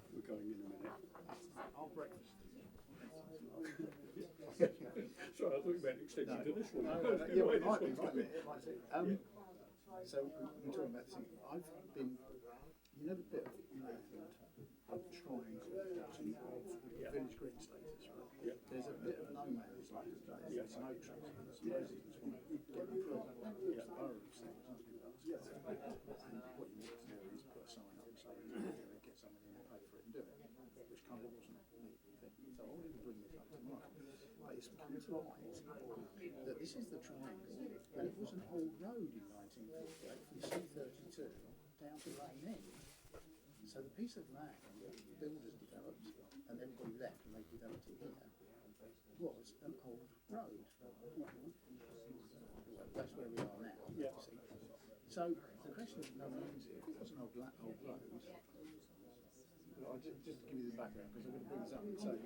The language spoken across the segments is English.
We're going in a minute. Our breakfast. Sorry, I thought you meant extending to this one. Yeah, it might be. So we're talking about this thing. I've been, you know, the bit of land of triangle bottom of the village green status, right? Yeah. There's a bit of no man's land there. Yeah. It's an oak tree. Some residents want to get improved. Yeah. The borough of Stoke doesn't do that. And what you need to do is put a sign up saying, get someone in and pay for it and do it, which kind of wasn't me. So I wanted to bring this up tomorrow. But it's come to light that this is the triangle, and it was an old road in 1948 from C32 down to Lane End. So the piece of land that the builders developed and everybody left and they developed it here was an old road. Well, that's where we are now. Yeah. So the question is, no one owns it. If it was an old road, I'll just give you the background because I'm going to bring this up and say,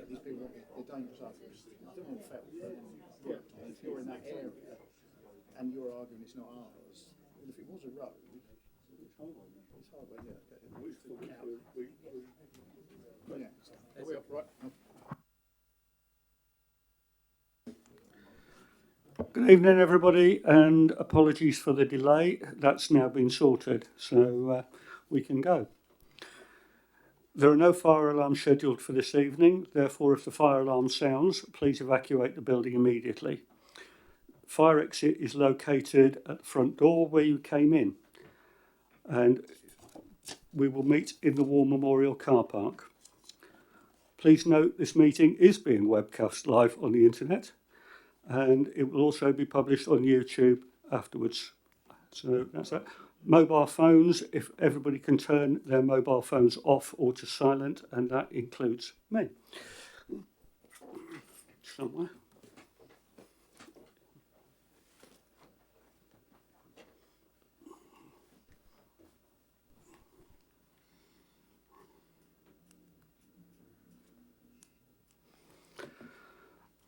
these people, they're dangerous others. I don't want to fail, but if you're in that area and you're arguing it's not ours, well, if it was a road, it's highway, yeah. Are we up, right? Good evening, everybody, and apologies for the delay. That's now been sorted, so we can go. There are no fire alarms scheduled for this evening. Therefore, if the fire alarm sounds, please evacuate the building immediately. Fire exit is located at the front door where you came in, and we will meet in the War Memorial car park. Please note this meeting is being webcast live on the internet, and it will also be published on YouTube afterwards. So that's that. Mobile phones, if everybody can turn their mobile phones off or to silent, and that includes me. Somewhere.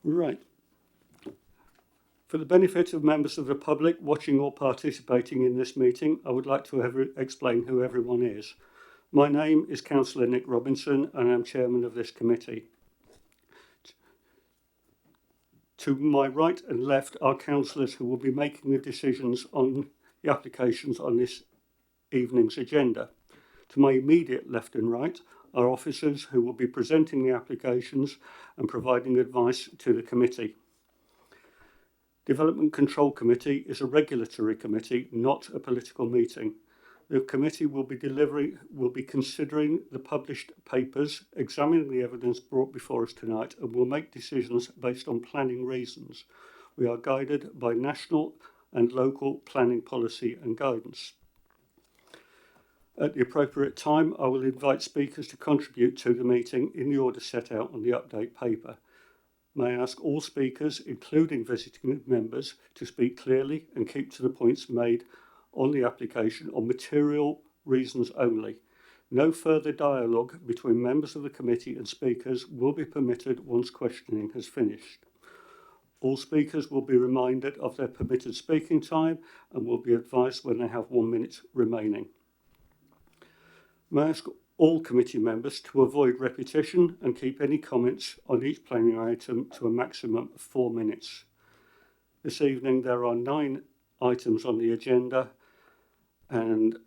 Right. For the benefit of members of the public watching or participating in this meeting, I would like to explain who everyone is. My name is Councillor Nick Robinson and I'm chairman of this committee. To my right and left are councillors who will be making the decisions on the applications on this evening's agenda. To my immediate left and right are officers who will be presenting the applications and providing advice to the committee. Development Control Committee is a regulatory committee, not a political meeting. The committee will be considering the published papers, examining the evidence brought before us tonight, and will make decisions based on planning reasons. We are guided by national and local planning policy and guidance. At the appropriate time, I will invite speakers to contribute to the meeting in the order set out on the update paper. May I ask all speakers, including visiting members, to speak clearly and keep to the points made on the application on material reasons only. No further dialogue between members of the committee and speakers will be permitted once questioning has finished. All speakers will be reminded of their permitted speaking time and will be advised when they have 1 minute remaining. May I ask all committee members to avoid repetition and keep any comments on each planning item to a maximum of 4 minutes. This evening there are 9 items on the agenda and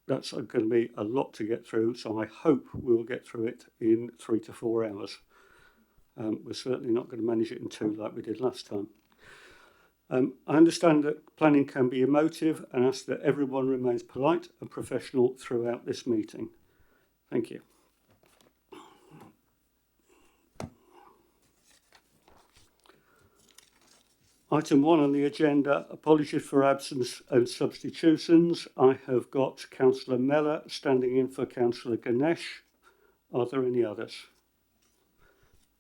that's going to be a lot to get through, so I hope we will get through it in 3 to 4 hours. We're certainly not going to manage it in 2 like we did last time. I understand that planning can be emotive and ask that everyone remains polite and professional throughout this meeting. Thank you. Item 1 on the agenda, apologies for absence and substitutions. I have got Councillor Mellor standing in for Councillor Ganesh. Are there any others?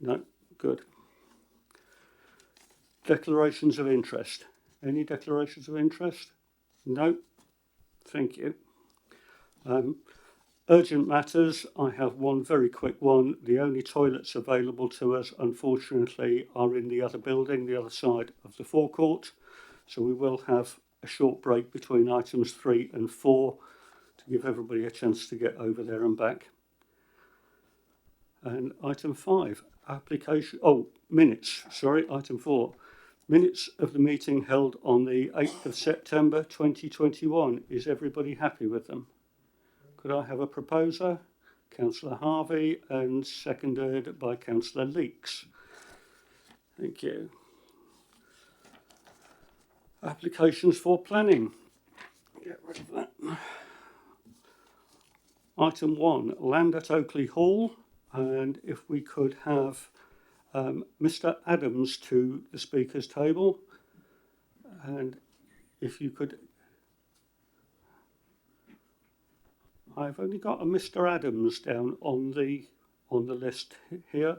No? Good. Declarations of interest. Any declarations of interest? No. Thank you. Urgent matters. I have one very quick one. The only toilets available to us, unfortunately, are in the other building, the other side of the forecourt. So we will have a short break between items 3 and 4 to give everybody a chance to get over there and back. And item 5, minutes. Sorry, item 4. Minutes of the meeting held on the 8th of September 2021. Is everybody happy with them? Could I have a proposer? Councillor Harvey, and seconded by Councillor Leeks. Thank you. Applications for planning. Get rid of that. Item 1, land at Oakley Hall. And if we could have Mr. Adams to the speakers table. And if you could... I've only got a Mr. Adams down on the list here.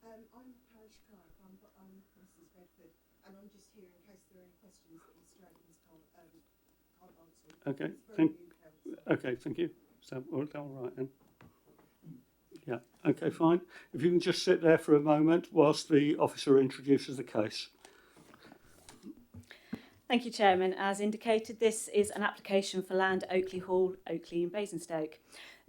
I'm Parish Clerk. I'm Mrs. Bedford, and I'm just here in case there are any questions that Mr. Adams can't answer. Okay, thank you. So, all right then. Yeah. Okay, fine. If you can just sit there for a moment whilst the officer introduces the case. Thank you, Chairman. As indicated, this is an application for land at Oakley Hall, Oakley in Basingstoke.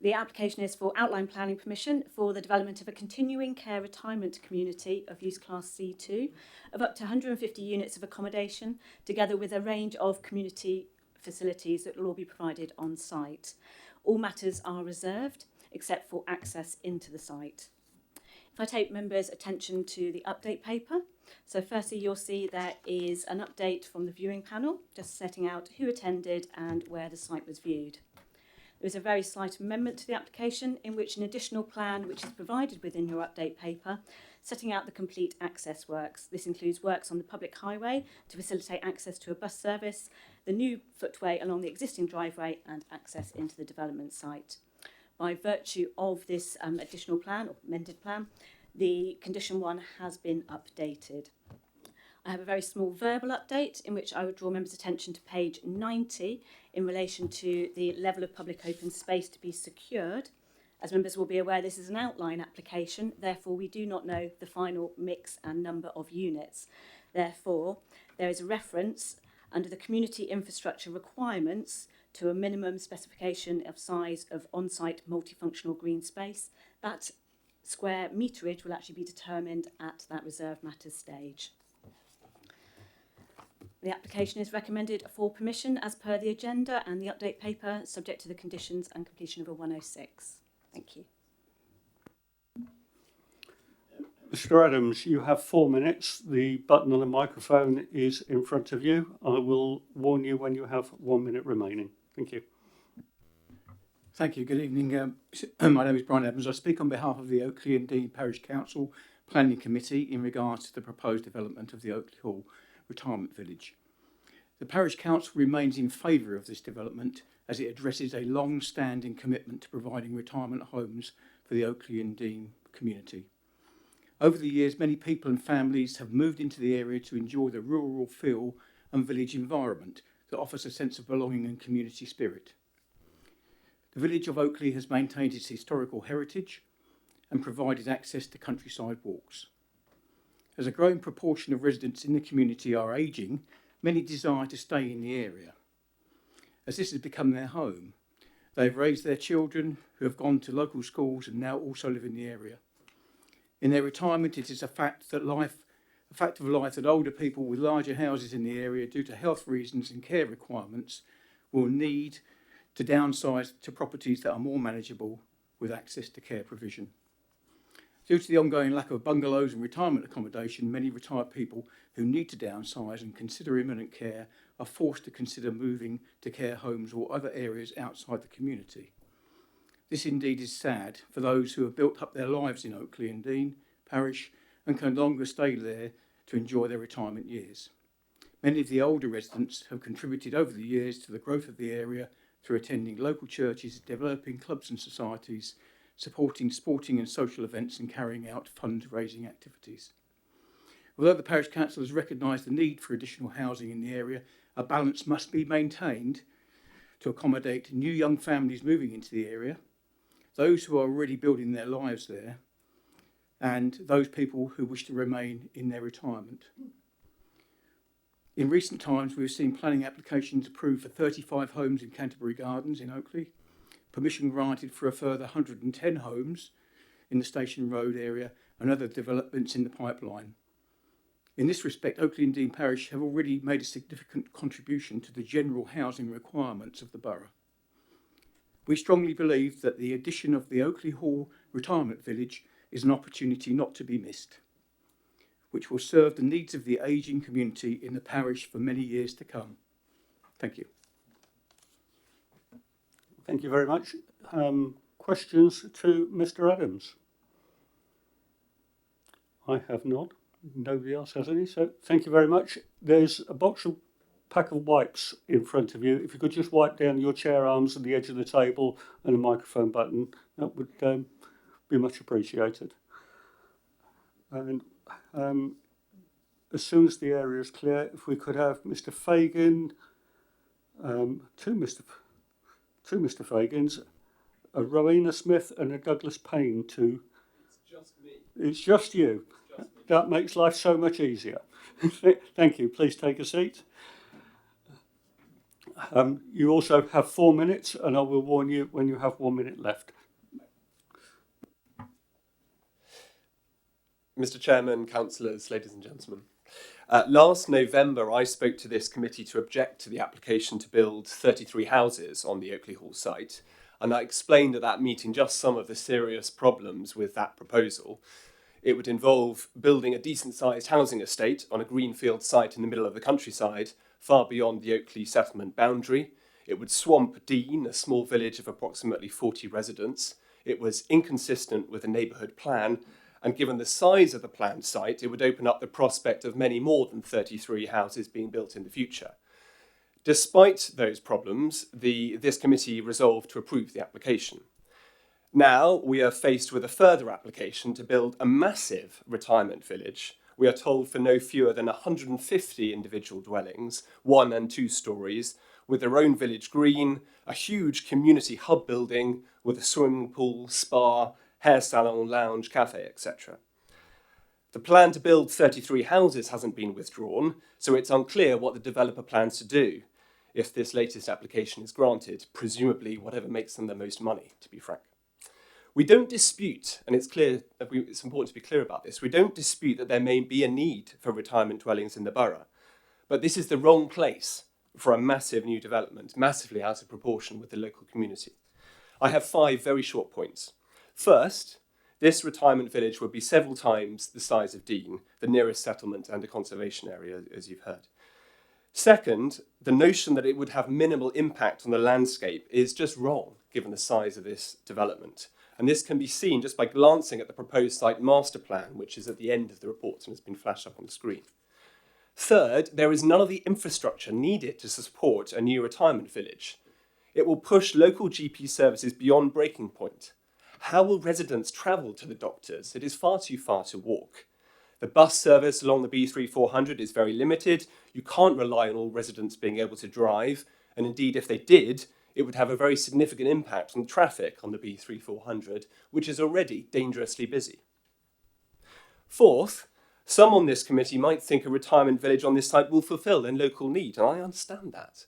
The application is for outline planning permission for the development of a continuing care retirement community of use class C2 of up to 150 units of accommodation, together with a range of community facilities that will all be provided on site. All matters are reserved, except for access into the site. If I take members' attention to the update paper, so firstly you'll see there is an update from the viewing panel, just setting out who attended and where the site was viewed. There is a very slight amendment to the application in which an additional plan which is provided within your update paper, setting out the complete access works. This includes works on the public highway to facilitate access to a bus service, the new footway along the existing driveway and access into the development site. By virtue of this additional plan or amended plan, the condition 1 has been updated. I have a very small verbal update in which I would draw members' attention to page 90 in relation to the level of public open space to be secured. As members will be aware, this is an outline application, therefore we do not know the final mix and number of units. Therefore, there is a reference under the community infrastructure requirements to a minimum specification of size of on-site multifunctional green space. That square meterage will actually be determined at that reserved matters stage. The application is recommended for permission as per the agenda and the update paper, subject to the conditions and completion of a 106. Thank you. Mr. Adams, you have 4 minutes. The button on the microphone is in front of you. I will warn you when you have 1 minute remaining. Thank you. Thank you. Good evening. My name is Brian Evans. I speak on behalf of the Oakley and Dean Parish Council Planning Committee in regards to the proposed development of the Oakley Hall Retirement Village. The Parish Council remains in favour of this development as it addresses a long-standing commitment to providing retirement homes for the Oakley and Dean community. Over the years, many people and families have moved into the area to enjoy the rural feel and village environment that offers a sense of belonging and community spirit. The village of Oakley has maintained its historical heritage and provided access to countryside walks. As a growing proportion of residents in the community are ageing, many desire to stay in the area. As this has become their home, they have raised their children who have gone to local schools and now also live in the area. In their retirement, it is a fact of life that older people with larger houses in the area, due to health reasons and care requirements, will need to downsize to properties that are more manageable with access to care provision. Due to the ongoing lack of bungalows and retirement accommodation, many retired people who need to downsize and consider imminent care are forced to consider moving to care homes or other areas outside the community. This indeed is sad for those who have built up their lives in Oakley and Dean Parish and can no longer stay there to enjoy their retirement years. Many of the older residents have contributed over the years to the growth of the area through attending local churches, developing clubs and societies, supporting sporting and social events and carrying out fundraising activities. Although the Parish Council has recognised the need for additional housing in the area, a balance must be maintained to accommodate new young families moving into the area, those who are already building their lives there, and those people who wish to remain in their retirement. In recent times, we've seen planning applications approved for 35 homes in Canterbury Gardens in Oakley, permission granted for a further 110 homes in the Station Road area, and other developments in the pipeline. In this respect, Oakley and Dean Parish have already made a significant contribution to the general housing requirements of the borough. We strongly believe that the addition of the Oakley Hall Retirement Village is an opportunity not to be missed, which will serve the needs of the ageing community in the parish for many years to come. Thank you. Thank you very much. Questions to Mr. Adams? I have not. Nobody else has any, so thank you very much. There's a pack of wipes in front of you. If you could just wipe down your chair arms and the edge of the table and a microphone button, that would be much appreciated. And as soon as the area is clear, if we could have Mr. Fagan, two Mr. Fagans, a Rowena Smith and a Douglas Payne to... It's just me. It's just you. That makes life so much easier. Thank you. Please take a seat. You also have 4 minutes, and I will warn you when you have 1 minute left. Mr. Chairman, councillors, ladies and gentlemen. Last November, I spoke to this committee to object to the application to build 33 houses on the Oakley Hall site, and I explained at that meeting just some of the serious problems with that proposal. It would involve building a decent-sized housing estate on a greenfield site in the middle of the countryside, far beyond the Oakley settlement boundary. It would swamp Dean, a small village of approximately 40 residents. It was inconsistent with the neighbourhood plan, and given the size of the planned site, it would open up the prospect of many more than 33 houses being built in the future. Despite those problems, this committee resolved to approve the application. Now we are faced with a further application to build a massive retirement village. We are told for no fewer than 150 individual dwellings, 1 and 2 stories, with their own village green, a huge community hub building with a swimming pool, spa, hair salon, lounge, cafe, etc. The plan to build 33 houses hasn't been withdrawn, so it's unclear what the developer plans to do if this latest application is granted, presumably whatever makes them the most money, to be frank. We don't dispute, and it's important to be clear about this, we don't dispute that there may be a need for retirement dwellings in the borough, but this is the wrong place for a massive new development, massively out of proportion with the local community. I have 5 very short points. First, this retirement village would be several times the size of Dean, the nearest settlement and a conservation area, as you've heard. Second, the notion that it would have minimal impact on the landscape is just wrong, given the size of this development. And this can be seen just by glancing at the proposed site master plan, which is at the end of the report and has been flashed up on the screen. Third, there is none of the infrastructure needed to support a new retirement village. It will push local GP services beyond breaking point. How will residents travel to the doctors? It is far too far to walk. The bus service along the B3400 is very limited. You can't rely on all residents being able to drive. And indeed, if they did, it would have a very significant impact on traffic on the B3400, which is already dangerously busy. Fourth, some on this committee might think a retirement village on this site will fulfil a local need, and I understand that.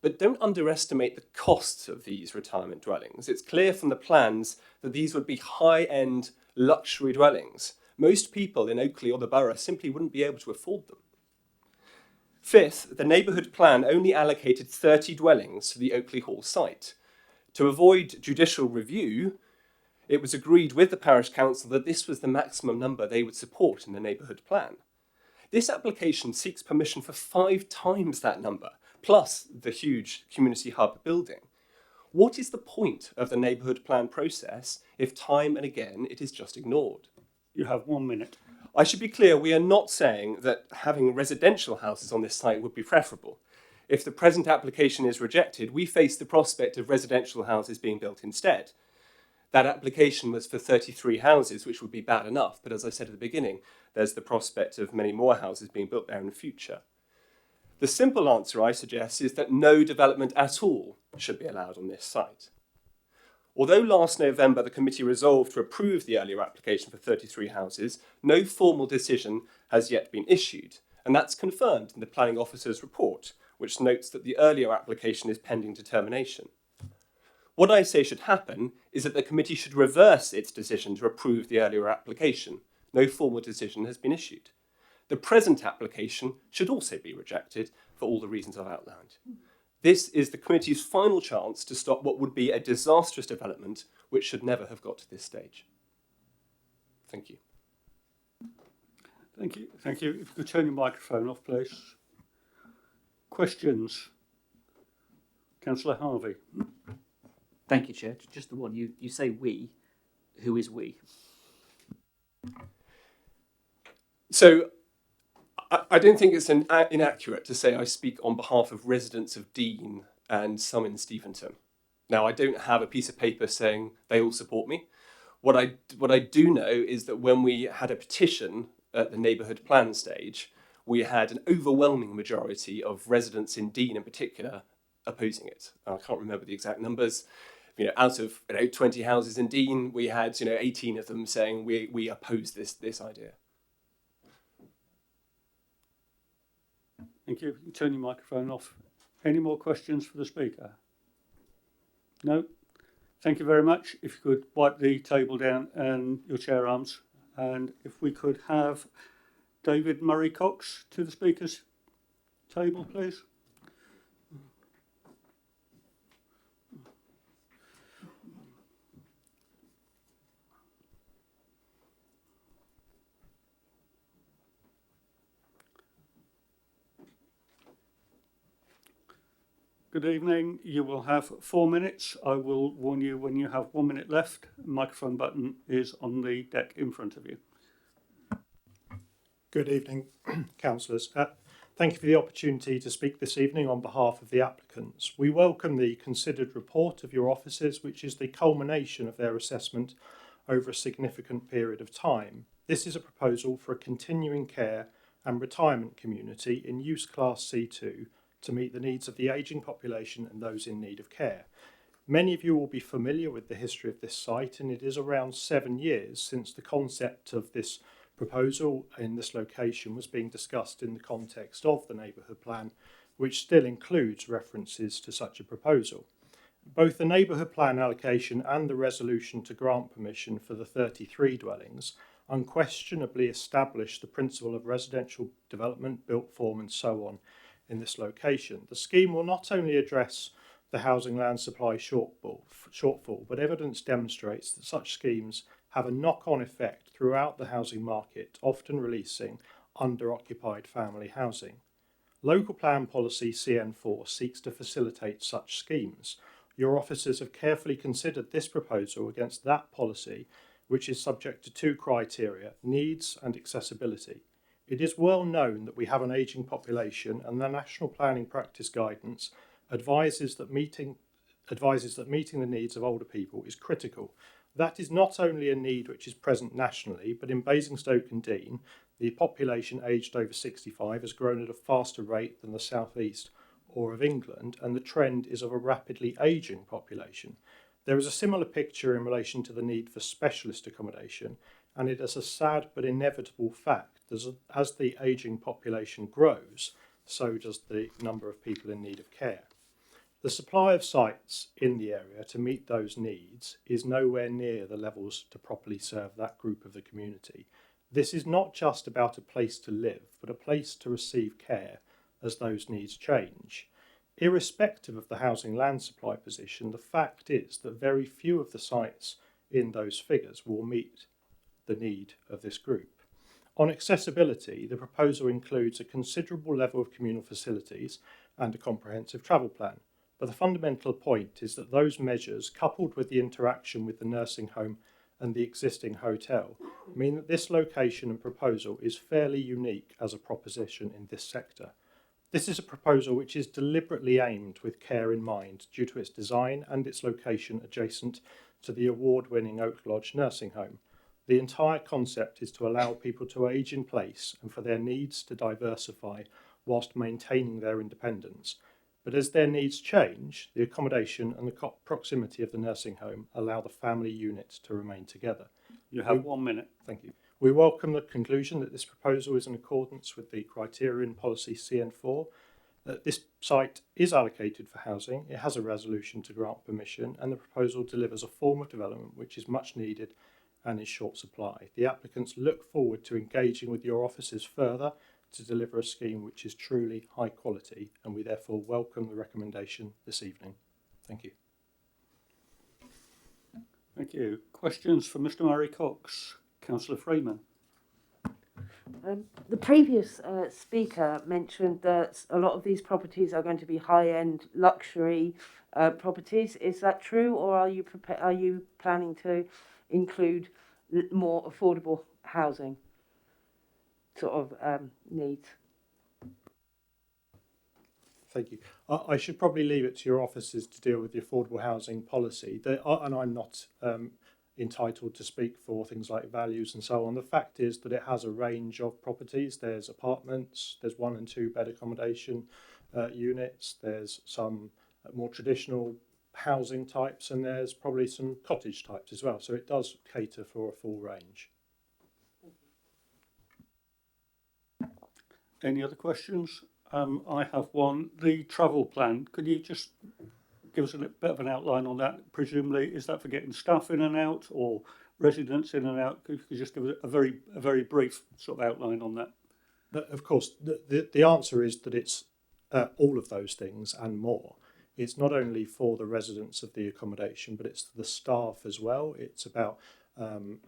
But don't underestimate the costs of these retirement dwellings. It's clear from the plans that these would be high-end luxury dwellings. Most people in Oakley or the borough simply wouldn't be able to afford them. Fifth, the neighbourhood plan only allocated 30 dwellings to the Oakley Hall site. To avoid judicial review, it was agreed with the parish council that this was the maximum number they would support in the neighbourhood plan. This application seeks permission for 5 times that number, plus the huge community hub building. What is the point of the neighbourhood plan process if time and again it is just ignored? You have 1 minute. I should be clear, we are not saying that having residential houses on this site would be preferable. If the present application is rejected, we face the prospect of residential houses being built instead. That application was for 33 houses, which would be bad enough, but as I said at the beginning, there's the prospect of many more houses being built there in the future. The simple answer, I suggest, is that no development at all should be allowed on this site. Although last November the committee resolved to approve the earlier application for 33 houses, no formal decision has yet been issued, and that's confirmed in the planning officer's report, which notes that the earlier application is pending determination. What I say should happen is that the committee should reverse its decision to approve the earlier application. No formal decision has been issued. The present application should also be rejected for all the reasons I've outlined. This is the committee's final chance to stop what would be a disastrous development which should never have got to this stage. Thank you. Thank you. Thank you. If you could turn your microphone off, please. Questions? Councillor Harvey. Thank you, Chair. Just the one. You say we. Who is we? So I don't think it's inaccurate to say I speak on behalf of residents of Dean and some in Steventon. Now, I don't have a piece of paper saying they all support me. What I do know is that when we had a petition at the neighbourhood plan stage, we had an overwhelming majority of residents in Dean in particular opposing it. I can't remember the exact numbers. Out of 20 houses in Dean, we had 18 of them saying we oppose this idea. Thank you. You can turn your microphone off. Any more questions for the speaker? No? Thank you very much. If you could wipe the table down and your chair arms. And if we could have David Murray Cox to the speaker's table, please. Good evening. You will have 4 minutes. I will warn you when you have 1 minute left. The microphone button is on the deck in front of you. Good evening, councillors. Thank you for the opportunity to speak this evening on behalf of the applicants. We welcome the considered report of your officers, which is the culmination of their assessment over a significant period of time. This is a proposal for a continuing care and retirement community in use class C2 to meet the needs of the ageing population and those in need of care. Many of you will be familiar with the history of this site, and it is around 7 years since the concept of this proposal in this location was being discussed in the context of the neighbourhood plan, which still includes references to such a proposal. Both the neighbourhood plan allocation and the resolution to grant permission for the 33 dwellings unquestionably establish the principle of residential development, built form and so on in this location. The scheme will not only address the housing land supply shortfall, but evidence demonstrates that such schemes have a knock-on effect throughout the housing market, often releasing under-occupied family housing. Local Plan Policy CN4 seeks to facilitate such schemes. Your officers have carefully considered this proposal against that policy, which is subject to 2 criteria, needs and accessibility. It is well known that we have an ageing population, and the National Planning Practice Guidance advises that meeting the needs of older people is critical. That is not only a need which is present nationally, but in Basingstoke and Dean, the population aged over 65 has grown at a faster rate than the South East or of England, and the trend is of a rapidly ageing population. There is a similar picture in relation to the need for specialist accommodation, and it is a sad but inevitable fact that as the ageing population grows, so does the number of people in need of care. The supply of sites in the area to meet those needs is nowhere near the levels to properly serve that group of the community. This is not just about a place to live, but a place to receive care as those needs change. Irrespective of the housing land supply position, the fact is that very few of the sites in those figures will meet the need of this group. On accessibility, the proposal includes a considerable level of communal facilities and a comprehensive travel plan. But the fundamental point is that those measures, coupled with the interaction with the nursing home and the existing hotel, mean that this location and proposal is fairly unique as a proposition in this sector. This is a proposal which is deliberately aimed with care in mind due to its design and its location adjacent to the award-winning Oak Lodge nursing home. The entire concept is to allow people to age in place and for their needs to diversify whilst maintaining their independence. But as their needs change, the accommodation and the proximity of the nursing home allow the family unit to remain together. You have 1 minute. Thank you. We welcome the conclusion that this proposal is in accordance with the criterion policy CN4. This site is allocated for housing, it has a resolution to grant permission, and the proposal delivers a form of development which is much needed and in short supply. The applicants look forward to engaging with your offices further to deliver a scheme which is truly high quality, and we therefore welcome the recommendation this evening. Thank you. Thank you. Questions for Mr. Murray Cox? Councillor Freeman. The previous speaker mentioned that a lot of these properties are going to be high-end luxury properties. Is that true, or are you planning to include more affordable housing sort of needs? Thank you. I should probably leave it to your offices to deal with the affordable housing policy. And I'm not entitled to speak for things like values and so on. The fact is that it has a range of properties. There's apartments, there's 1 and 2 bed accommodation units, there's some more traditional housing types, and there's probably some cottage types as well. So it does cater for a full range. Any other questions? I have one. The travel plan, could you just give us a bit of an outline on that? Presumably, is that for getting staff in and out or residents in and out? Could you just give us a very brief sort of outline on that? Of course, the answer is that it's all of those things and more. It's not only for the residents of the accommodation, but it's the staff as well. It's about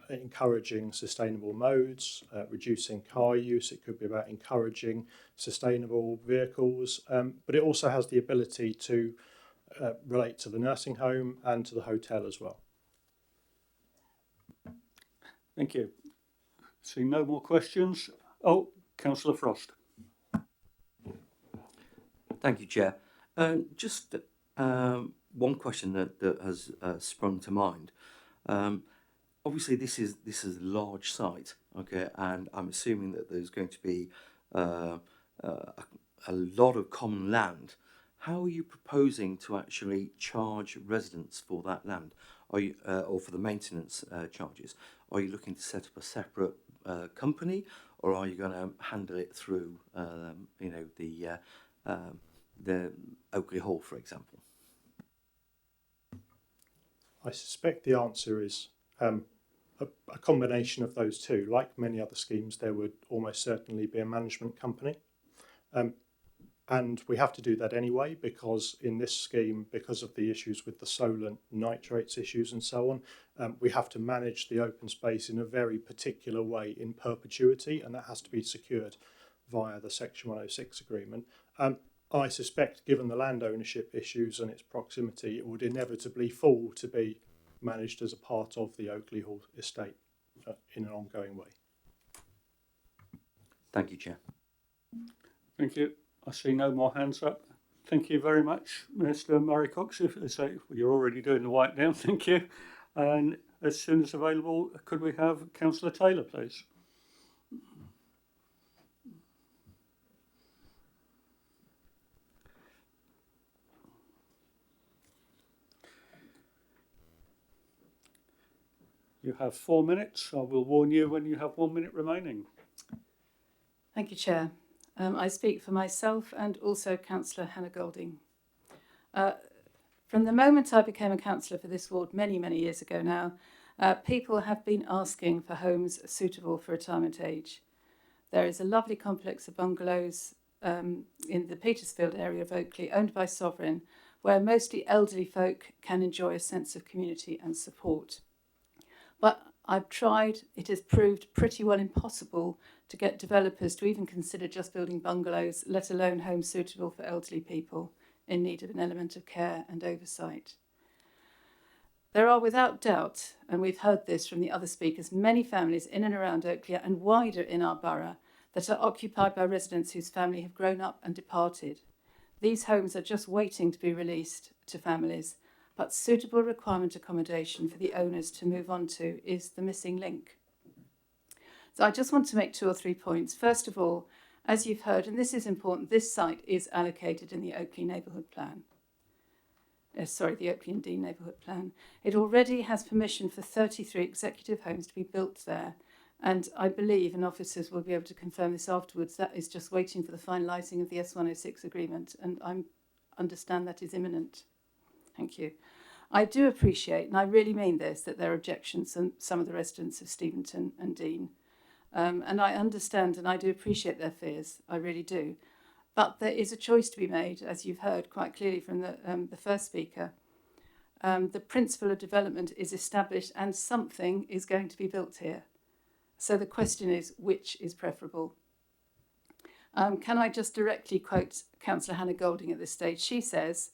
encouraging sustainable modes, reducing car use. It could be about encouraging sustainable vehicles, but it also has the ability to relate to the nursing home and to the hotel as well. Thank you. See no more questions. Oh, Councillor Frost. Thank you, Chair. Just one question that has sprung to mind. Obviously, this is a large site, okay, and I'm assuming that there's going to be a lot of common land. How are you proposing to actually charge residents for that land? Are you, or for the maintenance charges? Are you looking to set up a separate company, or are you going to handle it through, the Oakley Hall, for example? I suspect the answer is a combination of those two. Like many other schemes, there would almost certainly be a management company. And we have to do that anyway, because in this scheme, because of the issues with the solent nitrates issues and so on, we have to manage the open space in a very particular way in perpetuity, and that has to be secured via the Section 106 agreement. I suspect, given the land ownership issues and its proximity, it would inevitably fall to be managed as a part of the Oakley Hall estate in an ongoing way. Thank you, Chair. Thank you. I see no more hands up. Thank you very much, Mr. Murray Cox. If you're already doing the wipe down, thank you. And as soon as available, could we have Councillor Taylor, please? You have 4 minutes. I will warn you when you have 1 minute remaining. Thank you, Chair. I speak for myself and also Councillor Hannah Golding. From the moment I became a councillor for this ward many, many years ago now, people have been asking for homes suitable for retirement age. There is a lovely complex of bungalows in the Petersfield area of Oakley, owned by Sovereign, where mostly elderly folk can enjoy a sense of community and support. But I've tried, it has proved pretty well impossible to get developers to even consider just building bungalows, let alone homes suitable for elderly people in need of an element of care and oversight. There are without doubt, and we've heard this from the other speakers, many families in and around Oakley and wider in our borough that are occupied by residents whose family have grown up and departed. These homes are just waiting to be released to families, but suitable requirement accommodation for the owners to move on to is the missing link. So I just want to make 2 or 3 points. First of all, as you've heard, and this is important, this site is allocated in the Oakley Neighbourhood Plan. The Oakley and Dean Neighbourhood Plan. It already has permission for 33 executive homes to be built there. And I believe, and officers will be able to confirm this afterwards, that is just waiting for the finalising of the S106 agreement. And I understand that is imminent. Thank you. I do appreciate, and I really mean this, that there are objections from some of the residents of Steventon and Dean. And I understand and I do appreciate their fears. I really do. But there is a choice to be made, as you've heard quite clearly from the first speaker. The principle of development is established and something is going to be built here. So the question is, which is preferable? Can I just directly quote Councillor Hannah Golding at this stage? She says,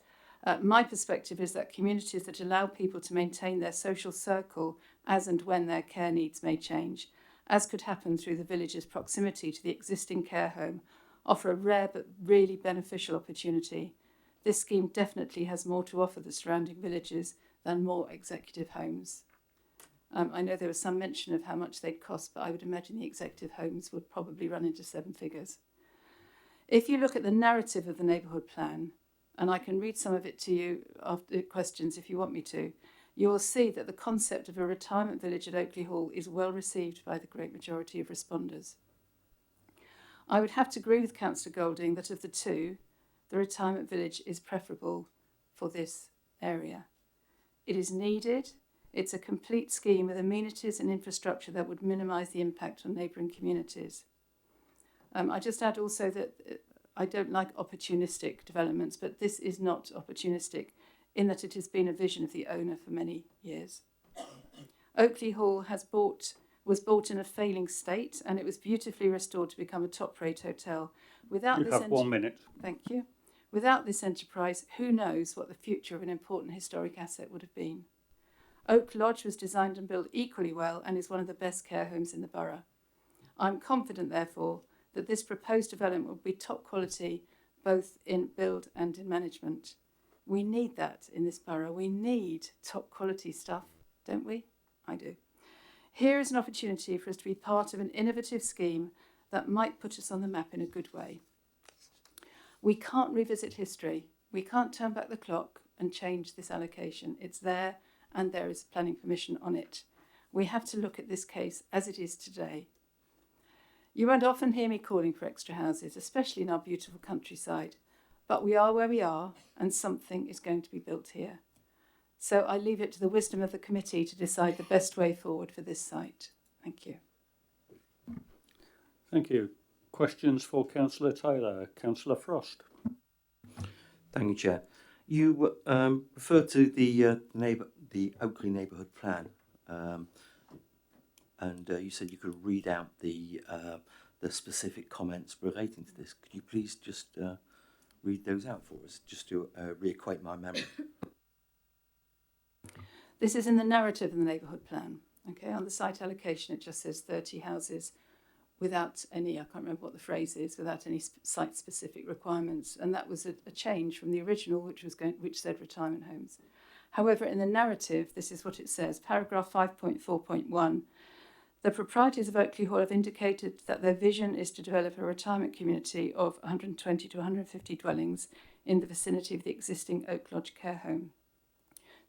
my perspective is that communities that allow people to maintain their social circle as and when their care needs may change, as could happen through the village's proximity to the existing care home, offer a rare but really beneficial opportunity. This scheme definitely has more to offer the surrounding villages than more executive homes. I know there was some mention of how much they'd cost, but I would imagine the executive homes would probably run into 7 figures. If you look at the narrative of the neighbourhood plan, and I can read some of it to you after questions if you want me to, you will see that the concept of a retirement village at Oakley Hall is well received by the great majority of responders. I would have to agree with Councillor Golding that of the two, the retirement village is preferable for this area. It is needed. It's a complete scheme with amenities and infrastructure that would minimise the impact on neighbouring communities. I just add also that I don't like opportunistic developments, but this is not opportunistic in that it has been a vision of the owner for many years. Oakley Hall was bought in a failing state, and it was beautifully restored to become a top-rate hotel. Without You this have 1 minute. Thank you. Without this enterprise, who knows what the future of an important historic asset would have been. Oak Lodge was designed and built equally well and is one of the best care homes in the borough. I'm confident, therefore, that this proposed development will be top quality both in build and in management. We need that in this borough. We need top quality stuff, don't we? I do. Here is an opportunity for us to be part of an innovative scheme that might put us on the map in a good way. We can't revisit history. We can't turn back the clock and change this allocation. It's there and there is planning permission on it. We have to look at this case as it is today. You won't often hear me calling for extra houses, especially in our beautiful countryside, but we are where we are and something is going to be built here. So I leave it to the wisdom of the committee to decide the best way forward for this site. Thank you. Thank you. Questions for Councillor Taylor? Councillor Frost. Thank you, Chair. You referred to the Oakley Neighbourhood Plan, and you said you could read out the specific comments relating to this. Could you please just read those out for us, just to reacquaint my memory? This is in the narrative of the neighbourhood plan. Okay, on the site allocation, it just says 30 houses without any, I can't remember what the phrase is, without any site-specific requirements. And that was a change from the original, which said retirement homes. However, in the narrative, this is what it says. Paragraph 5.4.1, the proprietors of Oakley Hall have indicated that their vision is to develop a retirement community of 120 to 150 dwellings in the vicinity of the existing Oak Lodge care home.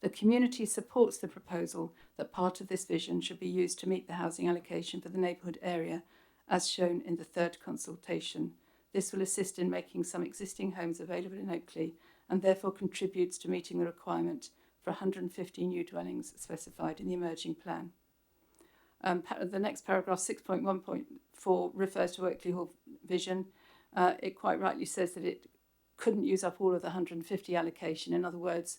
The community supports the proposal that part of this vision should be used to meet the housing allocation for the neighbourhood area, as shown in the third consultation. This will assist in making some existing homes available in Oakley and therefore contributes to meeting the requirement for 150 new dwellings specified in the emerging plan. The next paragraph, 6.1.4, refers to Oakley Hall vision. It quite rightly says that it couldn't use up all of the 150 allocation. In other words,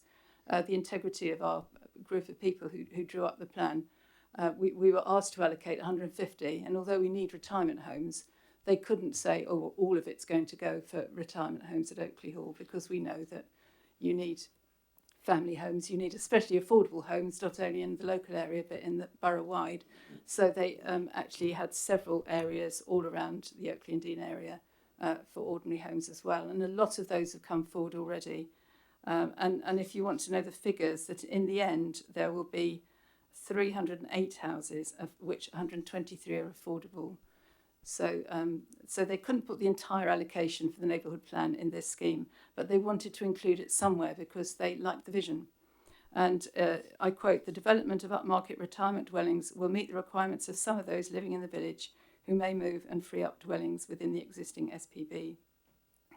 the integrity of our group of people who drew up the plan. We were asked to allocate 150, and although we need retirement homes, they couldn't say, oh, all of it's going to go for retirement homes at Oakley Hall, because we know that you need family homes, you need especially affordable homes, not only in the local area, but in the borough-wide. So they actually had several areas all around the Oakley and Dean area for ordinary homes as well. And a lot of those have come forward already. And if you want to know the figures, that in the end there will be 308 houses, of which 123 are affordable. So they couldn't put the entire allocation for the neighbourhood plan in this scheme, but they wanted to include it somewhere because they liked the vision. And I quote, "The development of upmarket retirement dwellings will meet the requirements of some of those living in the village who may move and free up dwellings within the existing SPB."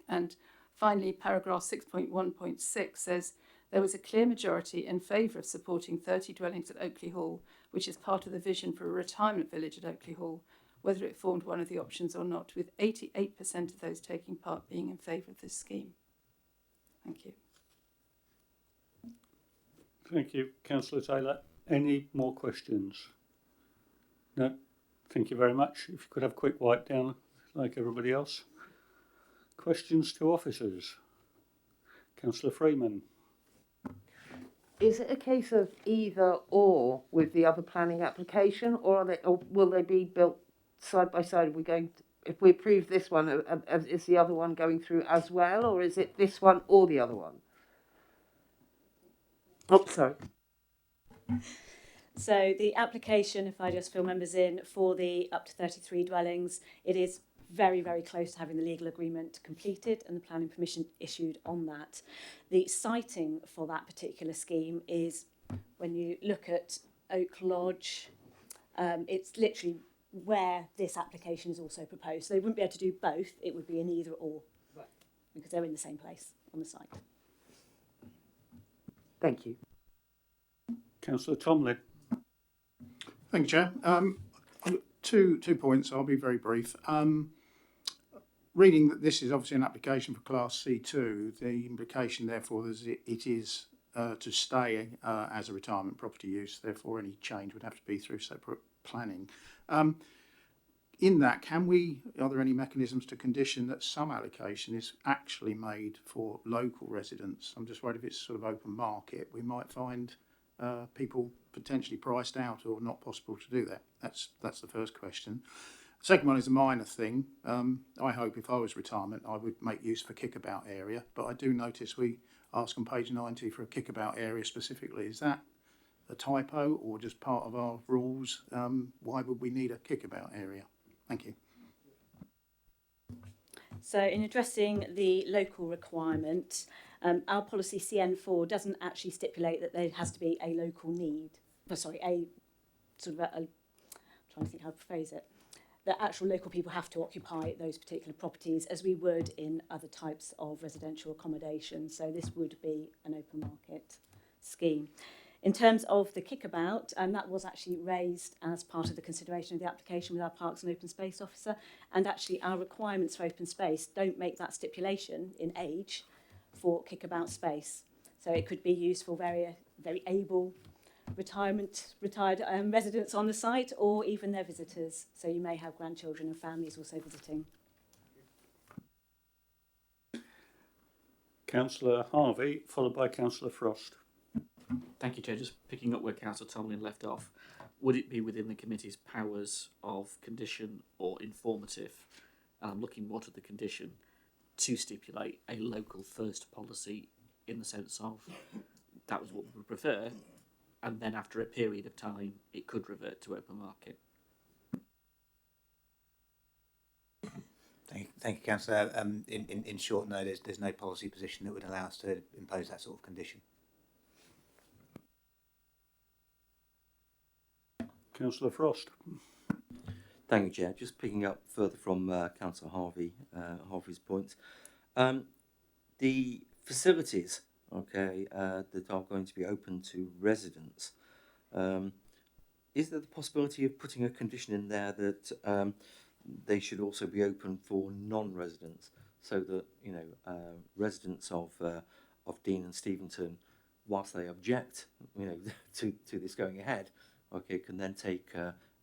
And finally, paragraph 6.1.6 says, "There was a clear majority in favour of supporting 30 dwellings at Oakley Hall, which is part of the vision for a retirement village at Oakley Hall, whether it formed one of the options or not, with 88% of those taking part being in favour of this scheme." Thank you. Thank you, Councillor Taylor. Any more questions? No? Thank you very much. If you could have a quick wipe down like everybody else. Questions to officers? Councillor Freeman. Is it a case of either or with the other planning application, or will they be built side by side? If we approve this one, is the other one going through as well, or is it this one or the other one? Oh, sorry. So the application, if I just fill members in, for the up to 33 dwellings, it is very, very close to having the legal agreement completed and the planning permission issued on that. The siting for that particular scheme is, when you look at Oak Lodge, it's literally where this application is also proposed. So they wouldn't be able to do both, it would be an either or, right, because they're in the same place on the site. Thank you. Councillor Tomlin. Thank you, Chair. Two points. I'll be very brief. Reading that this is obviously an application for Class C2, the implication therefore is it is to stay as a retirement property use. Therefore, any change would have to be through separate planning. In that, are there any mechanisms to condition that some allocation is actually made for local residents? I'm just worried if it's sort of open market, we might find people potentially priced out or not possible to do that. That's the first question. Second one is a minor thing. I hope if I was retirement, I would make use of a kickabout area, but I do notice we ask on page 90 for a kickabout area specifically. Is that a typo or just part of our rules? Why would we need a kickabout area? Thank you. So in addressing the local requirement, our policy CN4 doesn't actually stipulate that there has to be a local need. I'm trying to think how to phrase it. The actual local people have to occupy those particular properties as we would in other types of residential accommodation. So this would be an open market scheme. In terms of the kickabout, that was actually raised as part of the consideration of the application with our Parks and Open Space officer, and actually our requirements for open space don't make that stipulation in age for kickabout space. So it could be used for very able retired residents on the site, or even their visitors. So you may have grandchildren and families also visiting. Councillor Harvey, followed by Councillor Frost. Thank you, Chair. Just picking up where Councillor Tomlin left off, would it be within the committee's powers of condition or informative, looking what of the condition, to stipulate a local first policy in the sense of that was what we would prefer, and then after a period of time it could revert to open market? Thank you, Councillor. In short, no, there's no policy position that would allow us to impose that sort of condition. Councillor Frost. Thank you, Chair. Just picking up further from Councillor Harvey's points. The facilities, that are going to be open to residents, is there the possibility of putting a condition in there that they should also be open for non-residents, so that residents of Dean and Steventon, whilst they object, to this going ahead, can then take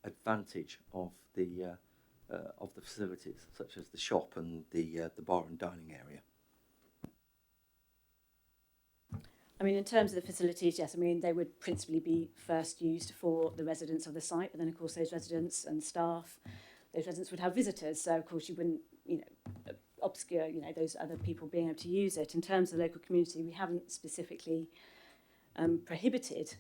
advantage of the facilities, such as the shop and the bar and dining area? I mean, in terms of the facilities, yes, I mean, they would principally be first used for the residents of the site, but then, of course, those residents and staff, those residents would have visitors. So, of course, you wouldn't, obscure, those other people being able to use it. In terms of the local community, we haven't specifically prohibited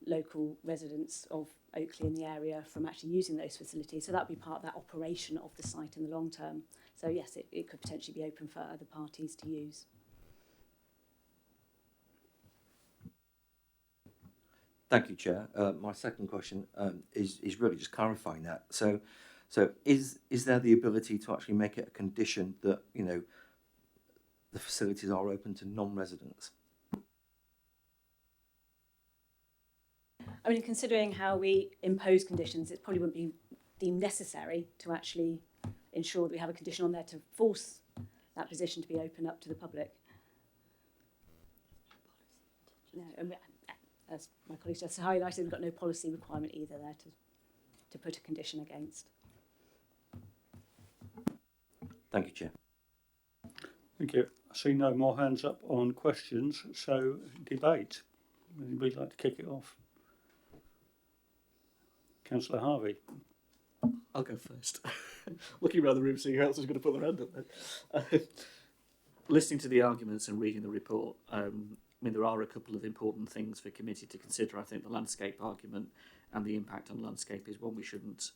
local residents of Oakley in the area from actually using those facilities. So that would be part of that operation of the site in the long term. So yes, it could potentially be open for other parties to use. Thank you, Chair. My second question is really just clarifying that. So is there the ability to actually make it a condition that the facilities are open to non-residents? I mean, considering how we impose conditions, it probably wouldn't be deemed necessary to actually ensure that we have a condition on there to force that position to be open up to the public. No, and as my colleague just highlighted, we've got no policy requirement either there to put a condition against. Thank you, Chair. Thank you. I see no more hands up on questions, so debate. Anybody like to kick it off? Councillor Harvey. I'll go first. Looking around the room, seeing who else is going to put their hand up then. Listening to the arguments and reading the report, I mean, there are a couple of important things for committee to consider. I think the landscape argument and the impact on landscape is one we shouldn't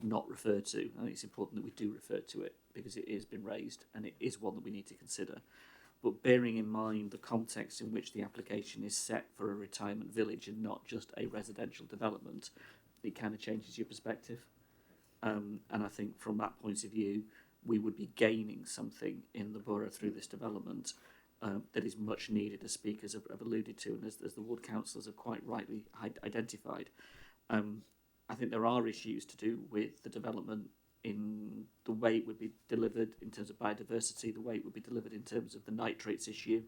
not refer to. I think it's important that we do refer to it because it has been raised and it is one that we need to consider. But bearing in mind the context in which the application is set for a retirement village and not just a residential development, it kind of changes your perspective. And I think from that point of view, we would be gaining something in the borough through this development that is much needed, as speakers have alluded to, and as the ward councillors have quite rightly identified. I think there are issues to do with the development in the way it would be delivered in terms of biodiversity, the way it would be delivered in terms of the nitrates issue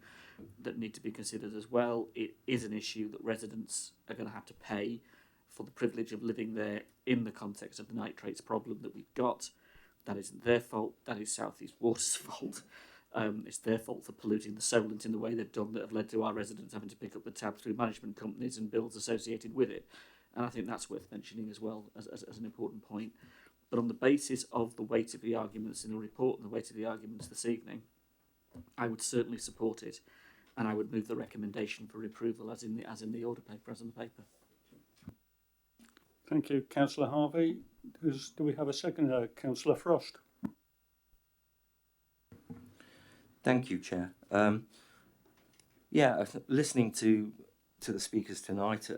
that need to be considered as well. It is an issue that residents are going to have to pay for the privilege of living there in the context of the nitrates problem that we've got. That isn't their fault, that is South East Water's fault. It's their fault for polluting the Solent in the way they've done that have led to our residents having to pick up the tab through management companies and bills associated with it. And I think that's worth mentioning as well as an important point. But on the basis of the weight of the arguments in the report and the weight of the arguments this evening, I would certainly support it, and I would move the recommendation for approval as in the order paper, as on the paper. Thank you, Councillor Harvey. Do we have a second? Councillor Frost. Thank you, Chair. Listening to the speakers tonight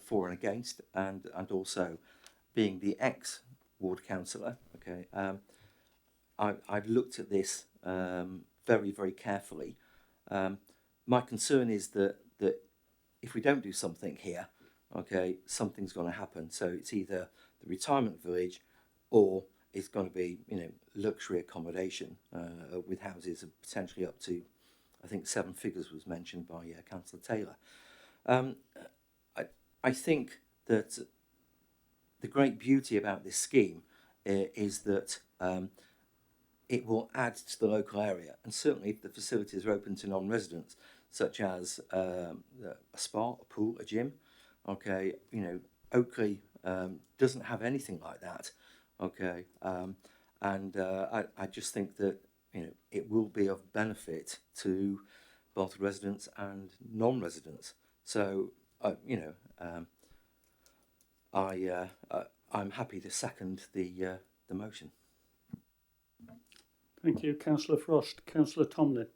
for and against, and also being the ex-ward councillor, okay, I've looked at this very, very carefully. My concern is that if we don't do something here, okay, something's going to happen. So it's either the retirement village or it's going to be, luxury accommodation with houses of potentially up to, I think 7 figures was mentioned by Councillor Taylor. I think that the great beauty about this scheme is that it will add to the local area, and certainly if the facilities are open to non-residents, such as a spa, a pool, a gym, okay, Oakley doesn't have anything like that, okay, and I just think that it will be of benefit to both residents and non-residents. So I'm happy to second the motion. Thank you, Councillor Frost. Councillor Tomlin.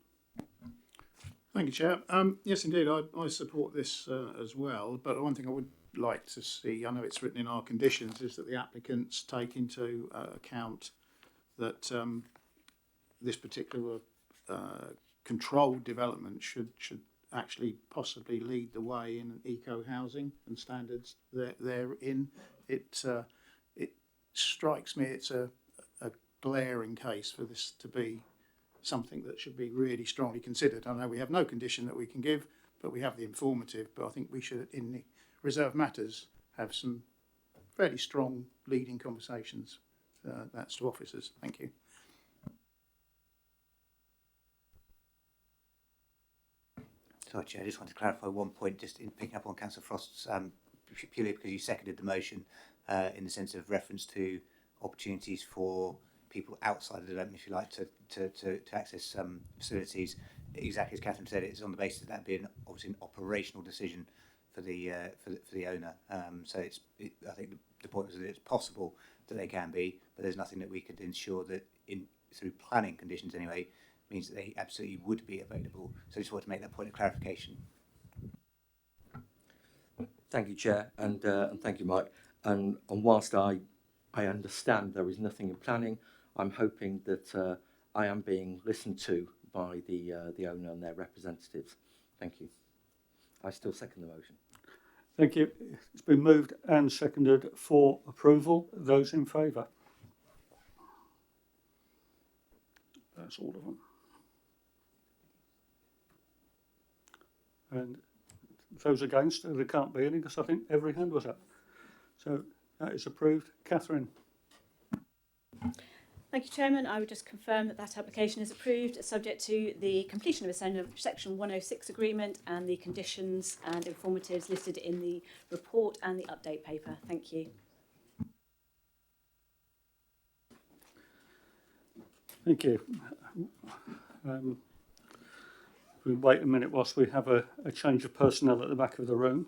Thank you, Chair. Yes, indeed, I support this as well. But one thing I would like to see, I know it's written in our conditions, is that the applicants take into account that this particular controlled development should actually possibly lead the way in eco housing and standards therein. It strikes me it's a glaring case for this to be something that should be really strongly considered. I know we have no condition that we can give, but we have the informative. But I think we should, in the reserved matters, have some fairly strong leading conversations. That's to officers. Thank you. Sorry, Chair, I just want to clarify one point, just in picking up on Councillor Frost's, purely because you seconded the motion in the sense of reference to opportunities for people outside the development, if you like, to access facilities. Exactly as Catherine said, it's on the basis that being obviously an operational decision for the owner. So I think the point was that it's possible that they can be, but there's nothing that we could ensure that through planning conditions anyway means that they absolutely would be available. So I just want to make that point of clarification. Thank you, Chair, and thank you, Mike. And whilst I understand there is nothing in planning, I'm hoping that I am being listened to by the owner and their representatives. Thank you. I still second the motion. Thank you. It's been moved and seconded for approval. Those in favour? That's all of them. And those against, there can't be any because I think every hand was up. So that is approved. Catherine. Thank you, Chairman. I would just confirm that that application is approved, subject to the completion of a Section 106 agreement and the conditions and informatives listed in the report and the update paper. Thank you. Thank you. We wait a minute whilst we have a change of personnel at the back of the room.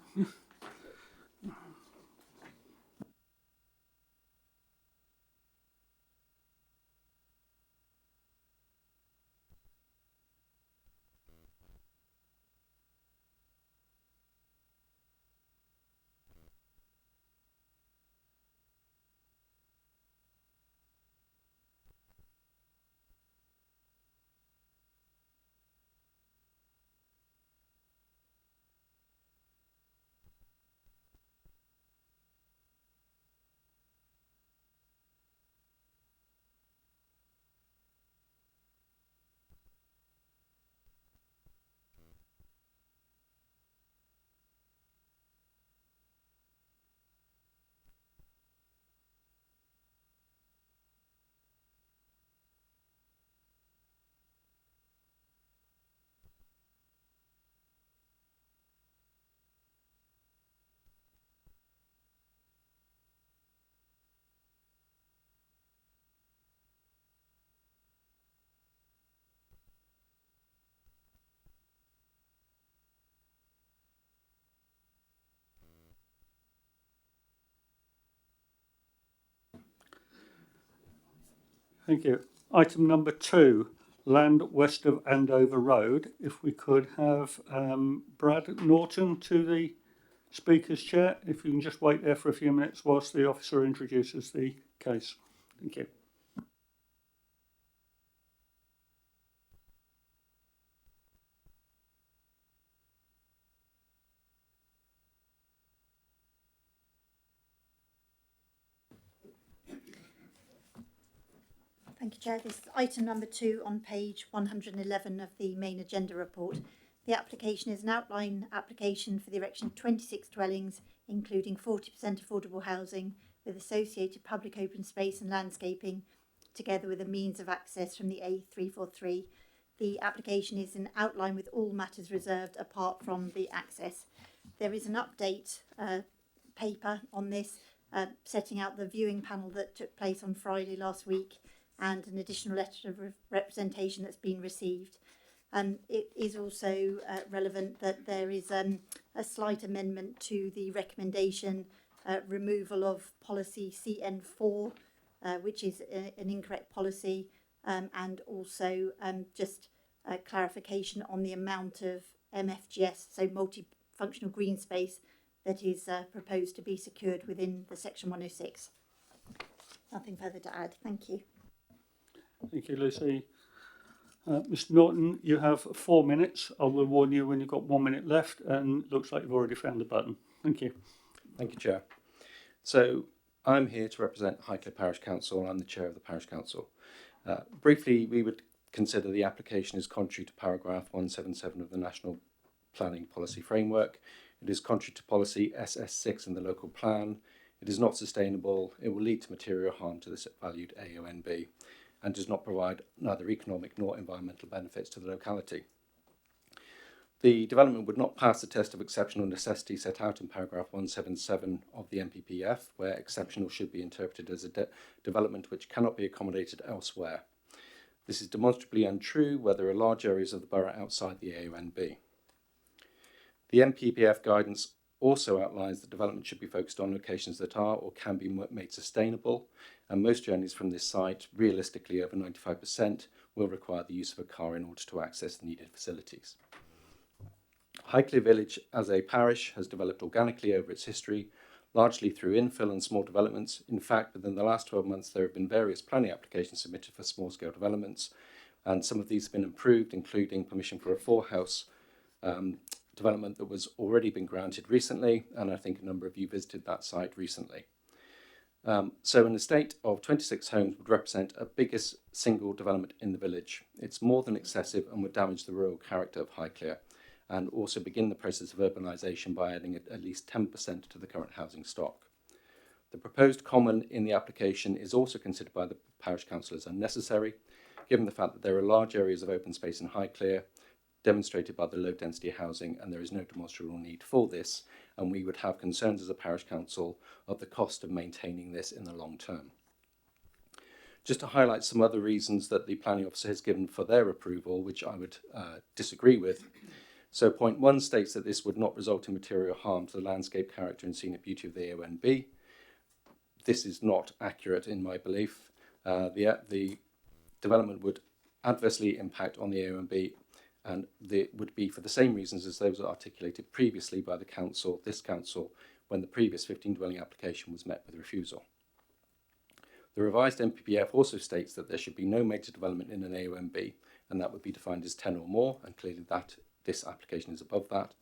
Thank you. Item number 2, land west of Andover Road. If we could have Brad Norton to the Speaker's chair. If you can just wait there for a few minutes whilst the officer introduces the case. Thank you. Thank you, Chair. This is item number 2 on page 111 of the main agenda report. The application is an outline application for the erection of 26 dwellings, including 40% affordable housing with associated public open space and landscaping, together with a means of access from the A343. The application is an outline with all matters reserved apart from the access. There is an update paper on this, setting out the viewing panel that took place on Friday last week, and an additional letter of representation that's been received. It is also relevant that there is a slight amendment to the recommendation, removal of policy CN4, which is an incorrect policy, and also just clarification on the amount of MFGS, so multifunctional green space, that is proposed to be secured within the Section 106. Nothing further to add. Thank you. Thank you, Lucy. Mr. Norton, you have 4 minutes. I will warn you when you've got 1 minute left, and looks like you've already found the button. Thank you. Thank you, Chair. So I'm here to represent Highclere Parish Council. I'm the Chair of the Parish Council. Briefly, we would consider the application is contrary to paragraph 177 of the National Planning Policy Framework. It is contrary to policy SS6 in the local plan. It is not sustainable. It will lead to material harm to the valued AONB, and does not provide neither economic nor environmental benefits to the locality. The development would not pass the test of exceptional necessity set out in paragraph 177 of the NPPF, where exceptional should be interpreted as a development which cannot be accommodated elsewhere. This is demonstrably untrue where there are large areas of the borough outside the AONB. The NPPF guidance also outlines that development should be focused on locations that are or can be made sustainable, and most journeys from this site, realistically over 95%, will require the use of a car in order to access the needed facilities. Highclere Village as a parish has developed organically over its history, largely through infill and small developments. In fact, within the last 12 months, there have been various planning applications submitted for small-scale developments, and some of these have been approved, including permission for a 4-house development that was already been granted recently, and I think a number of you visited that site recently. So an estate of 26 homes would represent a biggest single development in the village. It's more than excessive and would damage the rural character of Highclere, and also begin the process of urbanisation by adding at least 10% to the current housing stock. The proposed common in the application is also considered by the parish council as unnecessary, given the fact that there are large areas of open space in Highclere, demonstrated by the low density housing, and there is no demonstrable need for this, and we would have concerns as a parish council of the cost of maintaining this in the long term. Just to highlight some other reasons that the planning officer has given for their approval, which I would disagree with. So point 1 states that this would not result in material harm to the landscape character and scenic beauty of the AONB. This is not accurate in my belief. The development would adversely impact on the AONB, and it would be for the same reasons as those articulated previously by the council, this council, when the previous 15 dwelling application was met with refusal. The revised NPPF also states that there should be no major development in an AONB, and that would be defined as 10 or more, and clearly this application is above that.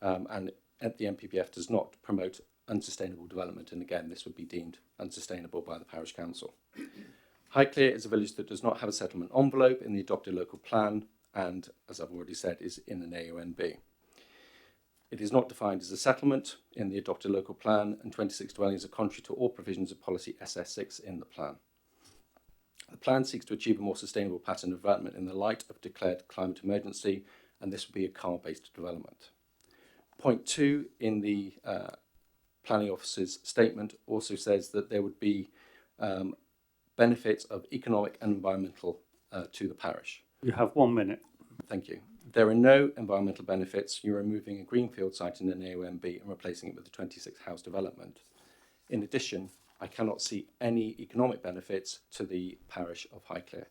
And the NPPF does not promote unsustainable development, and again, this would be deemed unsustainable by the parish council. Highclere is a village that does not have a settlement envelope in the adopted local plan, and, as I've already said, is in an AONB. It is not defined as a settlement in the adopted local plan, and 26 dwellings are contrary to all provisions of policy SS6 in the plan. The plan seeks to achieve a more sustainable pattern of development in the light of declared climate emergency, and this would be a car-based development. Point 2 in the planning officer's statement also says that there would be benefits of economic and environmental to the parish. You have 1 minute. Thank you. There are no environmental benefits. You're removing a greenfield site in an AONB and replacing it with a 26-house development. In addition, I cannot see any economic benefits to the parish of Highclere.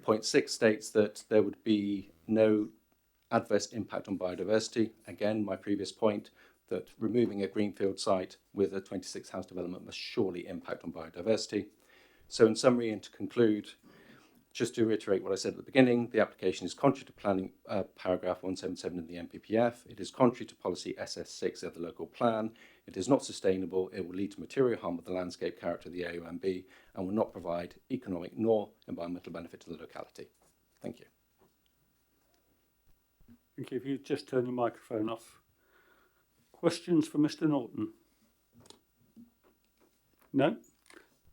Point 6 states that there would be no adverse impact on biodiversity. Again, my previous point that removing a greenfield site with a 26-house development must surely impact on biodiversity. So in summary, and to conclude, just to reiterate what I said at the beginning, the application is contrary to planning paragraph 177 of the NPPF. It is contrary to policy SS6 of the local plan. It is not sustainable. It will lead to material harm of the landscape character of the AONB and will not provide economic nor environmental benefit to the locality. Thank you. Thank you. If you just turn your microphone off. Questions for Mr. Norton? No?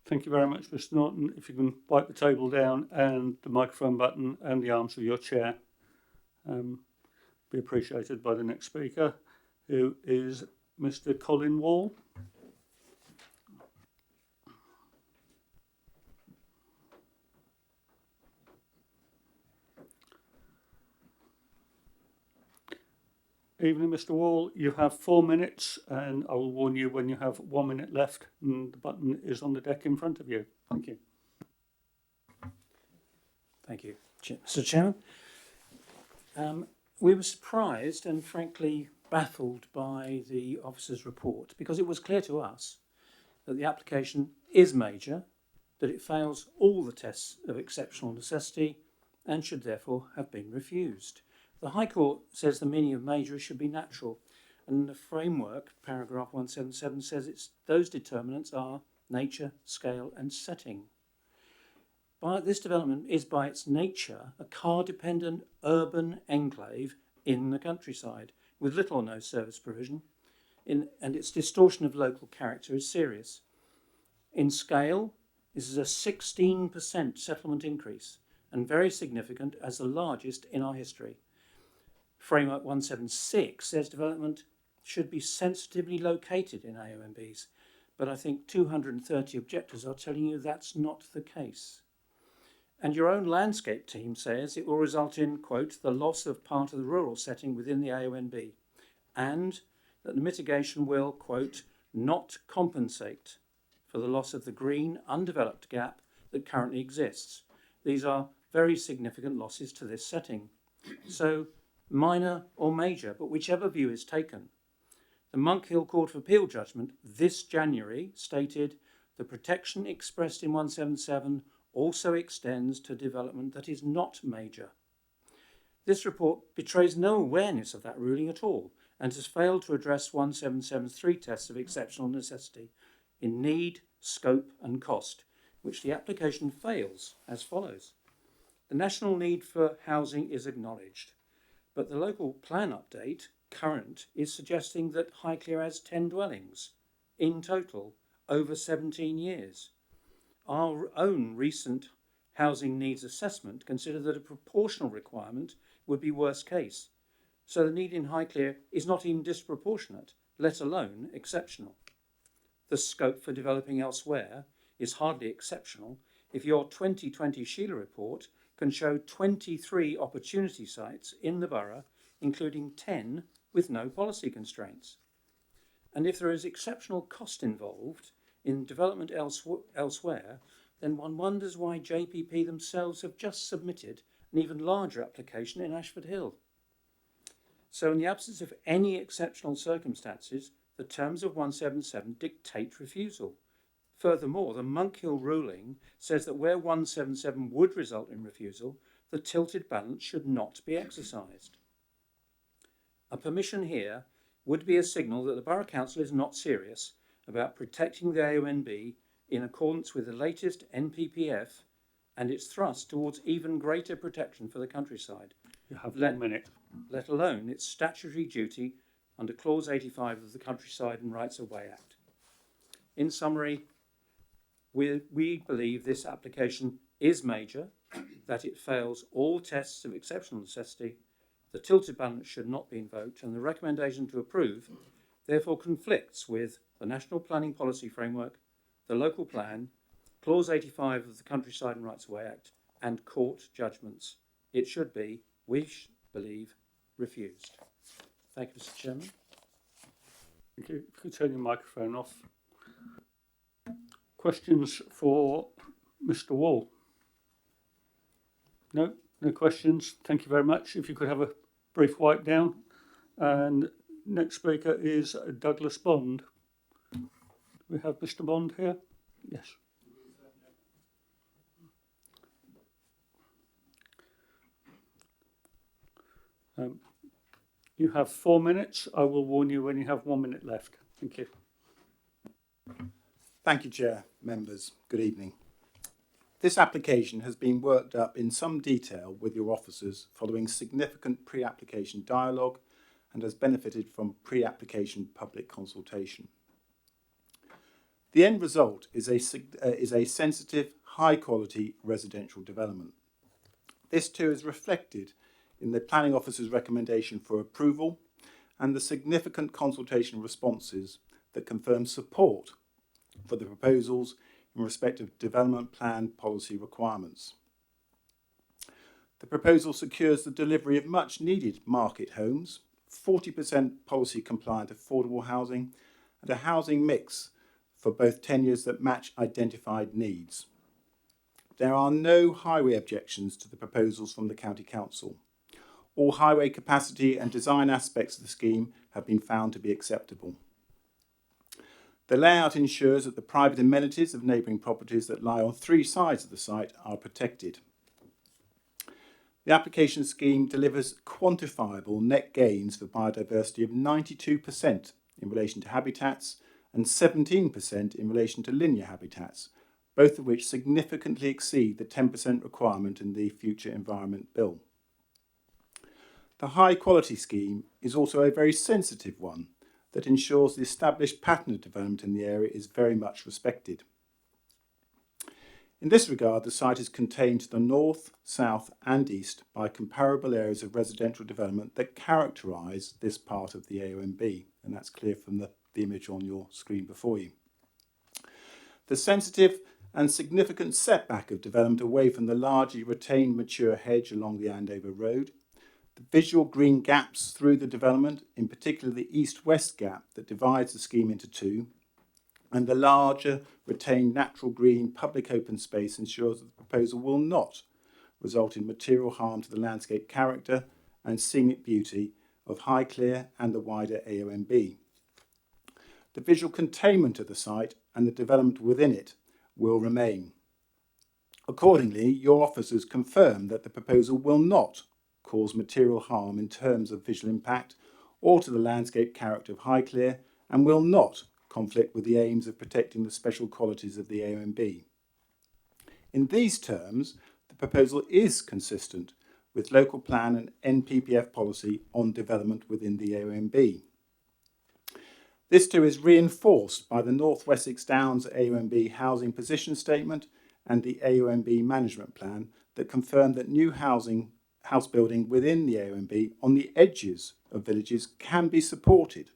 Thank you very much, Mr. Norton. If you can wipe the table down and the microphone button and the arms of your chair, be appreciated by the next speaker, who is Mr. Colin Wall. Evening, Mr. Wall. You have 4 minutes, and I will warn you when you have 1 minute left, and the button is on the deck in front of you. Thank you. Thank you, Mr. Chairman. We were surprised and frankly baffled by the officer's report because it was clear to us that the application is major, that it fails all the tests of exceptional necessity and should therefore have been refused. The High Court says the meaning of major should be natural, and the framework, paragraph 177, says those determinants are nature, scale and setting. This development is by its nature a car-dependent urban enclave in the countryside with little or no service provision, and its distortion of local character is serious. In scale, this is a 16% settlement increase and very significant as the largest in our history. Framework 176 says development should be sensitively located in AONBs, but I think 230 objectors are telling you that's not the case. And your own landscape team says it will result in, quote, the loss of part of the rural setting within the AONB, and that the mitigation will, quote, not compensate for the loss of the green undeveloped gap that currently exists. These are very significant losses to this setting. So minor or major, but whichever view is taken. The Monkhill Court of Appeal judgment this January stated the protection expressed in 177 also extends to development that is not major. This report betrays no awareness of that ruling at all and has failed to address 177's three tests of exceptional necessity in need, scope and cost, which the application fails as follows. The national need for housing is acknowledged, but the local plan update, current, is suggesting that Highclere has 10 dwellings in total over 17 years. Our own recent housing needs assessment considered that a proportional requirement would be worst case. So the need in Highclere is not even disproportionate, let alone exceptional. The scope for developing elsewhere is hardly exceptional if your 2020 Sheila report can show 23 opportunity sites in the borough, including 10 with no policy constraints. And if there is exceptional cost involved in development elsewhere, then one wonders why JPP themselves have just submitted an even larger application in Ashford Hill. So in the absence of any exceptional circumstances, the terms of 177 dictate refusal. Furthermore, the Monkhill ruling says that where 177 would result in refusal, the tilted balance should not be exercised. A permission here would be a signal that the Borough Council is not serious about protecting the AONB in accordance with the latest NPPF and its thrust towards even greater protection for the countryside. You have 1 minute. Let alone its statutory duty under Clause 85 of the Countryside and Rights of Way Act. In summary, we believe this application is major, that it fails all tests of exceptional necessity, the tilted balance should not be invoked, and the recommendation to approve therefore conflicts with the National Planning Policy Framework, the local plan, Clause 85 of the Countryside and Rights of Way Act, and court judgments. It should be, we believe, refused. Thank you, Mr. Chairman. Thank you. If you could turn your microphone off. Questions for Mr. Wall? No? No questions? Thank you very much. If you could have a brief wipe down. And next speaker is Douglas Bond. We have Mr. Bond here? Yes. You have 4 minutes. I will warn you when you have 1 minute left. Thank you. Thank you, Chair, members. Good evening. This application has been worked up in some detail with your officers following significant pre-application dialogue and has benefited from pre-application public consultation. The end result is a sensitive, high-quality residential development. This too is reflected in the planning officer's recommendation for approval and the significant consultation responses that confirm support for the proposals in respect of development plan policy requirements. The proposal secures the delivery of much needed market homes, 40% policy compliant affordable housing, and a housing mix for both tenures that match identified needs. There are no highway objections to the proposals from the County Council. All highway capacity and design aspects of the scheme have been found to be acceptable. The layout ensures that the private amenities of neighbouring properties that lie on 3 sides of the site are protected. The application scheme delivers quantifiable net gains for biodiversity of 92% in relation to habitats and 17% in relation to linear habitats, both of which significantly exceed the 10% requirement in the Future Environment Bill. The high quality scheme is also a very sensitive one that ensures the established pattern of development in the area is very much respected. In this regard, the site is contained to the north, south and east by comparable areas of residential development that characterise this part of the AONB, and that's clear from the image on your screen before you. The sensitive and significant setback of development away from the largely retained mature hedge along the Andover Road, the visual green gaps through the development, in particular the east-west gap that divides the scheme into two, and the larger retained natural green public open space ensures that the proposal will not result in material harm to the landscape character and scenic beauty of Highclere and the wider AONB. The visual containment of the site and the development within it will remain. Accordingly, your officers confirm that the proposal will not cause material harm in terms of visual impact or to the landscape character of Highclere and will not conflict with the aims of protecting the special qualities of the AONB. In these terms, the proposal is consistent with local plan and NPPF policy on development within the AONB. This too is reinforced by the North Wessex Downs AONB housing position statement and the AONB management plan that confirm that new house building within the AONB on the edges of villages can be supported.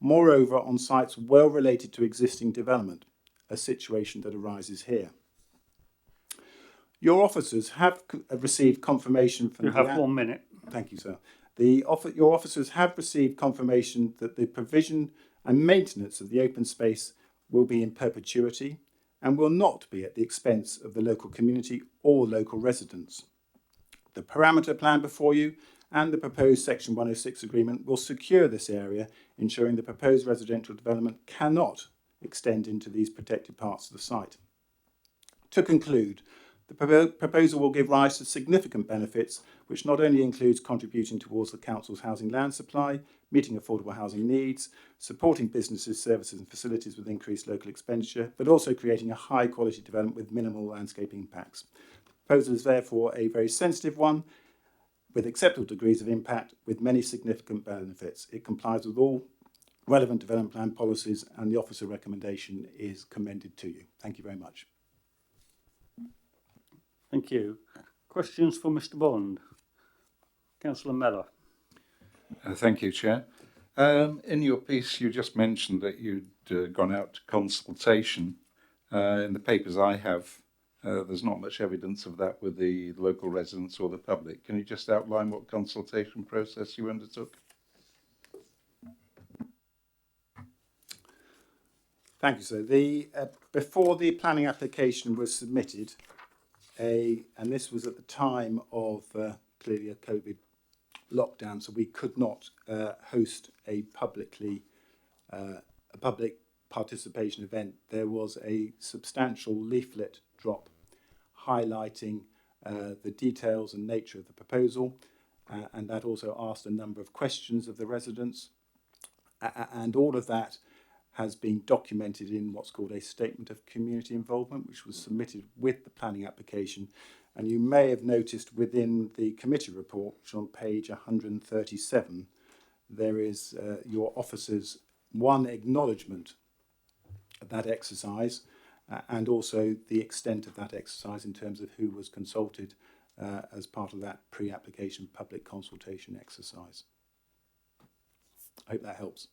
Moreover, on sites well related to existing development, a situation that arises here. Your officers have received confirmation from... You have 1 minute. Thank you, sir. Your officers have received confirmation that the provision and maintenance of the open space will be in perpetuity and will not be at the expense of the local community or local residents. The parameter plan before you and the proposed Section 106 agreement will secure this area, ensuring the proposed residential development cannot extend into these protected parts of the site. To conclude, the proposal will give rise to significant benefits, which not only includes contributing towards the Council's housing land supply, meeting affordable housing needs, supporting businesses, services and facilities with increased local expenditure, but also creating a high quality development with minimal landscape impacts. The proposal is therefore a very sensitive one, with acceptable degrees of impact, with many significant benefits. It complies with all relevant development plan policies and the officer recommendation is commended to you. Thank you very much. Thank you. Questions for Mr Bond? Councillor Mellor. Thank you, Chair. In your piece, you just mentioned that you'd gone out to consultation. In the papers I have, there's not much evidence of that with the local residents or the public. Can you just outline what consultation process you undertook? Thank you, sir. Before the planning application was submitted, and this was at the time of clearly a COVID lockdown, so we could not host a public participation event. There was a substantial leaflet drop highlighting the details and nature of the proposal, and that also asked a number of questions of the residents, and all of that has been documented in what's called a statement of community involvement, which was submitted with the planning application. And you may have noticed within the committee report, which is on page 137, there is your officers' one acknowledgement of that exercise and also the extent of that exercise in terms of who was consulted as part of that pre-application public consultation exercise. I hope that helps.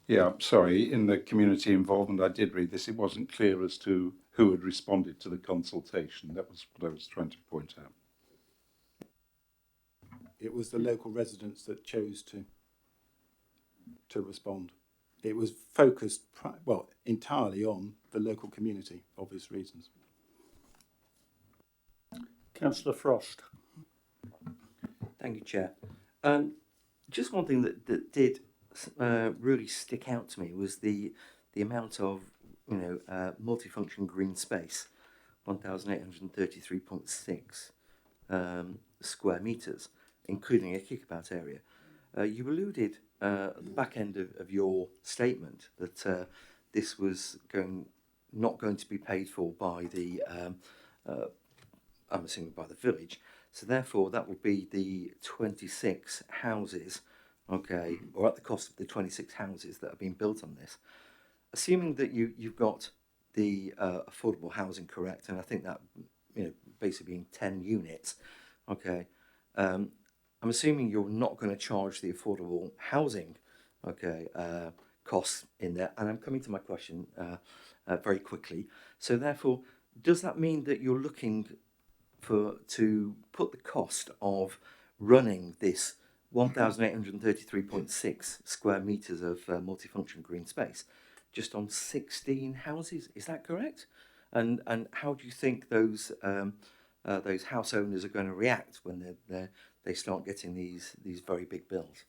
Yeah, sorry, in the community involvement, I did read this. It wasn't clear as to who had responded to the consultation. That was what I was trying to point out. It was the local residents that chose to respond. It was focused, entirely on the local community, for obvious reasons. Councillor Frost. Thank you, Chair. Just one thing that did really stick out to me was the amount of multifunction green space, 1,833.6 square metres, including a kickabout area. You alluded at the back end of your statement that this was not going to be paid for by the I'm assuming by the village. So therefore, that would be the 26 houses, okay, or at the cost of the 26 houses that have been built on this. assuming that you've got the affordable housing correct, and I think that, basically being 10 units, okay, I'm assuming you're not going to charge the affordable housing, okay, costs in there. And I'm coming to my question very quickly. So therefore, does that mean that you're looking to put the cost of running this 1,833.6 square metres of multifunction green space just on 16 houses? Is that correct? And how do you think those house owners are going to react when they start getting these very big bills?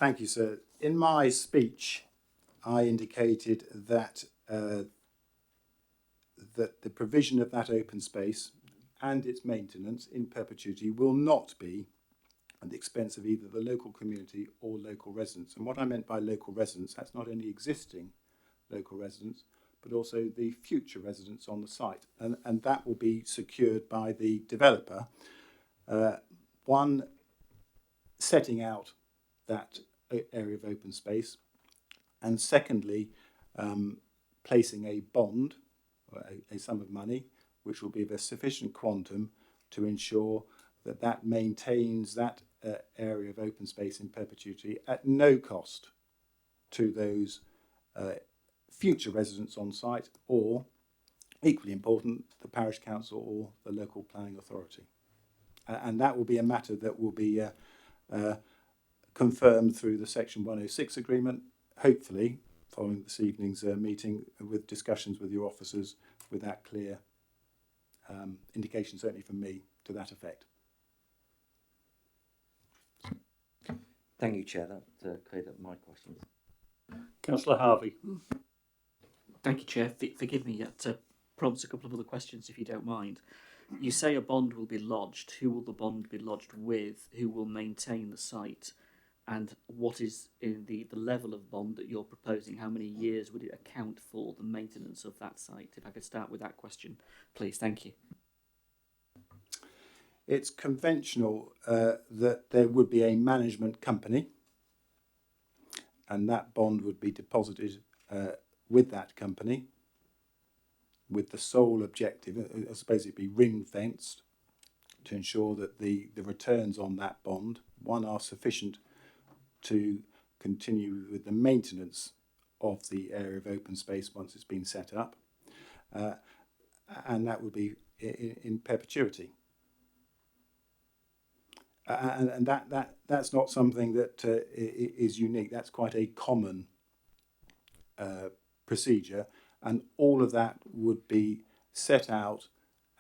Thank you, sir. In my speech, I indicated that that the provision of that open space and its maintenance in perpetuity will not be at the expense of either the local community or local residents. And what I meant by local residents, that's not only existing local residents, but also the future residents on the site. And that will be secured by the developer. One, setting out that area of open space, and secondly, placing a bond, a sum of money, which will be of a sufficient quantum to ensure that that maintains that area of open space in perpetuity at no cost to those future residents on site, or, equally important, the parish council or the local planning authority. And that will be a matter that will be confirmed through the Section 106 agreement, hopefully following this evening's meeting, with discussions with your officers with that clear indication, certainly from me, to that effect. Thank you, Chair. That cleared up my questions. Councillor Harvey. Thank you, Chair. Forgive me to prompt a couple of other questions, if you don't mind. You say a bond will be lodged. Who will the bond be lodged with? Who will maintain the site? And what is in the level of bond that you're proposing? How many years would it account for the maintenance of that site? If I could start with that question, please. Thank you. It's conventional that there would be a management company, and that bond would be deposited with that company, with the sole objective, I suppose it'd be ring-fenced, to ensure that the returns on that bond, one, are sufficient to continue with the maintenance of the area of open space once it's been set up, and that would be in perpetuity. And that's not something that is unique. That's quite a common procedure, and all of that would be set out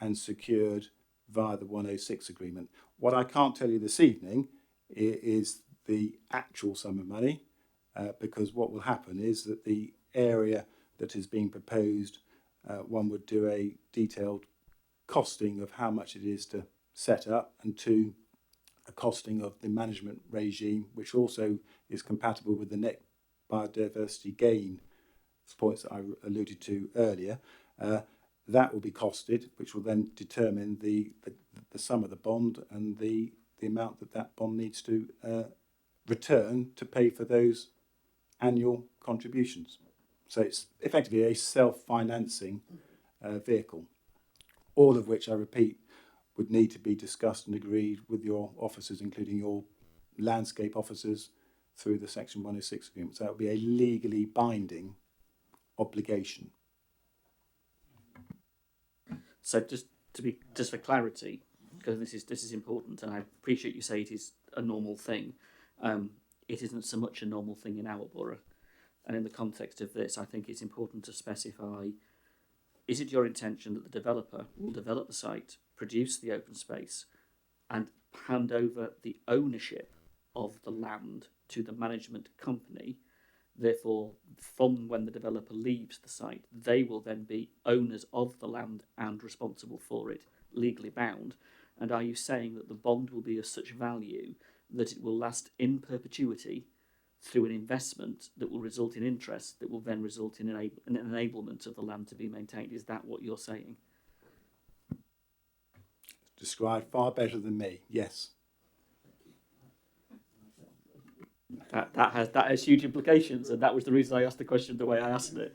and secured via the 106 agreement. What I can't tell you this evening is the actual sum of money, because what will happen is that the area that is being proposed, one would do a detailed costing of how much it is to set up, and two, a costing of the management regime, which also is compatible with the net biodiversity gain points that I alluded to earlier. That will be costed, which will then determine the sum of the bond and the amount that bond needs to return to pay for those annual contributions. So it's effectively a self-financing vehicle, all of which, I repeat, would need to be discussed and agreed with your officers, including your landscape officers, through the Section 106 agreement. So that would be a legally binding obligation. So just for clarity, because this is important, and I appreciate you say it is a normal thing. It isn't so much a normal thing in our borough, and in the context of this, I think it's important to specify: is it your intention that the developer will develop the site, produce the open space, and hand over the ownership of the land to the management company? Therefore, from when the developer leaves the site, they will then be owners of the land and responsible for it, legally bound. And are you saying that the bond will be of such value that it will last in perpetuity through an investment that will result in interest, that will then result in an enablement of the land to be maintained? Is that what you're saying? Described far better than me, yes. That has huge implications, and that was the reason I asked the question the way I asked it.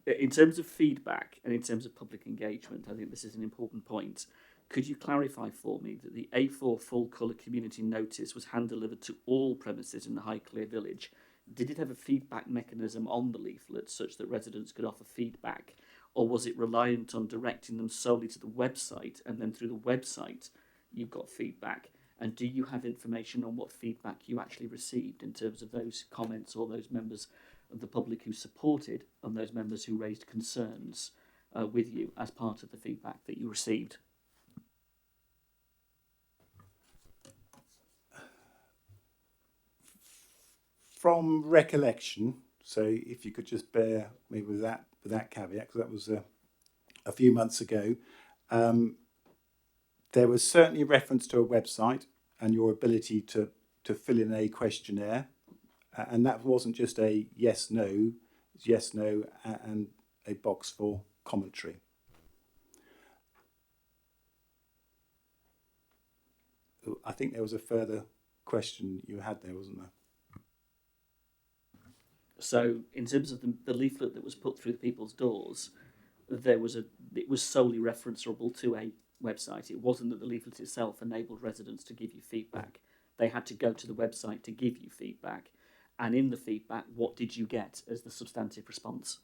In terms of feedback and in terms of public engagement, I think this is an important point. Could you clarify for me that the A4 full colour community notice was hand-delivered to all premises in the Highclere village? Did it have a feedback mechanism on the leaflet such that residents could offer feedback, or was it reliant on directing them solely to the website, and then through the website you got feedback? And do you have information on what feedback you actually received in terms of those comments or those members of the public who supported and those members who raised concerns with you as part of the feedback that you received? From recollection, so if you could just bear me with that caveat, because that was a few months ago, there was certainly reference to a website and your ability to fill in a questionnaire, and that wasn't just a yes no and a box for commentary. I think there was a further question you had there, wasn't there? So, in terms of the leaflet that was put through people's doors, it was solely referenceable to a website. It wasn't that the leaflet itself enabled residents to give you feedback. They had to go to the website to give you feedback. And in the feedback, what did you get as the substantive response?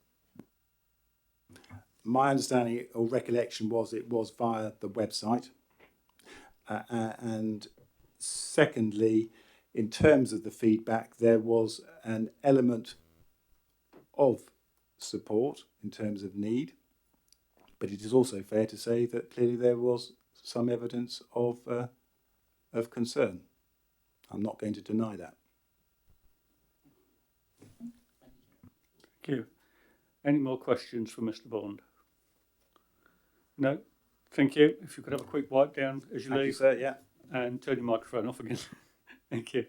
My understanding or recollection was it was via the website. And secondly, in terms of the feedback, there was an element of support in terms of need, but it is also fair to say that clearly there was some evidence of concern. I'm not going to deny that. Thank you. Any more questions for Mr. Bond? No? Thank you. If you could have a quick wipe down as you leave. Thank you, sir, yeah. And turn your microphone off again. Thank you.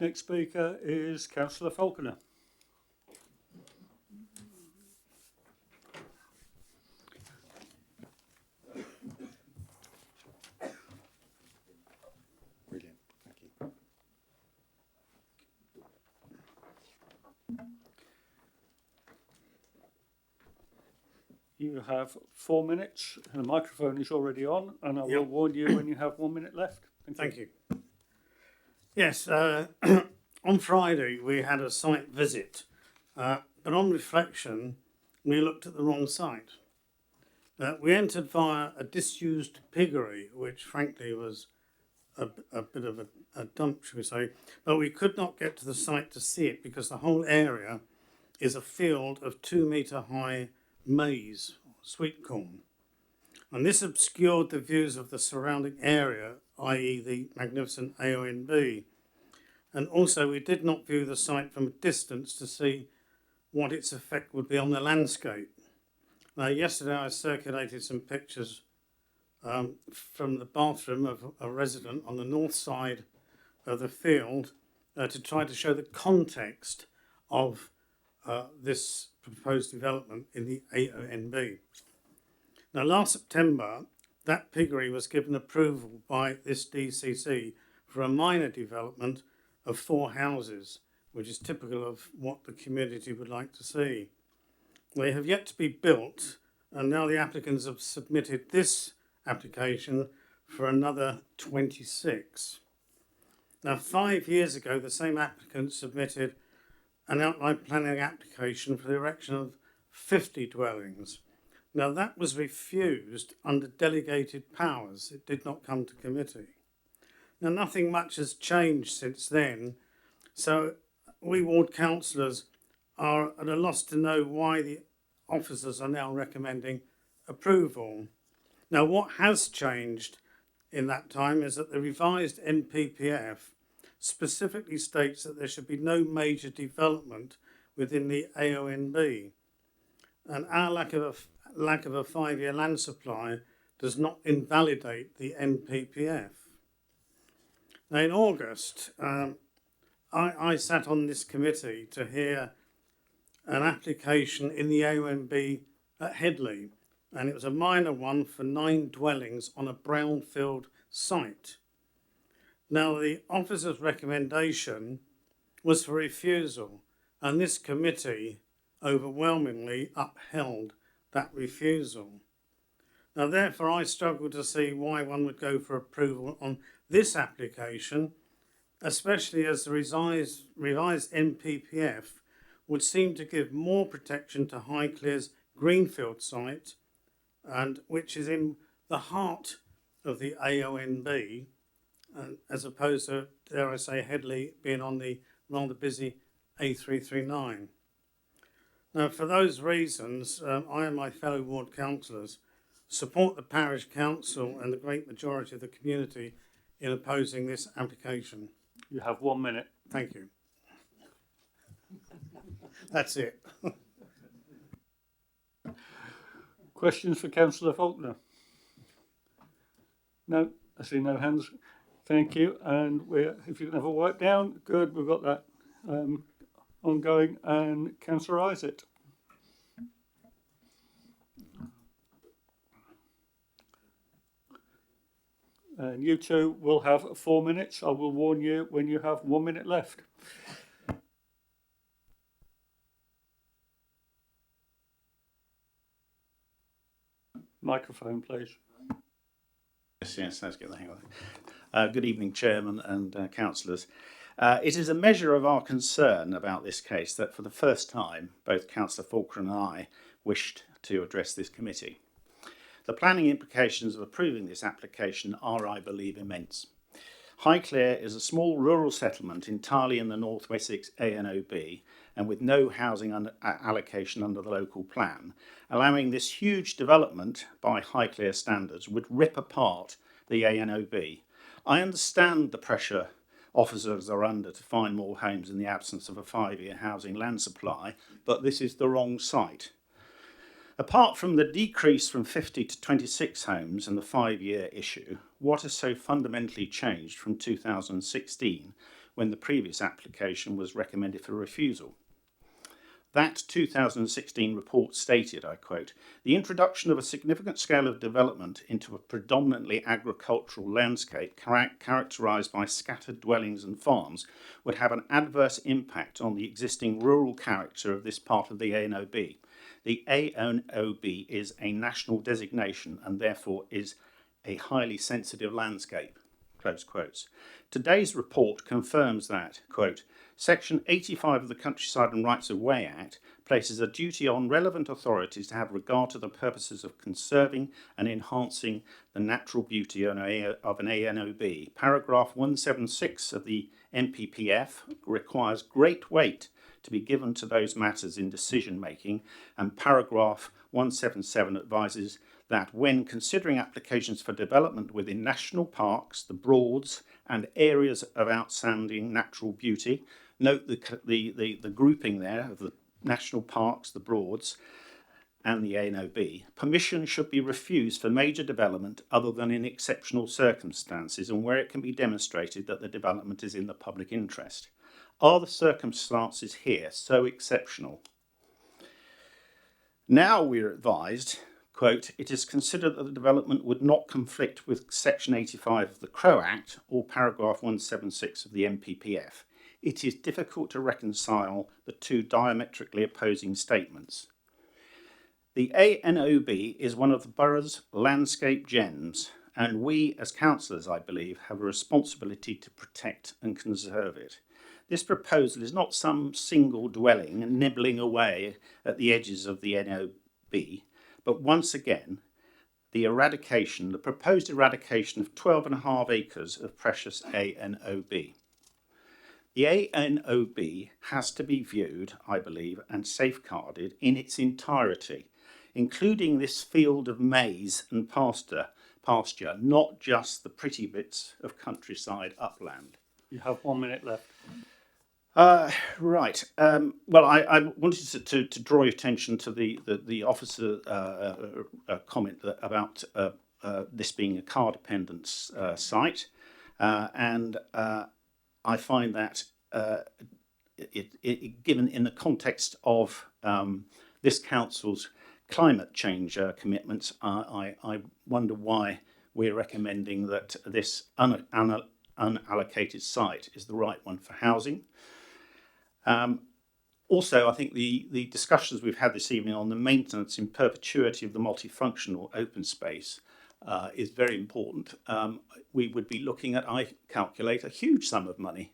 Next speaker is Councillor Falconer. Brilliant. Thank you. You have 4 minutes, and the microphone is already on, and I will warn you when you have 1 minute left. Thank you. Yes, on Friday we had a site visit, but on reflection we looked at the wrong site. We entered via a disused piggery, which frankly was a bit of a dump, should we say, but we could not get to the site to see it because the whole area is a field of 2 metre high maize, sweet corn. And this obscured the views of the surrounding area, i.e. the magnificent AONB. And also we did not view the site from a distance to see what its effect would be on the landscape. Now, yesterday I circulated some pictures from the bathroom of a resident on the north side of the field to try to show the context of this proposed development in the AONB. Now, last September, that piggery was given approval by this DCC for a minor development of 4 houses, which is typical of what the community would like to see. They have yet to be built, and now the applicants have submitted this application for another 26. Now, 5 years ago, the same applicant submitted an outline planning application for the erection of 50 dwellings. Now, that was refused under delegated powers. It did not come to committee. Now, nothing much has changed since then, so we ward councillors are at a loss to know why the officers are now recommending approval. Now, what has changed in that time is that the revised NPPF specifically states that there should be no major development within the AONB. And our lack of a 5-year land supply does not invalidate the NPPF. Now, in August, I sat on this committee to hear an application in the AONB at Headley, and it was a minor one for 9 dwellings on a brownfield site. Now, the officer's recommendation was for refusal, and this committee overwhelmingly upheld that refusal. Now, therefore, I struggle to see why one would go for approval on this application, especially as the revised NPPF would seem to give more protection to Highclere's Greenfield site, and which is in the heart of the AONB, as opposed to, dare I say, Headley being on the rather busy A339. Now, for those reasons, I and my fellow ward councillors support the parish council and the great majority of the community in opposing this application. You have 1 minute. Thank you. That's it. Questions for Councillor Faulkner? No, I see no hands. Thank you. And if you can have a wipe down, good. We've got that ongoing. And Councillor Isaac. And you two will have 4 minutes. I will warn you when you have 1 minute left. Microphone, please. Yes, let's get the hang of it. Good evening, Chairman and councillors. It is a measure of our concern about this case that for the first time, both Councillor Faulkner and I wished to address this committee. The planning implications of approving this application are, I believe, immense. Highclere is a small rural settlement entirely in the North Wessex ANOB and with no housing allocation under the local plan. Allowing this huge development by Highclere standards would rip apart the ANOB. I understand the pressure officers are under to find more homes in the absence of a 5-year housing land supply, but this is the wrong site. Apart from the decrease from 50 to 26 homes and the 5-year issue, what has so fundamentally changed from 2016 when the previous application was recommended for refusal? That 2016 report stated, I quote, "The introduction of a significant scale of development into a predominantly agricultural landscape characterised by scattered dwellings and farms would have an adverse impact on the existing rural character of this part of the ANOB. The ANOB is a national designation and therefore is a highly sensitive landscape." Close quotes. Today's report confirms that, quote, "Section 85 of the Countryside and Rights of Way Act places a duty on relevant authorities to have regard to the purposes of conserving and enhancing the natural beauty of an ANOB. Paragraph 176 of the NPPF requires great weight to be given to those matters in decision making, and paragraph 177 advises that when considering applications for development within national parks, the Broads, and areas of outstanding natural beauty, note the grouping there of the national parks, the Broads, and the ANOB, permission should be refused for major development other than in exceptional circumstances and where it can be demonstrated that the development is in the public interest. Are the circumstances here so exceptional? Now we're advised, quote, "It is considered that the development would not conflict with Section 85 of the Crow Act or paragraph 176 of the NPPF. It is difficult to reconcile the two diametrically opposing statements. The ANOB is one of the borough's landscape gems, and we as councillors, I believe, have a responsibility to protect and conserve it. This proposal is not some single dwelling nibbling away at the edges of the NOB, but once again, the proposed eradication of 12.5 acres of precious ANOB. The ANOB has to be viewed, I believe, and safeguarded in its entirety, including this field of maize and pasture, not just the pretty bits of countryside upland." You have 1 minute left. Right. Well, I wanted to draw your attention to the officer comment about this being a car dependence site, and I find that given in the context of this council's climate change commitments, I wonder why we're recommending that this unallocated site is the right one for housing. Also, I think the discussions we've had this evening on the maintenance in perpetuity of the multifunctional open space is very important. We would be looking at, I calculate, a huge sum of money,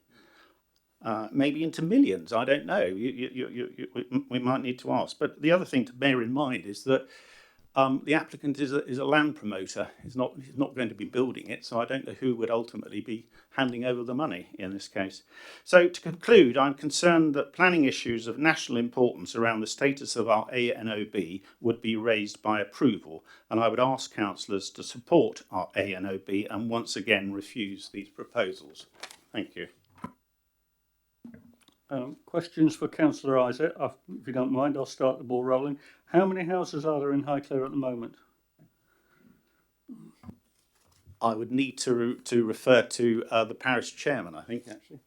maybe into millions. I don't know. We might need to ask. But the other thing to bear in mind is that the applicant is a land promoter. He's not going to be building it, so I don't know who would ultimately be handing over the money in this case. So to conclude, I'm concerned that planning issues of national importance around the status of our ANOB would be raised by approval, and I would ask councillors to support our ANOB and once again refuse these proposals. Thank you. Questions for Councillor Isaac? If you don't mind, I'll start the ball rolling. How many houses are there in Highclere at the moment? I would need to refer to the parish chairman, I think, actually.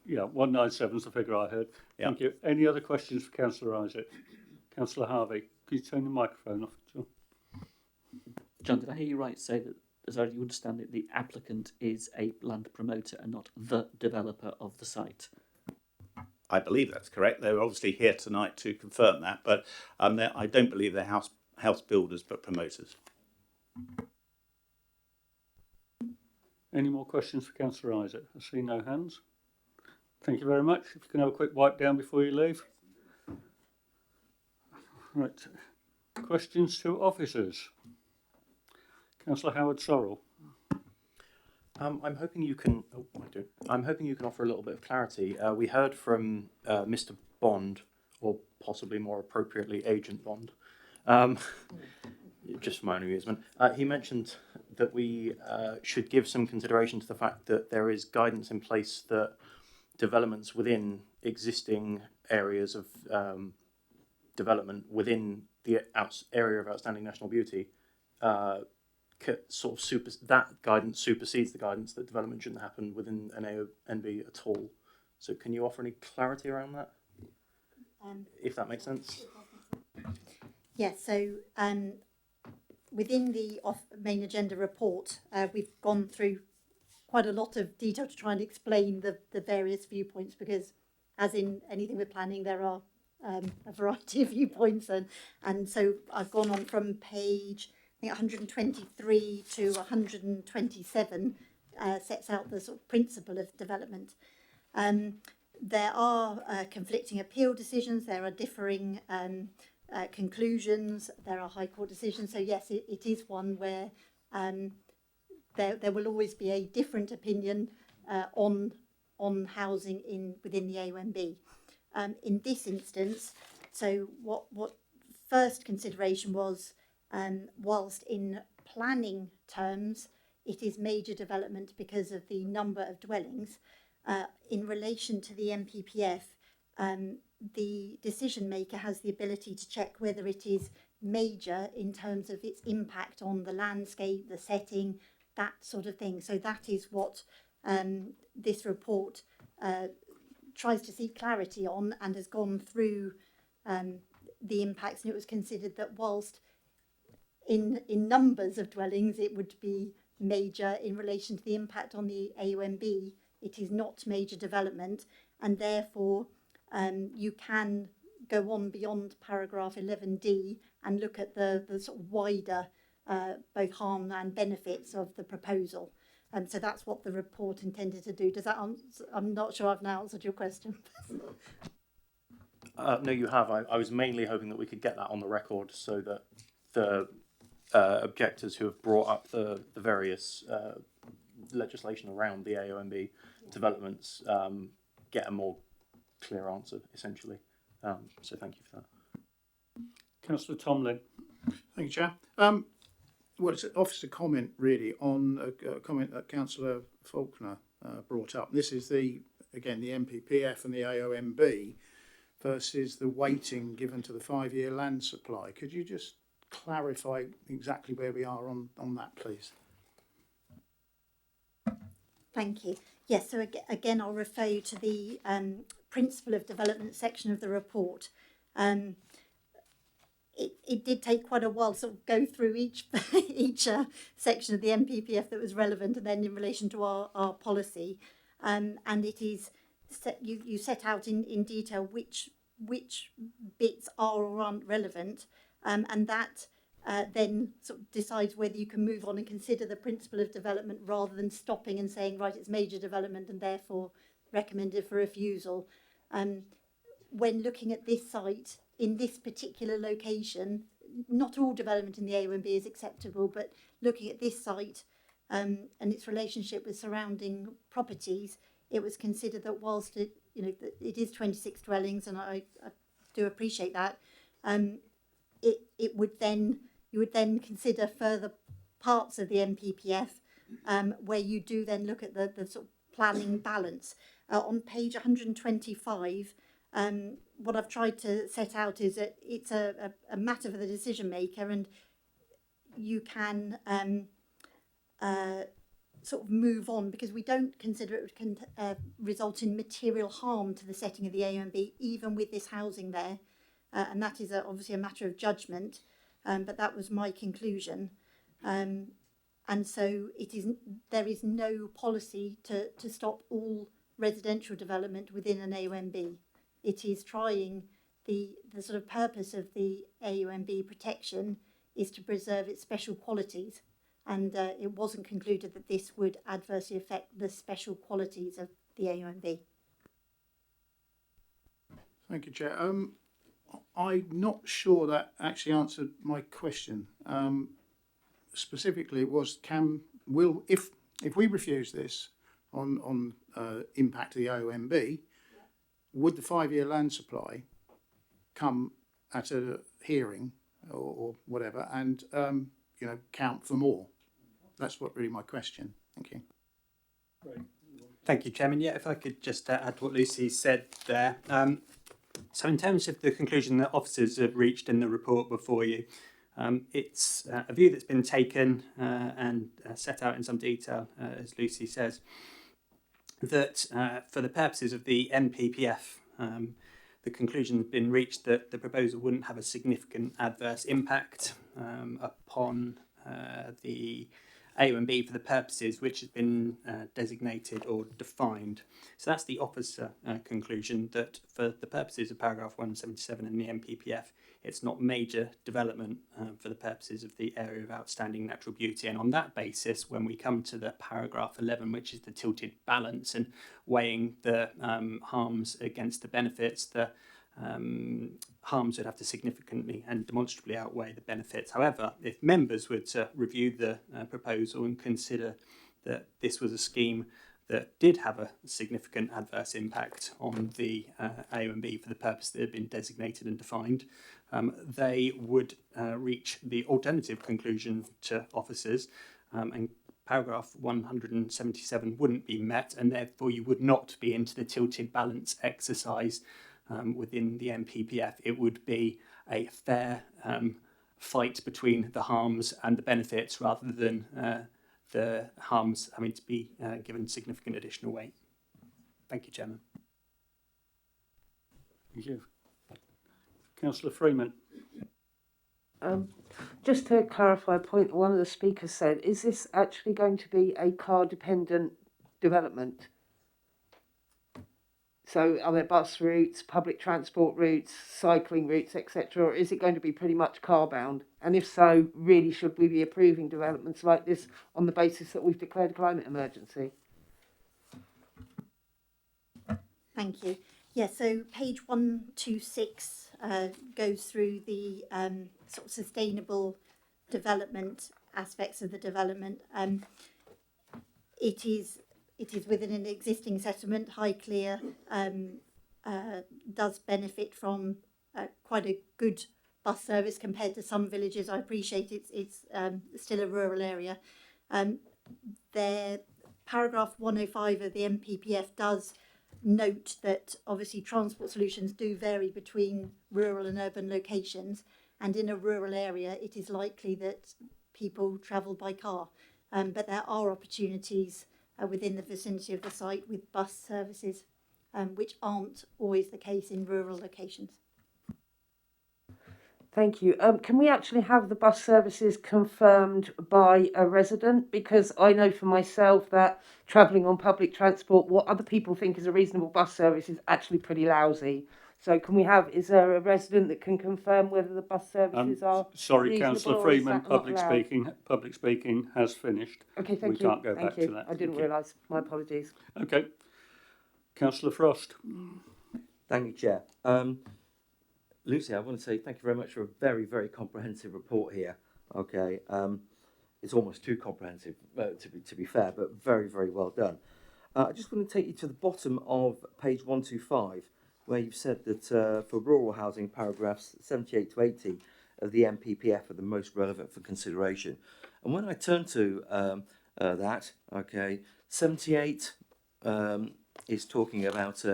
Yeah, 197 is the figure I heard. Yeah. Thank you. Any other questions for Councillor Isaac? Councillor Harvey, could you turn the microphone off? John, did I hear you right say that, as I understand it, the applicant is a land promoter and not the developer of the site? I believe that's correct. They're obviously here tonight to confirm that, but I don't believe they're house builders but promoters. Any more questions for Councillor Isaac? I see no hands. Thank you very much. If you can have a quick wipe down before you leave. Right. Questions to officers. Councillor Howard Sorrell. I'm hoping you can. I'm hoping you can offer a little bit of clarity. We heard from Mr. Bond, or possibly more appropriately, Agent Bond. Just for my own amusement, he mentioned that we should give some consideration to the fact that there is guidance in place that developments within existing areas of development within the area of outstanding national beauty sort of that guidance supersedes the guidance that development shouldn't happen within an AONB at all. So can you offer any clarity around that, if that makes sense? Yes, so within the main agenda report, we've gone through quite a lot of detail to try and explain the various viewpoints, because as in anything with planning, there are a variety of viewpoints, and so I've gone on from page 123 to 127 sets out the sort of principle of development. There are conflicting appeal decisions, there are differing conclusions, there are High Court decisions. So yes, it is one where there will always be a different opinion on housing within the AONB. In this instance, so what first consideration was, whilst in planning terms it is major development because of the number of dwellings, in relation to the MPPF, the decision maker has the ability to check whether it is major in terms of its impact on the landscape, the setting, that sort of thing. So that is what this report tries to seek clarity on, and has gone through the impacts, and it was considered that whilst in numbers of dwellings it would be major in relation to the impact on the AONB, it is not major development, and therefore you can go on beyond paragraph 11D and look at the sort of wider both harm and benefits of the proposal. And so that's what the report intended to do. Does that answer? I'm not sure I've now answered your question. No, you have. I was mainly hoping that we could get that on the record so that the objectors who have brought up the various legislation around the AONB developments get a more clear answer, essentially. So thank you for that. Councillor Tomlin. Thank you, Chair. Well, it's an officer comment really on a comment that Councillor Faulkner brought up. This is the MPPF and the AONB versus the weighting given to the 5-year land supply. Could you just clarify exactly where we are on that, please? Thank you. Yes, so again, I'll refer you to the principle of development section of the report. It did take quite a while to sort of go through each section of the MPPF that was relevant, and then in relation to our policy, and it is you set out in detail which bits are or aren't relevant, and that then sort of decides whether you can move on and consider the principle of development rather than stopping and saying, right, it's major development and therefore recommended for refusal. When looking at this site in this particular location, not all development in the A1B is acceptable, but looking at this site and its relationship with surrounding properties, it was considered that whilst it is 26 dwellings, and I do appreciate that, you would then consider further parts of the MPPF where you do then look at the sort of planning balance. On page 125, what I've tried to set out is that it's a matter for the decision maker, and you can sort of move on because we don't consider it can result in material harm to the setting of the A1B, even with this housing there. And that is obviously a matter of judgment, but that was my conclusion. And so there is no policy to stop all residential development within an AONB. It is trying the sort of purpose of the AONB protection is to preserve its special qualities, and it wasn't concluded that this would adversely affect the special qualities of the AONB. Thank you, Chair. I'm not sure that actually answered my question. Specifically, it was if we refuse this on impact of the OMB, would the 5-year land supply come at a hearing or whatever and count for more? That's what really my question. Thank you. Thank you, Chairman. Yeah, if I could just add what Lucy said there. So in terms of the conclusion that officers have reached in the report before you, it's a view that's been taken and set out in some detail, as Lucy says, that for the purposes of the NPPF, the conclusion has been reached that the proposal wouldn't have a significant adverse impact upon the A1B for the purposes which has been designated or defined. So that's the officer conclusion, that for the purposes of paragraph 177 in the NPPF, it's not major development for the purposes of the area of outstanding natural beauty. And on that basis, when we come to the paragraph 11, which is the tilted balance and weighing the harms against the benefits, the harms would have to significantly and demonstrably outweigh the benefits. However, if members were to review the proposal and consider that this was a scheme that did have a significant adverse impact on the A1B for the purpose that had been designated and defined, they would reach the alternative conclusion to officers, and paragraph 177 wouldn't be met, and therefore you would not be into the tilted balance exercise within the NPPF. It would be a fair fight between the harms and the benefits rather than the harms having to be given significant additional weight. Thank you, Chairman. Thank you. Councillor Freeman. Just to clarify a point that one of the speakers said, is this actually going to be a car-dependent development? So are there bus routes, public transport routes, cycling routes, etc., or is it going to be pretty much car-bound? And if so, really should we be approving developments like this on the basis that we've declared a climate emergency? Thank you. Yeah, so page 126 goes through the sort of sustainable development aspects of the development. It is within an existing settlement. Highclere does benefit from quite a good bus service compared to some villages. I appreciate it's still a rural area. Their paragraph 105 of the MPPF does note that obviously transport solutions do vary between rural and urban locations, and in a rural area it is likely that people travel by car, but there are opportunities within the vicinity of the site with bus services, which aren't always the case in rural locations. Thank you. Can we actually have the bus services confirmed by a resident? Because I know for myself that travelling on public transport, what other people think is a reasonable bus service is actually pretty lousy. So can we have, is there a resident that can confirm whether the bus services are Sorry, reasonable, Councillor or is Freeman, that not allowed? public speaking has finished. Okay, thank We you. can't go Thank back you. to that. I didn't realise. My apologies. Okay. Councillor Frost. Thank you, Chair. Lucy, I want to say thank you very much for a very, very comprehensive report here. Okay, it's almost too comprehensive to be fair, but very, very well done. I just want to take you to the bottom of page 125, where you've said that for rural housing, paragraphs 78 to 80 of the MPPF are the most relevant for consideration. And when I turn to that, okay, 78 is talking about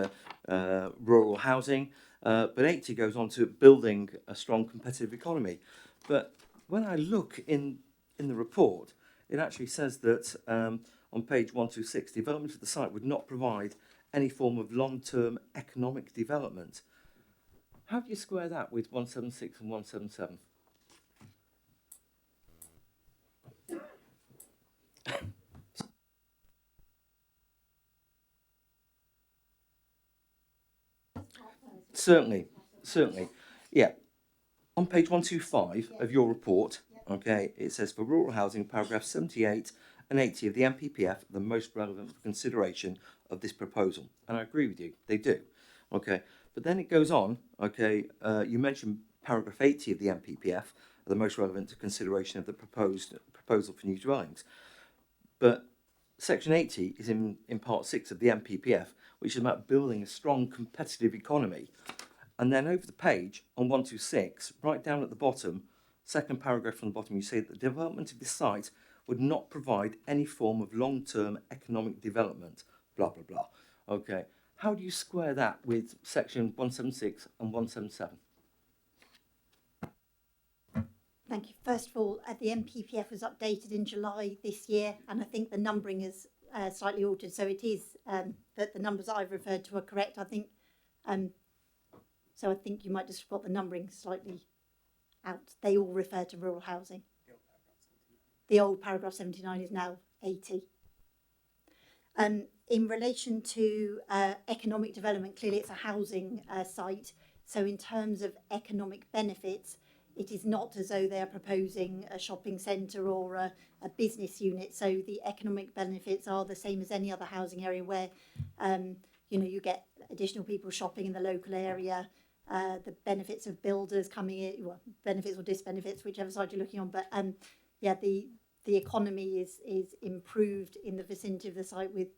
rural housing. But 80 goes on to building a strong competitive economy. But when I look in the report, it actually says that on page 126, development of the site would not provide any form of long-term economic development. How do you square that with 176 and 177? Certainly. Yeah. On page 125 of your report, okay, it says for rural housing, paragraphs 78 and 80 of the MPPF are the most relevant for consideration of this proposal. And I agree with you, they do. Okay. But then it goes on, okay, you mentioned paragraph 80 of the MPPF are the most relevant to consideration of the proposal for new dwellings. But section 80 is in part 6 of the MPPF, which is about building a strong competitive economy. And then over the page on 126, right down at the bottom, second paragraph from the bottom, you say that the development of this site would not provide any form of long-term economic development, blah, blah, blah. Okay, how do you square that with section 176 and 177? Thank you. First of all, the MPPF was updated in July this year, and I think the numbering is slightly altered. So it is that the numbers I've referred to are correct. I think so. I think you might just got the numbering slightly out. They all refer to rural housing. The old paragraph 79 is now 80. In relation to economic development, clearly it's a housing site. So in terms of economic benefits, it is not as though they are proposing a shopping centre or a business unit. So the economic benefits are the same as any other housing area where, you get additional people shopping in the local area, the benefits of builders coming in, well, benefits or disbenefits, whichever side you're looking on. But the economy is improved in the vicinity of the site with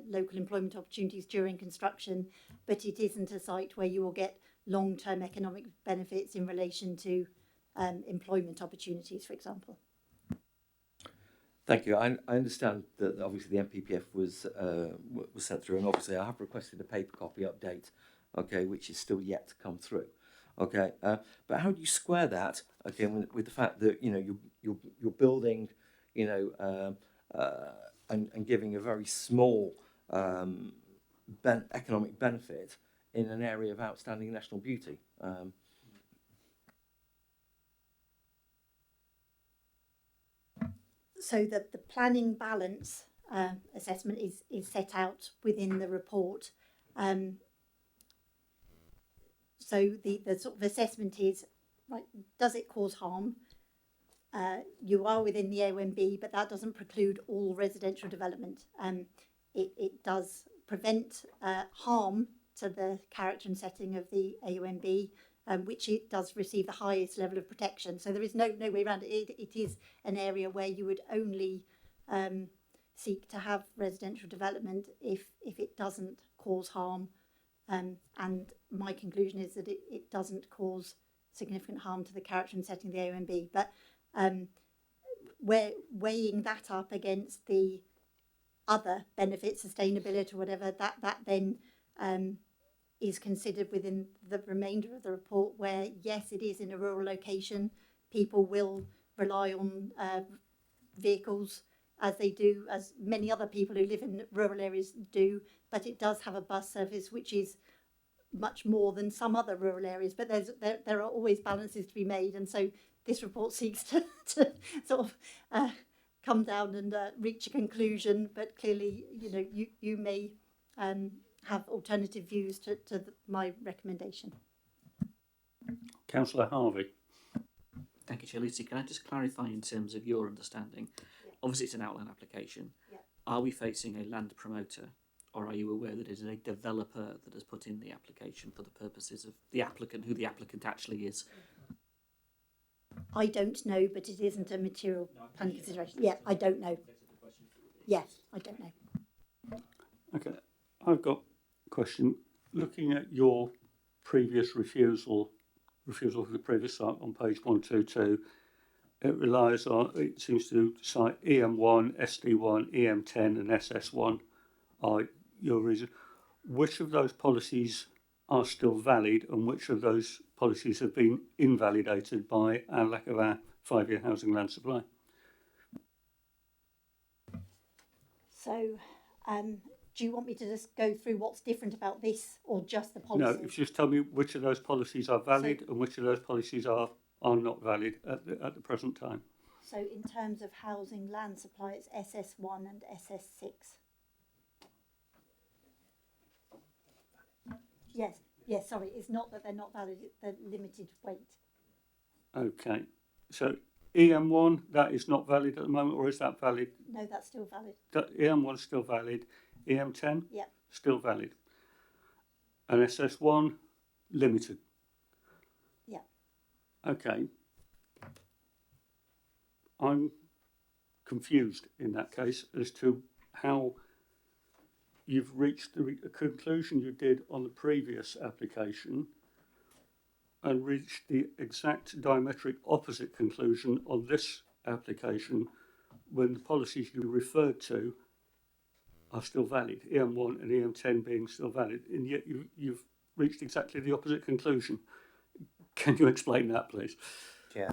local employment opportunities during construction, but it isn't a site where you will get long-term economic benefits in relation to employment opportunities, for example. Thank you. I understand that obviously the MPPF was sent through, and obviously I have requested a paper copy update, okay, which is still yet to come through, okay. But how do you square that, okay, with the fact that you're building, and giving a very small economic benefit in an area of outstanding national beauty? So the planning balance assessment is set out within the report. So the sort of assessment is, right, does it cause harm? You are within the AONB, but that doesn't preclude all residential development. It does prevent harm to the character and setting of the AONB, which it does receive the highest level of protection. So there is no way around it. It is an area where you would only seek to have residential development if it doesn't cause harm. And my conclusion is that it doesn't cause significant harm to the character and setting of the AONB. But we're weighing that up against the other benefits, sustainability or whatever, that then is considered within the remainder of the report, where yes, it is in a rural location, people will rely on vehicles as they do, as many other people who live in rural areas do, but it does have a bus service which is much more than some other rural areas. But there are always balances to be made, and so this report seeks to sort of come down and reach a conclusion. But clearly, you may have alternative views to my recommendation. Councillor Harvey. Thank you, Chair. Lucy, can I just clarify in terms of your understanding? Yeah. Obviously, it's an outline application. Yeah. Are we facing a land promoter, or are you aware that it is a developer that has put in the application for the purposes of the applicant, who the applicant actually is? I don't know, but it isn't a material planning consideration. Yeah, I don't know. Yes, I don't know. Okay, I've got a question. Looking at your previous refusal for the previous site on page 122, it seems to cite EM1, SD1, EM10 and SS1 are your reason. Which of those policies are still valid and which of those policies have been invalidated by our lack of our 5-year housing land supply? So, do you want me to just go through what's different about this, or just the policy? No, if you just tell me which of those policies are valid and which of those policies are not valid at the present time. So, in terms of housing land supply, it's SS1 and SS6. Yes, sorry, it's not that they're not valid, it's the limited weight. Okay, so EM1, that is not valid at the moment, or is that valid? No, that's still valid. EM1 is still valid. EM10? Yep. Still valid. And SS1, limited? Yeah. Okay. I'm confused in that case as to how you've reached the conclusion you did on the previous application and reached the exact diametric opposite conclusion on this application when the policies you referred to are still valid, EM1 and EM10 being still valid, and yet you've reached exactly the opposite conclusion. Can you explain that, please? Yeah,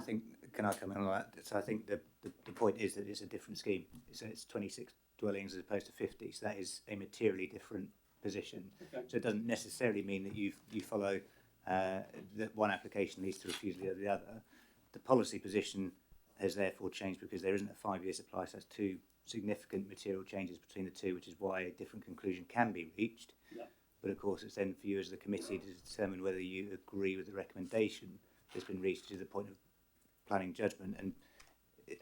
can I come in on that? So I think the point is that it's a different scheme. So it's 26 dwellings as opposed to 50, so that is a materially different position. Okay. So it doesn't necessarily mean that you follow that one application leads to refusal of the other. The policy position has therefore changed because there isn't a 5-year supply, so that's two significant material changes between the two, which is why a different conclusion can be reached. Yeah. But of course it's then for you as the committee to determine whether you agree with the recommendation that's been reached to the point of planning judgment. And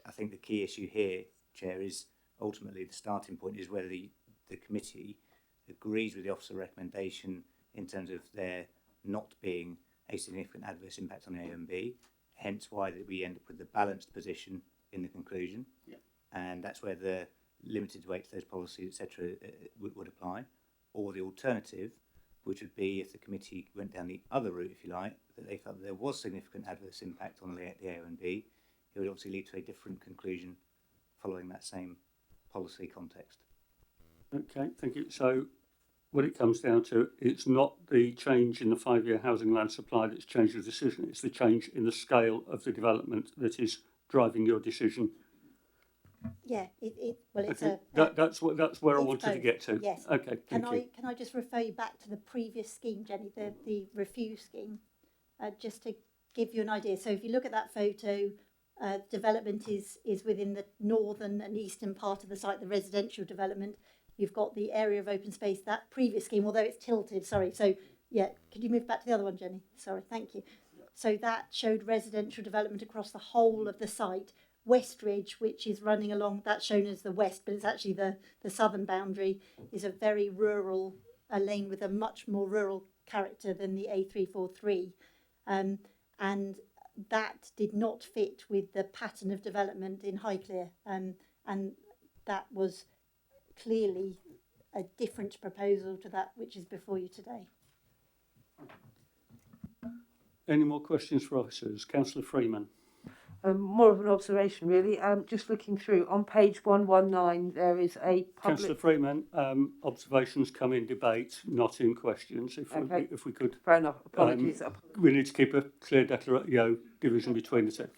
I think the key issue here, Chair, is ultimately the starting point is whether the committee agrees with the officer recommendation in terms of there not being a significant adverse impact on A and B, hence why we end up with the balanced position in the conclusion. Yeah. And that's where the limited weight to those policies, etc., would apply. Or the alternative, which would be if the committee went down the other route, if you like, that they felt that there was significant adverse impact on the A and B, it would obviously lead to a different conclusion following that same policy context. Okay, thank you. So what it comes down to, it's not the change in the 5-year housing land supply that's changed the decision, it's the change in the scale of the development that is driving your decision. Yeah, it's okay. That's where I wanted both. To get to. Yes. Okay, thank you. Can I just refer you back to the previous scheme, Jenny, the refuse scheme, just to give you an idea. So if you look at that photo, development is within the northern and eastern part of the site, the residential development. You've got the area of open space, that previous scheme, although it's tilted, sorry. So yeah, could you move back to the other one, Jenny? Sorry, thank you. So that showed residential development across the whole of the site. Westridge, which is running along, that's shown as the west, but it's actually the southern boundary, is a very rural lane with a much more rural character than the A343. And that did not fit with the pattern of development in Highclere. And that was clearly a different proposal to that which is before you today. Any more questions for officers? Councillor Freeman. More of an observation, really. Just looking through, on page 119, there is a public... Councillor Freeman, observations come in debate, not in questions. If we could... Fair enough. Apologies. We need to keep a clear division between the two.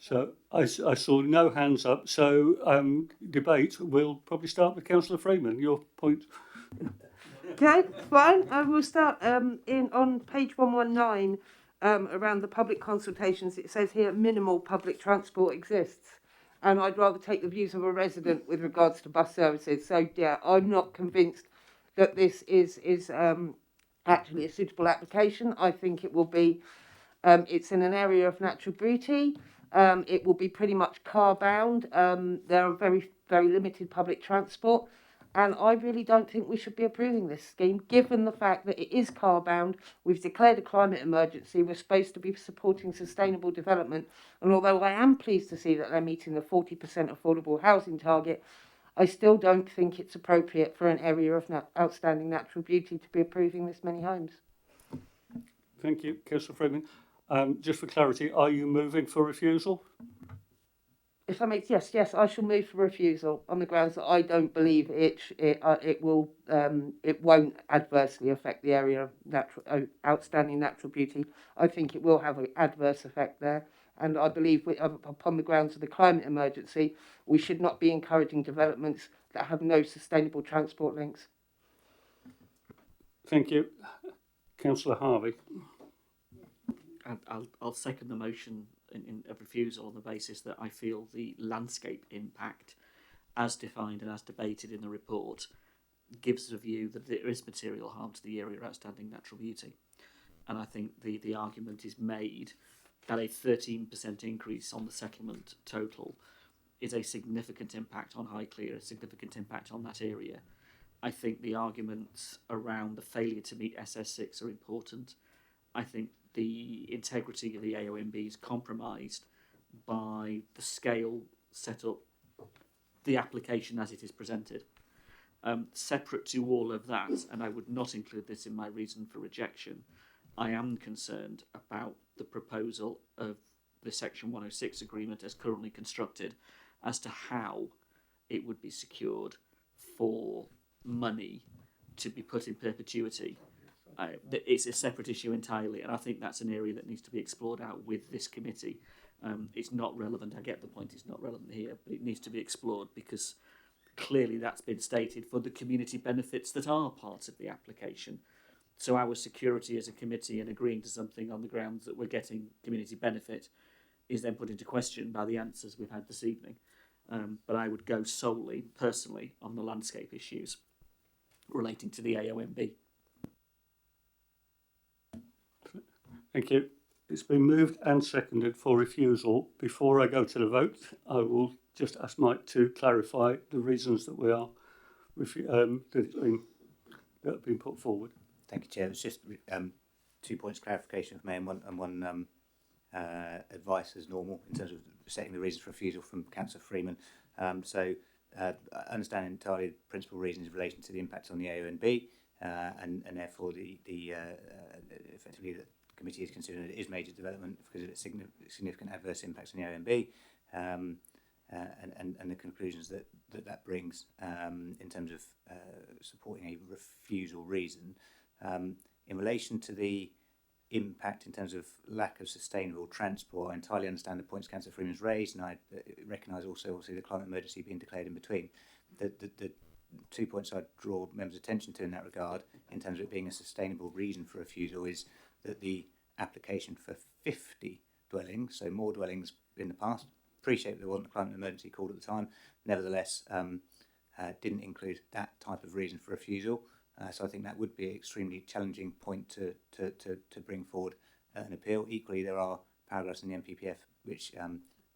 So I saw no hands up. So debate. We'll probably start with Councillor Freeman. Your point. Okay, fine. I will start on page 119 around the public consultations. It says here minimal public transport exists, and I'd rather take the views of a resident with regards to bus services. So yeah, I'm not convinced that this is actually a suitable application. I think it will be. It's in an area of natural beauty. It will be pretty much car bound. There are very limited public transport. And I really don't think we should be approving this scheme, given the fact that it is car bound. We've declared a climate emergency. We're supposed to be supporting sustainable development. And although I am pleased to see that they're meeting the 40% affordable housing target, I still don't think it's appropriate for an area of outstanding natural beauty to be approving this many homes. Thank you, Councillor Freeman. Just for clarity, are you moving for refusal? If that makes yes, I shall move for refusal on the grounds that I don't believe it won't adversely affect the area of outstanding natural beauty. I think it will have an adverse effect there, and I believe upon the grounds of the climate emergency, we should not be encouraging developments that have no sustainable transport links. Thank you, Councillor Harvey. I'll second the motion in a refusal on the basis that I feel the landscape impact, as defined and as debated in the report, gives a view that there is material harm to the area of outstanding natural beauty. And I think the argument is made that a 13% increase on the settlement total is a significant impact on Highclere, a significant impact on that area. I think the arguments around the failure to meet SS6 are important. I think the integrity of the AONB is compromised by the scale set up, the application as it is presented. Separate to all of that, and I would not include this in my reason for rejection, I am concerned about the proposal of the Section 106 agreement as currently constructed as to how it would be secured for money to be put in perpetuity. It's a separate issue entirely, and I think that's an area that needs to be explored out with this committee. It's not relevant, I get the point, it's not relevant here, but it needs to be explored because clearly that's been stated for the community benefits that are part of the application. So our security as a committee in agreeing to something on the grounds that we're getting community benefit is then put into question by the answers we've had this evening. But I would go solely, personally, on the landscape issues relating to the AONB. Thank you. It's been moved and seconded for refusal. Before I go to the vote, I will just ask Mike to clarify the reasons that we are that have been put forward. Thank you, Chair. It was just 2 points of clarification from me and one advice as normal in terms of setting the reasons for refusal from Councillor Freeman. I understand entirely the principal reasons in relation to the impact on the AONB and therefore effectively the committee is considering it is major development because of its significant adverse impacts on the AONB and the conclusions that brings in terms of supporting a refusal reason. In relation to the impact in terms of lack of sustainable transport, I entirely understand the points Councillor Freeman's raised, and I recognise also obviously the climate emergency being declared in between. The 2 points I'd draw members' attention to in that regard, in terms of it being a sustainable reason for refusal, is that the application for 50 dwellings, so more dwellings in the past, appreciate there wasn't a climate emergency called at the time, nevertheless didn't include that type of reason for refusal. So I think that would be an extremely challenging point to bring forward an appeal. Equally, there are paragraphs in the NPPF which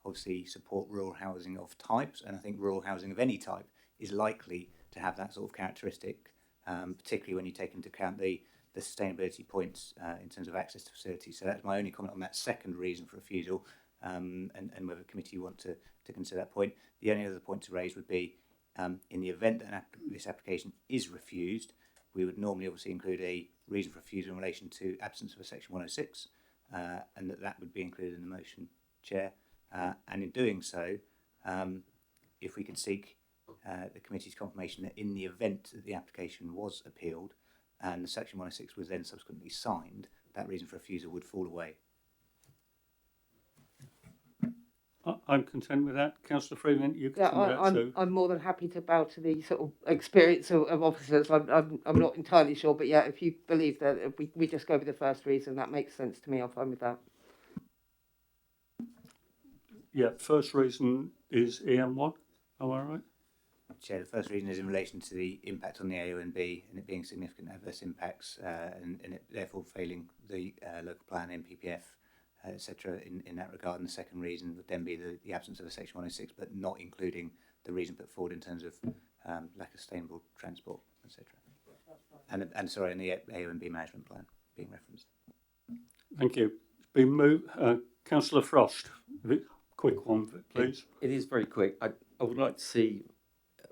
obviously support rural housing of types, and I think rural housing of any type is likely to have that sort of characteristic, particularly when you take into account the sustainability points in terms of access to facilities. So that's my only comment on that second reason for refusal, and whether the committee want to consider that point. The only other point to raise would be in the event that this application is refused, we would normally obviously include a reason for refusal in relation to absence of a Section 106, and that would be included in the motion, Chair. And in doing so, if we could seek the committee's confirmation that in the event that the application was appealed and the Section 106 was then subsequently signed, that reason for refusal would fall away. I'm content with that. Councillor Freeman, you Yeah, content with that too? I'm more than happy to bow to the sort of experience of officers. I'm not entirely sure, but yeah, if you believe that if we just go with the first reason, that makes sense to me. I'm fine with that. Yeah, first reason is EM1. Am I right? Chair, the first reason is in relation to the impact on the AONB and it being significant adverse impacts and it therefore failing the local plan, MPPF, etc. in that regard. And the second reason would then be the absence of a Section 106, but not including the reason put forward in terms of lack of sustainable transport, etc. And the AONB management plan being referenced. Thank you. It's been moved. Councillor Frost, quick one, please. It is very quick. I would like to see,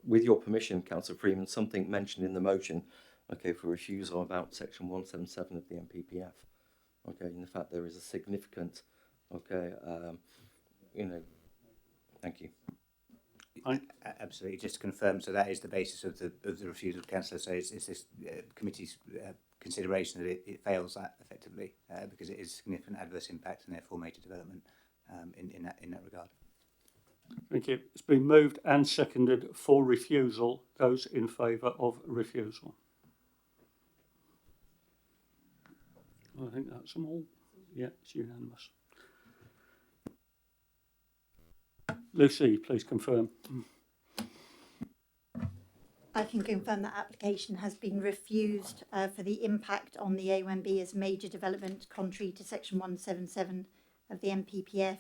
with your permission, Councillor Freeman, something mentioned in the motion, okay, for refusal about Section 177 of the MPPF. Okay, in fact, there is a significant, okay, thank you. Absolutely, just to confirm, so that is the basis of the refusal, Councillor. So it's this committee's consideration that it fails that effectively because it is significant adverse impact and therefore major development in that regard. Thank you. It's been moved and seconded for refusal. Those in favour of refusal? I think that's them all. Yeah, it's unanimous. Lucy, please confirm. I can confirm that application has been refused for the impact on the AONB as major development contrary to Section 177 of the MPPF,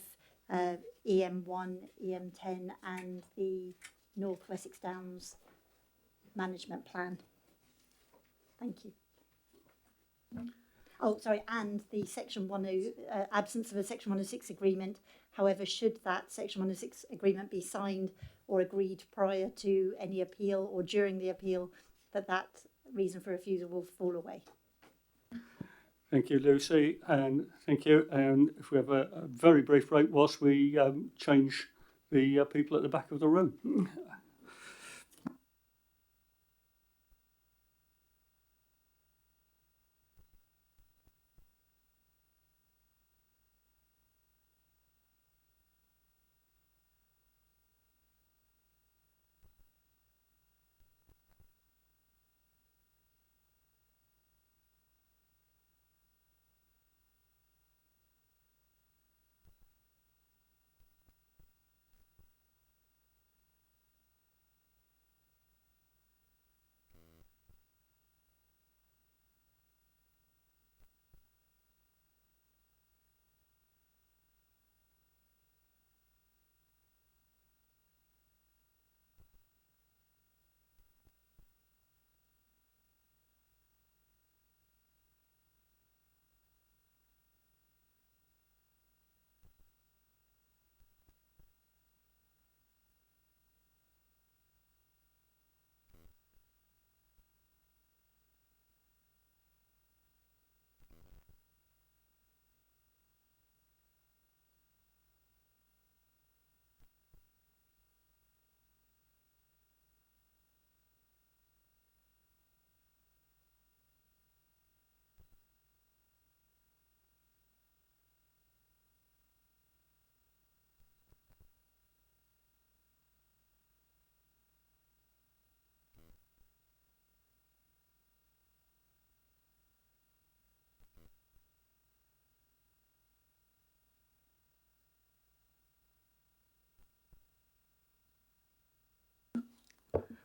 EM1, EM10 and the North Wessex Downs Management Plan. Thank you. Oh, sorry, and the Section 10, absence of a Section 106 agreement. However, should that Section 106 agreement be signed or agreed prior to any appeal or during the appeal, that reason for refusal will fall away. Thank you, Lucy, and thank you. And if we have a very brief break whilst we change the people at the back of the room.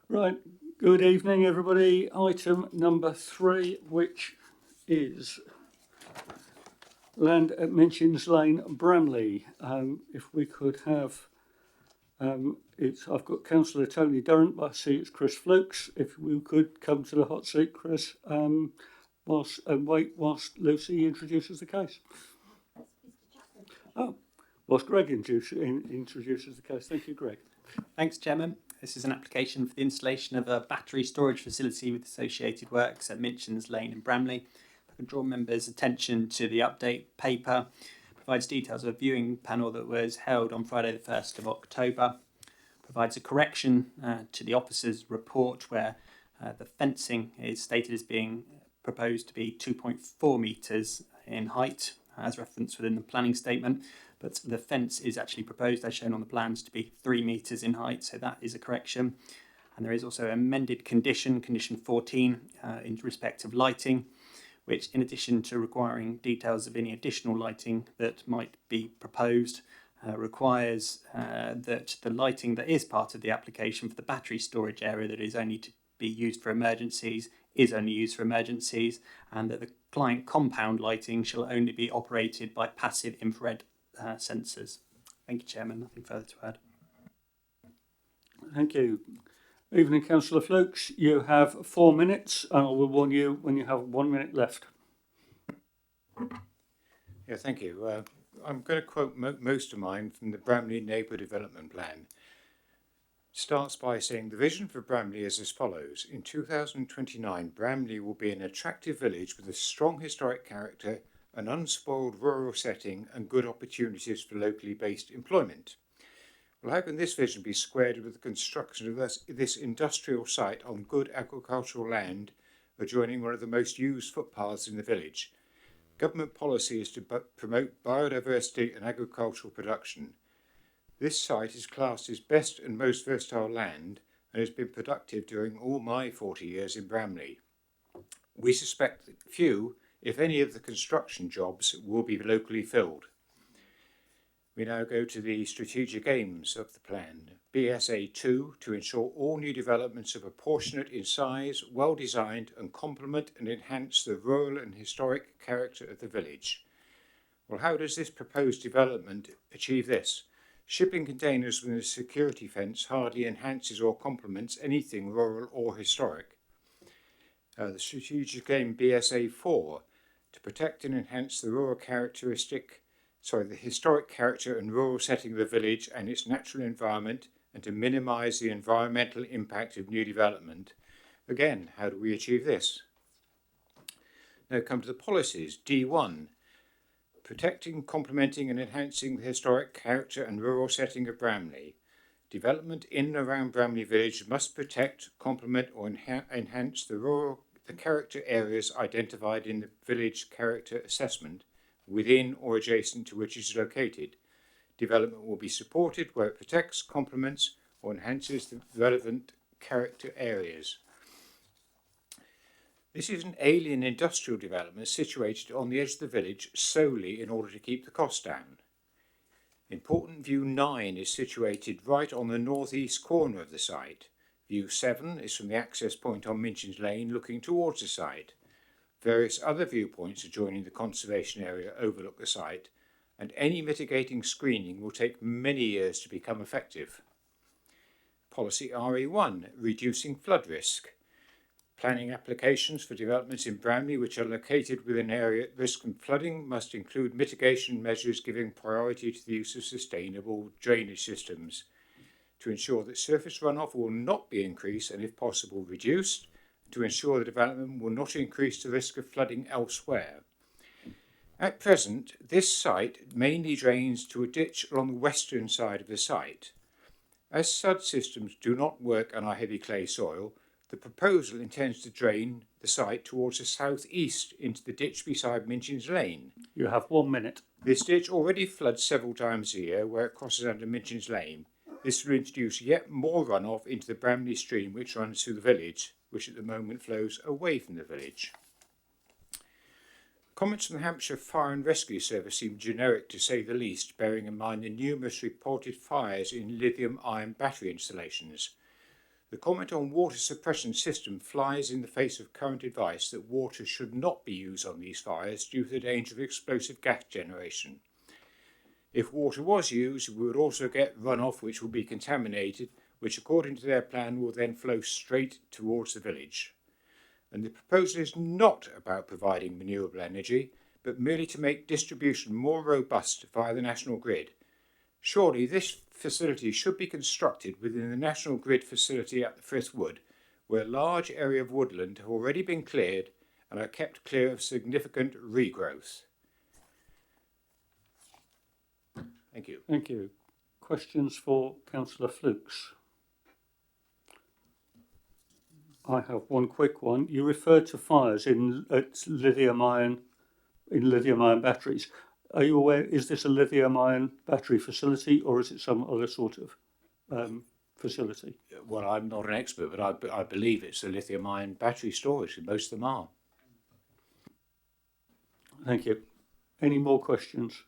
Right, good evening everybody. Item number 3, which is land at Minchin's Lane, Bramley. If we could have, I've got Councillor Tony Durrant, but I see it's Chris Flukes. If we could come to the hot seat, Chris, whilst Lucy introduces the case. Oh, whilst Greg introduces the case. Thank you, Greg. Thanks, Chairman. This is an application for the installation of a battery storage facility with associated works at Minchin's Lane in Bramley. I can draw members' attention to the update paper. Provides details of a viewing panel that was held on Friday the 1st of October. Provides a correction to the officer's report where the fencing is stated as being proposed to be 2.4 metres in height, as referenced within the planning statement. but the fence is actually proposed, as shown on the plans, to be 3 metres in height, so that is a correction. And there is also an amended condition 14, in respect of lighting, which, in addition to requiring details of any additional lighting that might be proposed, requires that the lighting that is part of the application for the battery storage area that is only to be used for emergencies is only used for emergencies, and that the client compound lighting shall only be operated by passive infrared sensors. Thank you, Chairman. Nothing further to add. Thank you. Evening, Councillor Flukes. You have 4 minutes, and I will warn you when you have 1 minute left. Yeah, thank you. I'm going to quote most of mine from the Bramley Neighbour Development Plan. It starts by saying the vision for Bramley is as follows. In 2029, Bramley will be an attractive village with a strong historic character, an unspoiled rural setting and good opportunities for locally based employment. Well, how can this vision be squared with the construction of this industrial site on good agricultural land adjoining one of the most used footpaths in the village? Government policy is to promote biodiversity and agricultural production. This site is classed as best and most versatile land and has been productive during all my 40 years in Bramley. We suspect that few, if any, of the construction jobs will be locally filled. We now go to the strategic aims of the plan. BSA 2, to ensure all new developments are proportionate in size, well designed and complement and enhance the rural and historic character of the village. Well, how does this proposed development achieve this? Shipping containers within a security fence hardly enhances or complements anything rural or historic. The strategic aim BSA 4, to protect and enhance the the historic character and rural setting of the village and its natural environment, and to minimise the environmental impact of new development. Again, how do we achieve this? Now come to the policies. D1, protecting, complementing and enhancing the historic character and rural setting of Bramley. Development in and around Bramley Village must protect, complement or enhance the character areas identified in the village character assessment within or adjacent to which it is located. Development will be supported where it protects, complements or enhances the relevant character areas. This is an alien industrial development situated on the edge of the village solely in order to keep the cost down. Important View 9 is situated right on the northeast corner of the site. View 7 is from the access point on Minchin's Lane looking towards the site. Various other viewpoints adjoining the conservation area overlook the site, and any mitigating screening will take many years to become effective. Policy RE1, reducing flood risk. Planning applications for developments in Bramley which are located within an area at risk from flooding must include mitigation measures giving priority to the use of sustainable drainage systems to ensure that surface runoff will not be increased and, if possible, reduced, to ensure the development will not increase the risk of flooding elsewhere. At present, this site mainly drains to a ditch along the western side of the site. As SUD systems do not work on our heavy clay soil, the proposal intends to drain the site towards the southeast into the ditch beside Minchin's Lane. You have 1 minute. This ditch already floods several times a year where it crosses under Minchin's Lane. This will introduce yet more runoff into the Bramley stream which runs through the village, which at the moment flows away from the village. Comments from the Hampshire Fire and Rescue Service seem generic to say the least, bearing in mind the numerous reported fires in lithium-ion battery installations. The comment on water suppression system flies in the face of current advice that water should not be used on these fires due to the danger of explosive gas generation. If water was used, we would also get runoff which will be contaminated, which according to their plan will then flow straight towards the village. And the proposal is not about providing renewable energy, but merely to make distribution more robust via the national grid. Surely this facility should be constructed within the national grid facility at the Frith Wood, where a large area of woodland have already been cleared and are kept clear of significant regrowth. Thank you. Thank you. Questions for Councillor Flukes? I have one quick one. You referred to fires in lithium-ion batteries. Are you aware, is this a lithium-ion battery facility or is it some other sort of facility? Well, I'm not an expert, but I believe it's a lithium-ion battery storage, and most of them are. Thank you. Any more questions?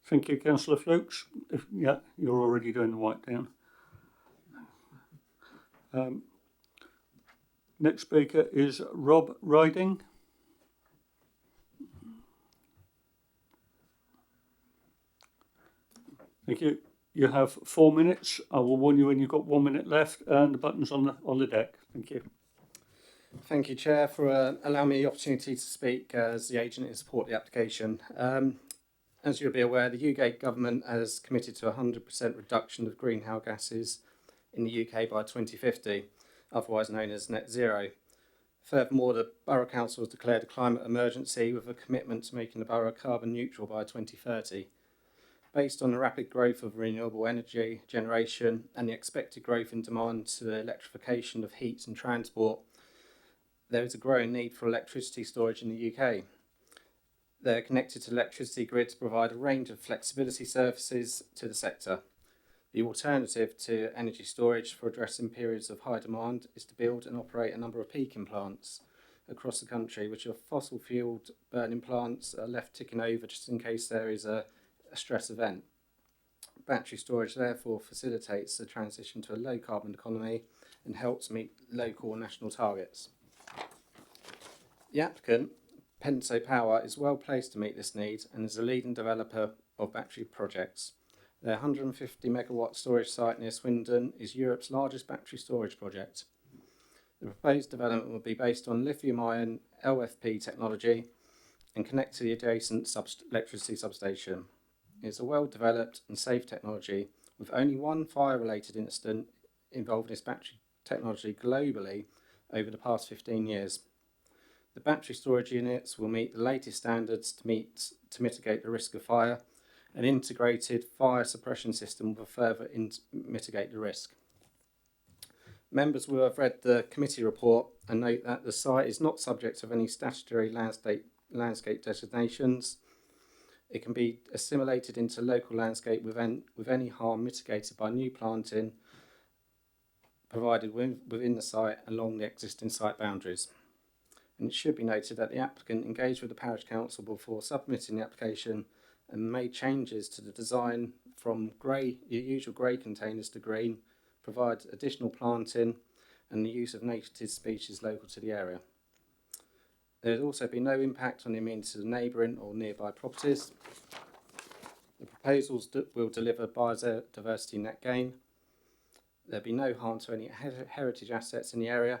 Thank you, Councillor Flukes. Yeah, you're already doing the white down. Next speaker is Rob Riding. Thank you. You have 4 minutes. I will warn you when you've got 1 minute left, and the button's on the deck. Thank you. Thank you, Chair, for allowing me the opportunity to speak as the agent in support of the application. As you'll be aware, the UK government has committed to a 100% reduction of greenhouse gases in the UK by 2050, otherwise known as net zero. Furthermore, the Borough Council has declared a climate emergency with a commitment to making the borough carbon neutral by 2030. Based on the rapid growth of renewable energy generation and the expected growth in demand to the electrification of heat and transport, there is a growing need for electricity storage in the UK. They're connected to electricity grid to provide a range of flexibility services to the sector. The alternative to energy storage for addressing periods of high demand is to build and operate a number of peaking plants across the country, which are fossil fueled burning plants are left ticking over just in case there is a stress event. Battery storage therefore facilitates the transition to a low carbon economy and helps meet local and national targets. The applicant, Penso Power, is well placed to meet this need and is a leading developer of battery projects. Their 150 megawatt storage site near Swindon is Europe's largest battery storage project. The proposed development will be based on lithium-ion LFP technology and connect to the adjacent electricity substation. It is a well-developed and safe technology with only one fire-related incident involving this battery technology globally over the past 15 years. The battery storage units will meet the latest standards to mitigate the risk of fire. An integrated fire suppression system will further mitigate the risk. Members will have read the committee report and note that the site is not subject to any statutory landscape designations. It can be assimilated into local landscape with any harm mitigated by new planting provided within the site along the existing site boundaries. And it should be noted that the applicant engaged with the Parish Council before submitting the application and made changes to the design from your usual grey containers to green, provide additional planting and the use of native species local to the area. There has also been no impact on the amenity of neighbouring or nearby properties. The proposals will deliver biodiversity net gain. There'll be no harm to any heritage assets in the area.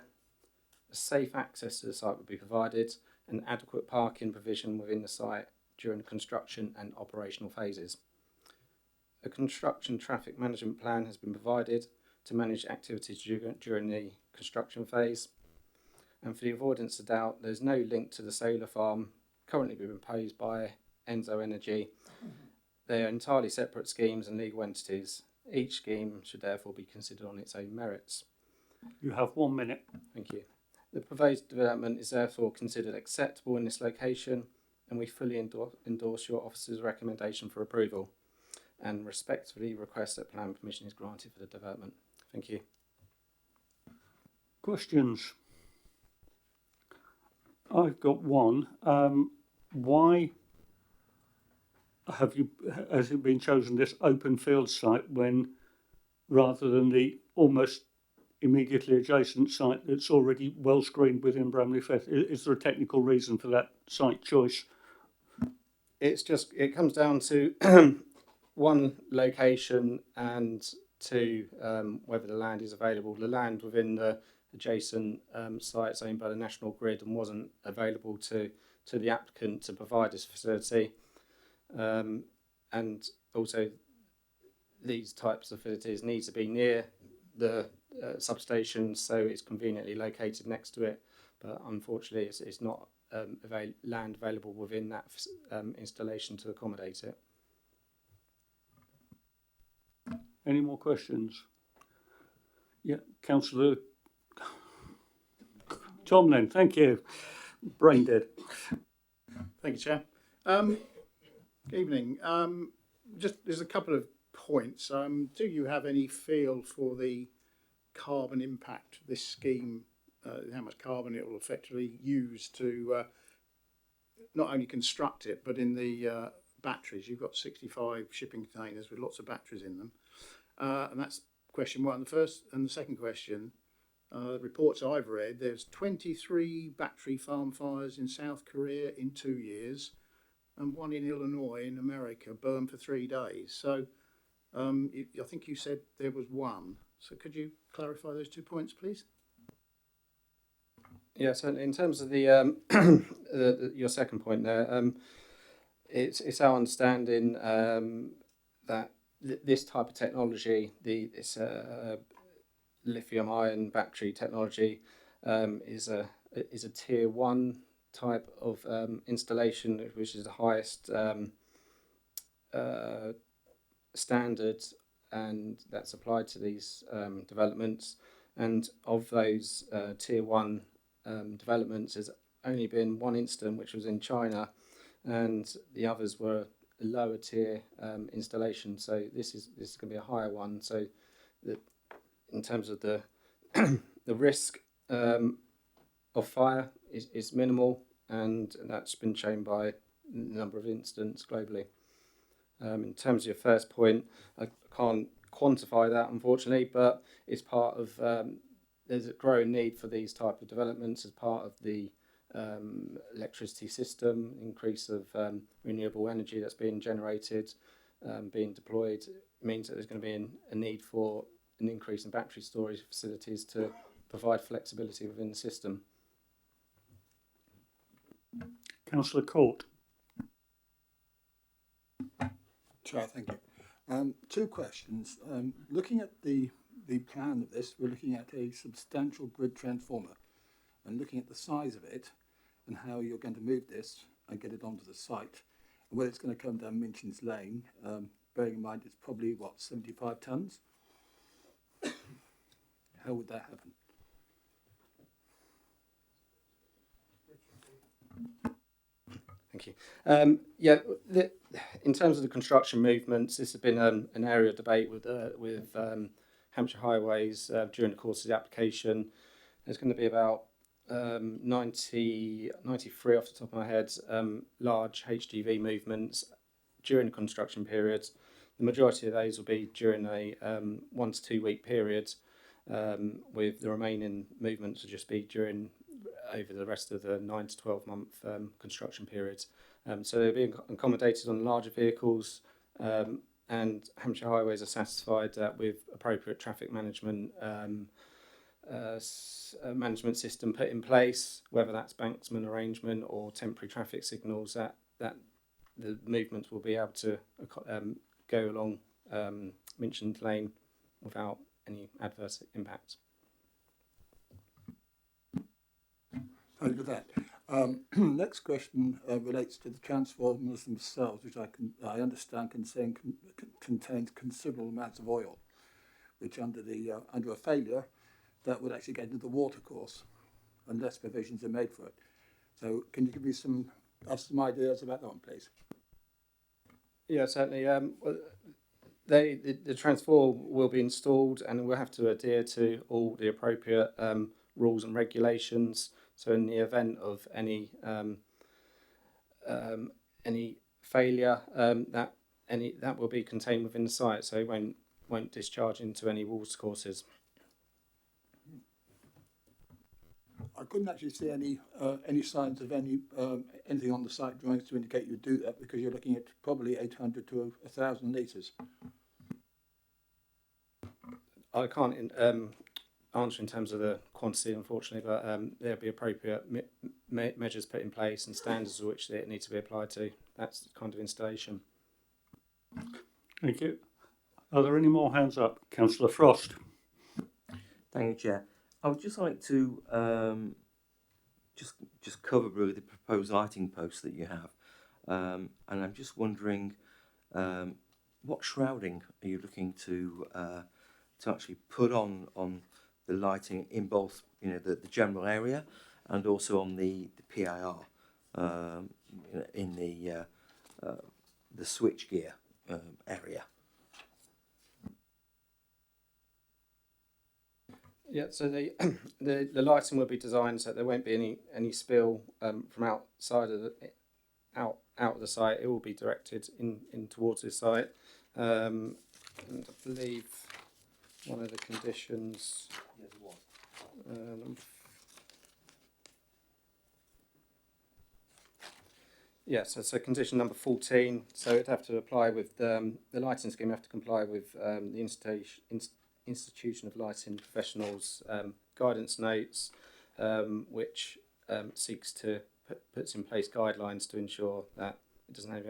A safe access to the site will be provided and adequate parking provision within the site during the construction and operational phases. A construction traffic management plan has been provided to manage activities during the construction phase. And for the avoidance of doubt, there's no link to the solar farm currently being proposed by Enzo Energy. They are entirely separate schemes and legal entities. Each scheme should therefore be considered on its own merits. You have 1 minute. Thank you. The proposed development is therefore considered acceptable in this location, and we fully endorse your officer's recommendation for approval and respectfully request that plan permission is granted for the development. Thank you. Questions? I've got one. Why has it been chosen this open field site when rather than the almost immediately adjacent site that's already well screened within Bramley Firth? Is there a technical reason for that site choice? It comes down to one, location, and two, whether the land is available. The land within the adjacent site is owned by the National Grid and wasn't available to the applicant to provide this facility. And also these types of facilities need to be near the substation, so it's conveniently located next to it, but unfortunately it's not land available within that installation to accommodate it. Any more questions? Yeah, Councillor Tomlin, thank you. Brain dead. Thank you, Chair. Good evening. Just there's a couple of points. Do you have any feel for the carbon impact of this scheme? How much carbon it will effectively use to not only construct it, but in the batteries? You've got 65 shipping containers with lots of batteries in them, and that's question one. The first and the second question. Reports I've read, there's 23 battery farm fires in South Korea in 2 years, and one in Illinois in America burned for 3 days. So I think you said there was one. So could you clarify those 2 points, please? Yeah, so in terms of the, your second point there, it's our understanding that this type of technology, this lithium-ion battery technology, is a tier 1 type of installation, which is the highest standard, and that's applied to these developments. And of those tier 1 developments, there's only been one incident, which was in China, and the others were a lower tier installation. So this is going to be a higher one. So in terms of the the risk of fire is minimal, and that's been shown by a number of incidents globally. In terms of your first point, I can't quantify that, unfortunately, but it's part of there's a growing need for these type of developments as part of the electricity system, increase of renewable energy that's being generated, being deployed. It means that there's going to be a need for an increase in battery storage facilities to provide flexibility within the system. Councillor Court. Chair, thank you. 2 questions. Looking at the plan of this, we're looking at a substantial grid transformer, and looking at the size of it and how you're going to move this and get it onto the site, and whether it's going to come down Minchin's Lane, bearing in mind it's probably, 75 tonnes? How would that happen? Thank you. In terms of the construction movements, this has been an area of debate with Hampshire Highways during the course of the application. There's going to be about 93 off the top of my head large HGV movements during the construction period. The majority of those will be during a 1 to 2 week period, with the remaining movements will just be over the rest of the 9 to 12 month construction periods. So they're being accommodated on larger vehicles, and Hampshire Highways are satisfied that with appropriate traffic management management system put in place, whether that's banksman arrangement or temporary traffic signals, that the movements will be able to go along Minchin's Lane without any adverse impacts. Thank you for that. Next question relates to the transformers themselves, which I understand contains considerable amounts of oil, which under a failure, that would actually get into the watercourse unless provisions are made for it. So can you give me some ideas about that one, please? Yeah, certainly. The transformer will be installed, and we'll have to adhere to all the appropriate rules and regulations. So in the event of any failure, that will be contained within the site, so it won't discharge into any watercourses. I couldn't actually see any signs of anything on the site drawings to indicate you do that, because you're looking at probably 800 to 1,000 litres. I can't answer in terms of the quantity, unfortunately, but there'll be appropriate measures put in place and standards which it needs to be applied to. That's the kind of installation. Thank you. Are there any more hands up? Councillor Frost. Thank you, Chair. I would just like to just cover really the proposed lighting posts that you have, and I'm just wondering what shrouding are you looking to actually put on the lighting in both the general area and also on the PIR in the the switchgear area. Yeah, so the lighting will be designed so there won't be any spill from outside of the out of the site. It will be directed in towards this site, and I believe one of the conditions. Yes, so condition number 14. So it'd have to apply with the lighting scheme. Have to comply with the Institution of Lighting Professionals guidance notes, which seeks to puts in place guidelines to ensure that it doesn't have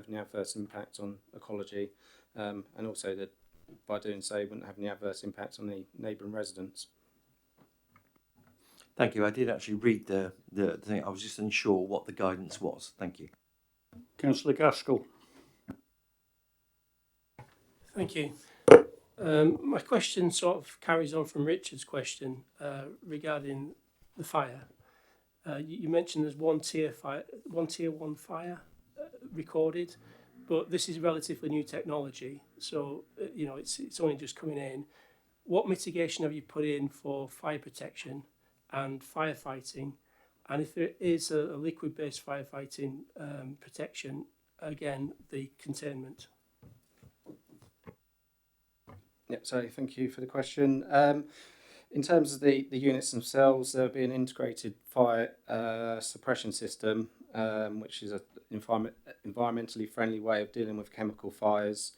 any adverse impact on ecology, and also that by doing so, it wouldn't have any adverse impact on the neighbouring residents. Thank you. I did actually read the thing. I was just unsure what the guidance was. Thank you. Councillor Gaskell. Thank you. My question sort of carries on from Richard's question regarding the fire. You mentioned there's one tier 1 fire recorded, but this is relatively new technology, so it's only just coming in. What mitigation have you put in for fire protection and firefighting? And if there is a liquid-based firefighting protection, again, the containment. Yeah, so thank you for the question. In terms of the units themselves, there'll be an integrated fire suppression system, which is an environmentally friendly way of dealing with chemical fires.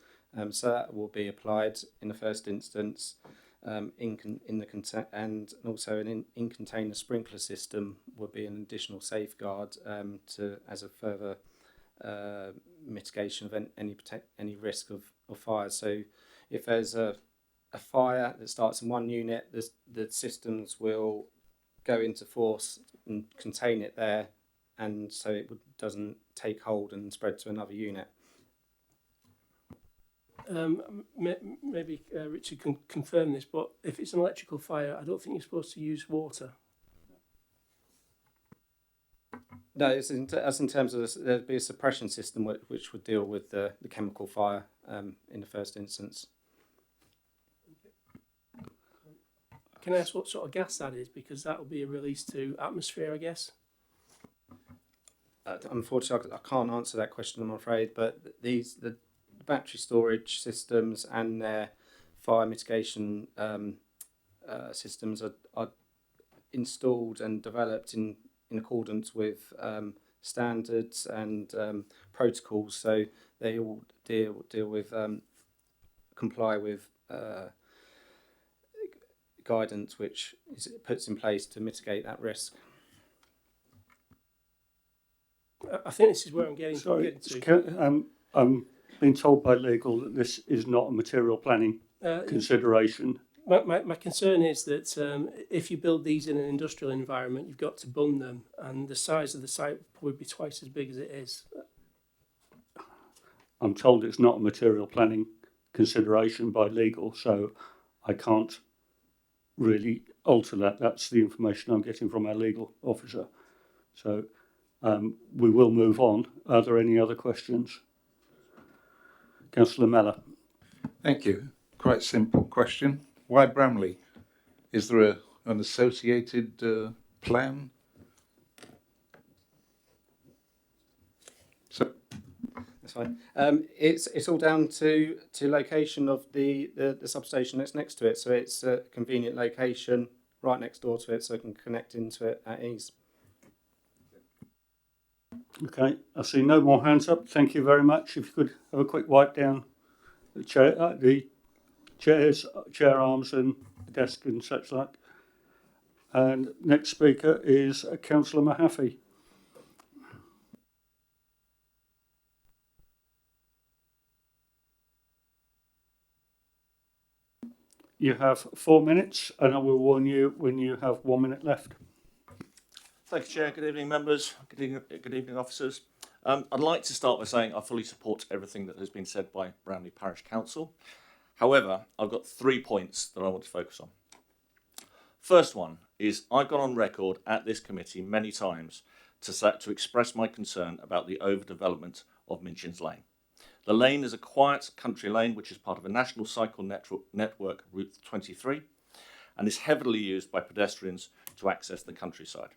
So that will be applied in the first instance. And also an in-container sprinkler system will be an additional safeguard as a further mitigation of any risk of fire. So if there's a fire that starts in one unit, the systems will go into force and contain it there, and so it doesn't take hold and spread to another unit. Maybe Richard can confirm this, but if it's an electrical fire, I don't think you're supposed to use water. No, as in terms of this, there'd be a suppression system which would deal with the chemical fire in the first instance. Can I ask what sort of gas that is? Because that will be a release to atmosphere, I guess. Unfortunately, I can't answer that question, I'm afraid, but the battery storage systems and their fire mitigation systems are installed and developed in accordance with standards and protocols, so they all deal with comply with guidance which puts in place to mitigate that risk. I think this is where I'm getting to. I'm being told by legal that this is not a material planning consideration. My concern is that if you build these in an industrial environment, you've got to bung them, and the size of the site will probably be twice as big as it is. I'm told it's not a material planning consideration by legal, so I can't really alter that. That's the information I'm getting from our legal officer. So we will move on. Are there any other questions? Councillor Mellor. Thank you. Quite simple question. Why Bramley? Is there an associated plan? So that's fine. It's all down to location of the substation that's next to it. So it's a convenient location right next door to it, so it can connect into it at ease. Okay, I see no more hands up. Thank you very much. If you could have a quick wipe down the chairs, chair arms and desk and such like. And next speaker is Councillor Mahaffey. You have 4 minutes, and I will warn you when you have 1 minute left. Thank you, Chair. Good evening, members. Good evening, officers. I'd like to start by saying I fully support everything that has been said by Bramley Parish Council. However, I've got 3 points that I want to focus on. First one is I've gone on record at this committee many times to express my concern about the overdevelopment of Minchin's Lane. The lane is a quiet country lane which is part of a national cycle network, Route 23, and is heavily used by pedestrians to access the countryside.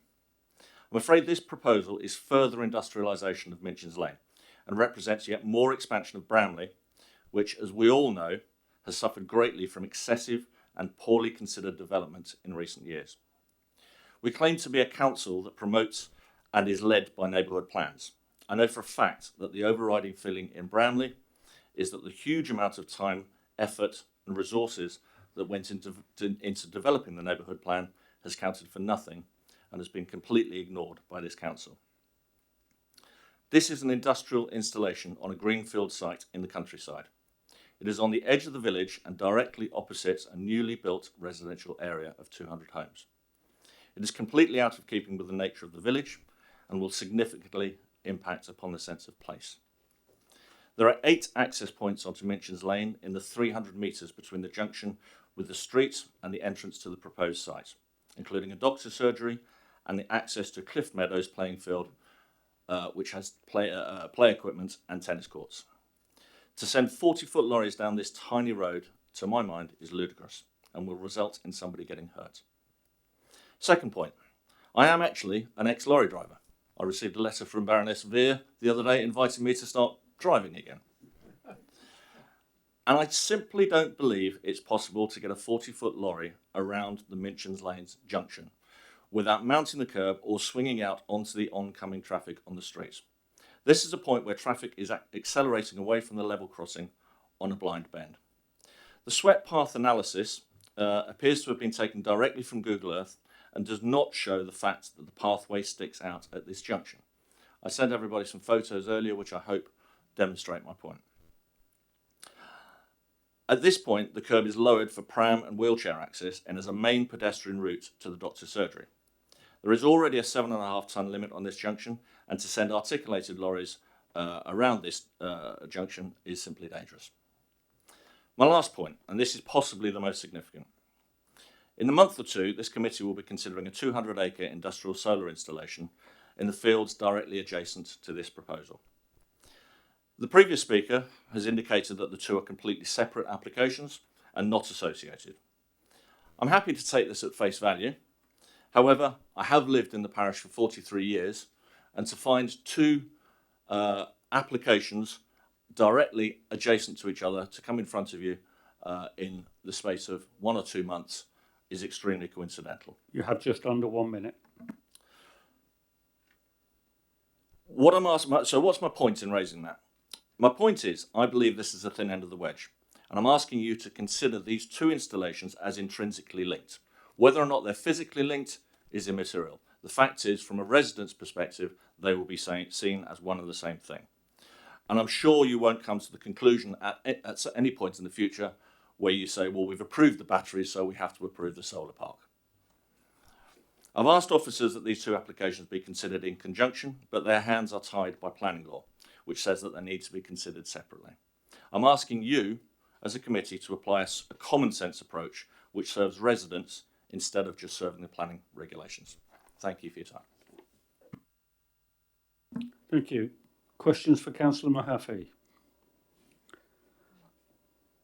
I'm afraid this proposal is further industrialisation of Minchin's Lane and represents yet more expansion of Bramley, which, as we all know, has suffered greatly from excessive and poorly considered development in recent years. We claim to be a council that promotes and is led by neighbourhood plans. I know for a fact that the overriding feeling in Bramley is that the huge amount of time, effort and resources that went into developing the neighbourhood plan has counted for nothing and has been completely ignored by this council. This is an industrial installation on a greenfield site in the countryside. It is on the edge of the village and directly opposite a newly built residential area of 200 homes. It is completely out of keeping with the nature of the village and will significantly impact upon the sense of place. There are 8 access points onto Minchin's Lane in the 300 metres between the junction with the street and the entrance to the proposed site, including a doctor's surgery and the access to Cliff Meadows playing field, which has play equipment and tennis courts. To send 40-foot lorries down this tiny road, to my mind, is ludicrous and will result in somebody getting hurt. Second point, I am actually an ex-lorry driver. I received a letter from Baroness Veer the other day inviting me to start driving again. And I simply don't believe it's possible to get a 40-foot lorry around the Minchin's Lanes junction without mounting the curb or swinging out onto the oncoming traffic on the streets. This is a point where traffic is accelerating away from the level crossing on a blind bend. The swept path analysis appears to have been taken directly from Google Earth and does not show the fact that the pathway sticks out at this junction. I sent everybody some photos earlier which I hope demonstrate my point. At this point, the curb is lowered for pram and wheelchair access and is a main pedestrian route to the doctor's surgery. There is already a 7.5 tonne limit on this junction, and to send articulated lorries around this junction is simply dangerous. My last point, and this is possibly the most significant. In a month or two, this committee will be considering a 200-acre industrial solar installation in the fields directly adjacent to this proposal. The previous speaker has indicated that the two are completely separate applications and not associated. I'm happy to take this at face value. However, I have lived in the parish for 43 years, and to find two applications directly adjacent to each other to come in front of you in the space of 1 or 2 months is extremely coincidental. You have just under 1 minute. What I'm asking, so what's my point in raising that? My point is, I believe this is the thin end of the wedge, and I'm asking you to consider these two installations as intrinsically linked. Whether or not they're physically linked is immaterial. The fact is, from a resident's perspective, they will be seen as one and the same thing. And I'm sure you won't come to the conclusion at any point in the future where you say, well, we've approved the batteries, so we have to approve the solar park. I've asked officers that these two applications be considered in conjunction, but their hands are tied by planning law, which says that they need to be considered separately. I'm asking you, as a committee, to apply a common sense approach which serves residents instead of just serving the planning regulations. Thank you for your time. Thank you. Questions for Councillor Mahaffey?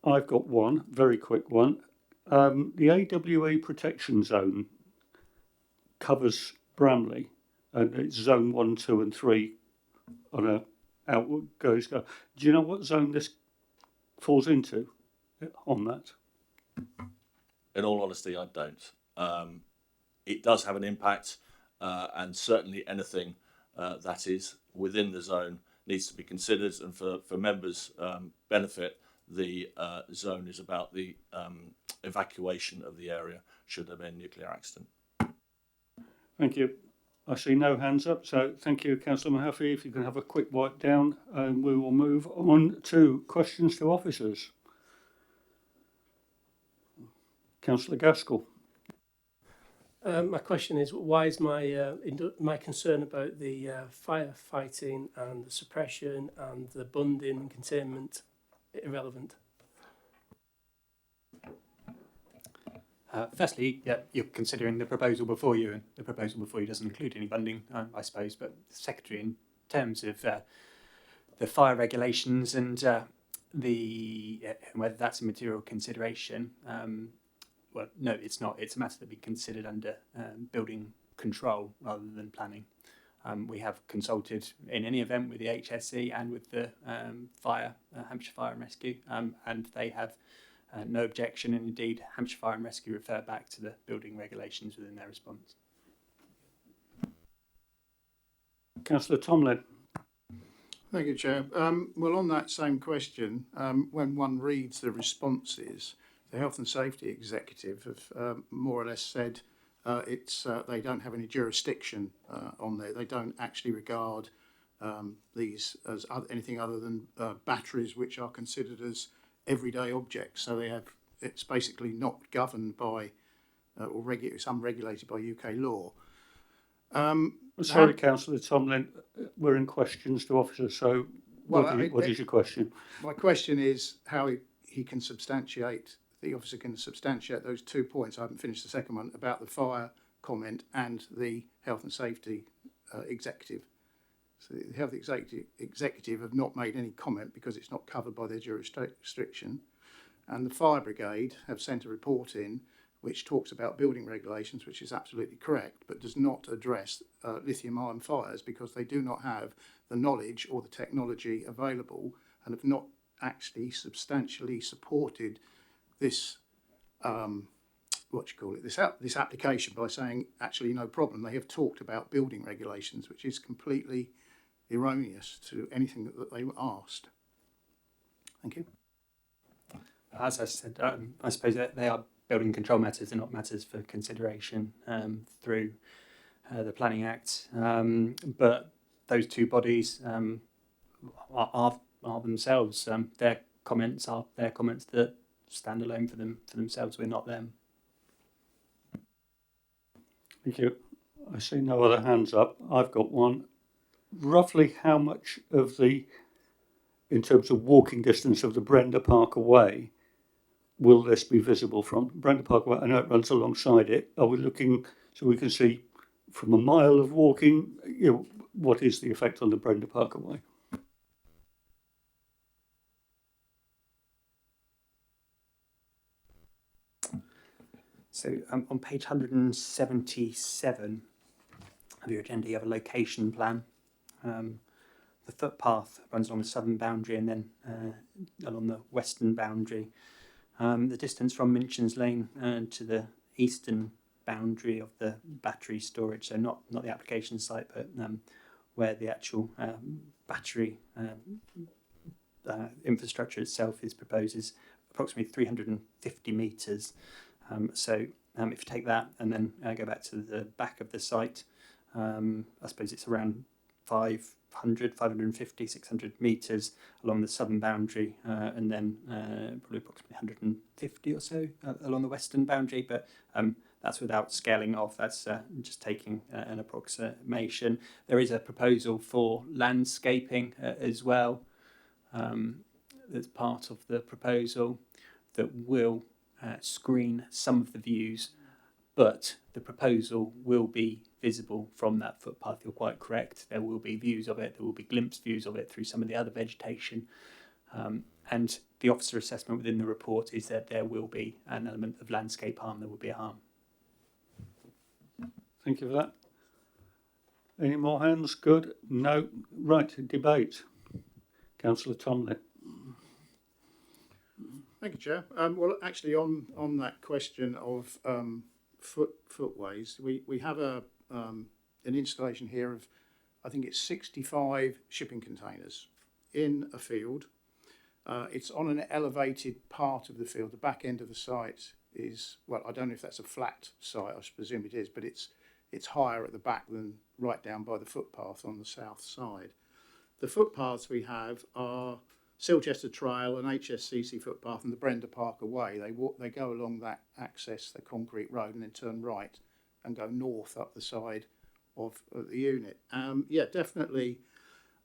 I've got one, very quick one. The AWE protection zone covers Bramley, and it's zone 1, 2 and 3 on a outward goes. Do you know what zone this falls into on that? In all honesty, I don't. It does have an impact, and certainly anything that is within the zone needs to be considered. And for members' benefit, the zone is about the evacuation of the area should there be a nuclear accident. Thank you. I see no hands up, so thank you, Councillor Mahaffey. If you can have a quick wipe down, and we will move on to questions to officers. Councillor Gaskell. My question is, why is my concern about the firefighting and the suppression and the bunding and containment irrelevant? Firstly, yeah, you're considering the proposal before you, and the proposal before you doesn't include any bunding, I suppose. But Secretary, in terms of the fire regulations and whether that's a material consideration. Well, no, it's not. It's a matter that we considered under building control rather than planning. We have consulted in any event with the HSE and with the Hampshire Fire and Rescue, and they have no objection, and indeed Hampshire Fire and Rescue refer back to the building regulations within their response. Councillor Tomlin. Thank you, Chair. Well, on that same question, when one reads the responses, the Health and Safety Executive have more or less said they don't have any jurisdiction on there. They don't actually regard these as anything other than batteries which are considered as everyday objects. So it's basically not governed by some regulated by UK law. Sorry, Councillor Tomlin, we're in questions to officers, so what is your question? My question is how he can substantiate, the officer can substantiate those 2 points. I haven't finished the second one, about the fire comment and the Health and Safety Executive. So the Health Executive have not made any comment because it's not covered by their jurisdiction. And the Fire Brigade have sent a report in which talks about building regulations, which is absolutely correct, but does not address lithium-ion fires because they do not have the knowledge or the technology available and have not actually substantially supported this, this application by saying, actually, no problem. They have talked about building regulations, which is completely erroneous to anything that they were asked. Thank you. As I said, I suppose that they are building control matters and not matters for consideration through the Planning Act. But those two bodies are themselves. Their comments are their comments that stand alone for themselves. We're not them. Thank you. I see no other hands up. I've got one. Roughly how much of in terms of walking distance of the Brenda Park away, will this be visible from? Brenda Park away, I know it runs alongside it. Are we looking so we can see from a mile of walking, what is the effect on the Brenda Park away? So on page 177 of your agenda, you have a location plan. The footpath runs along the southern boundary and then along the western boundary. The distance from Minchin's Lane to the eastern boundary of the battery storage, so not the application site, but where the actual battery infrastructure itself is proposed, is approximately 350 metres. So if you take that and then go back to the back of the site, I suppose it's around 550, 600 metres along the southern boundary, and then probably approximately 150 or so along the western boundary, but that's without scaling off. That's just taking an approximation. There is a proposal for landscaping as well. That's part of the proposal that will screen some of the views, but the proposal will be visible from that footpath. You're quite correct. There will be views of it. There will be glimpsed views of it through some of the other vegetation. And the officer assessment within the report is that there will be an element of landscape harm. There will be a harm. Thank you for that. Any more hands? Good. No. Right. Debate. Councillor Tomlin. Thank you, Chair. Well, actually, on that question of footways, we have an installation here of, I think it's 65 shipping containers in a field. It's on an elevated part of the field. The back end of the site is, well, I don't know if that's a flat site. I presume it is, but it's higher at the back than right down by the footpath on the south side. The footpaths we have are Silchester Trail and HSCC footpath and the Brenda Park away. They go along that access, the concrete road, and then turn right and go north up the side of the unit. Yeah, definitely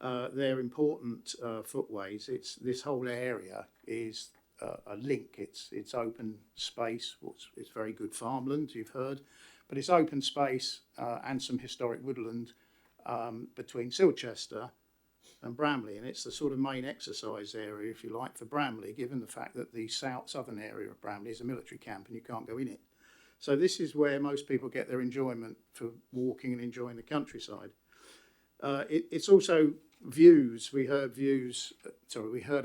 they're important footways. This whole area is a link. It's open space. It's very good farmland, you've heard, but it's open space and some historic woodland between Silchester and Bramley, and it's the sort of main exercise area, if you like, for Bramley, given the fact that the southern area of Bramley is a military camp and you can't go in it. So this is where most people get their enjoyment for walking and enjoying the countryside. It's also views. We heard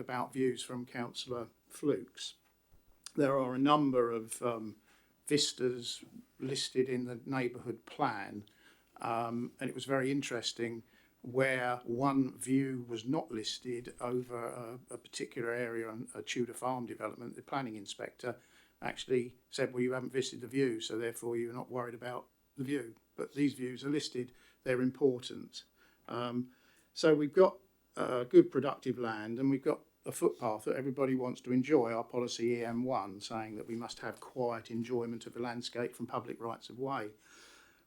about views from Councillor Flukes. There are a number of vistas listed in the neighbourhood plan, and it was very interesting where one view was not listed over a particular area on a Tudor farm development. The planning inspector actually said, well, you haven't visited the view, so therefore you're not worried about the view. But these views are listed, they're important. So we've got good productive land, and we've got a footpath that everybody wants to enjoy, our policy EM1, saying that we must have quiet enjoyment of the landscape from public rights of way.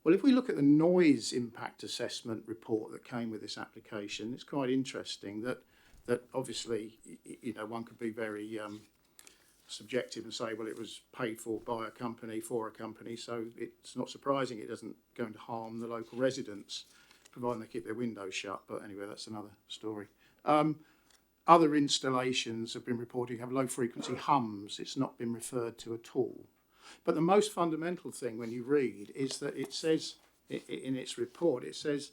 Well, if we look at the noise impact assessment report that came with this application, it's quite interesting that obviously, you know, one could be very subjective and say, well, it was paid for by a company for a company, so it's not surprising it isn't going to harm the local residents, providing they keep their windows shut. But anyway, that's another story. Other installations have been reported have low frequency hums. It's not been referred to at all. But the most fundamental thing when you read is that it says in its report, it says,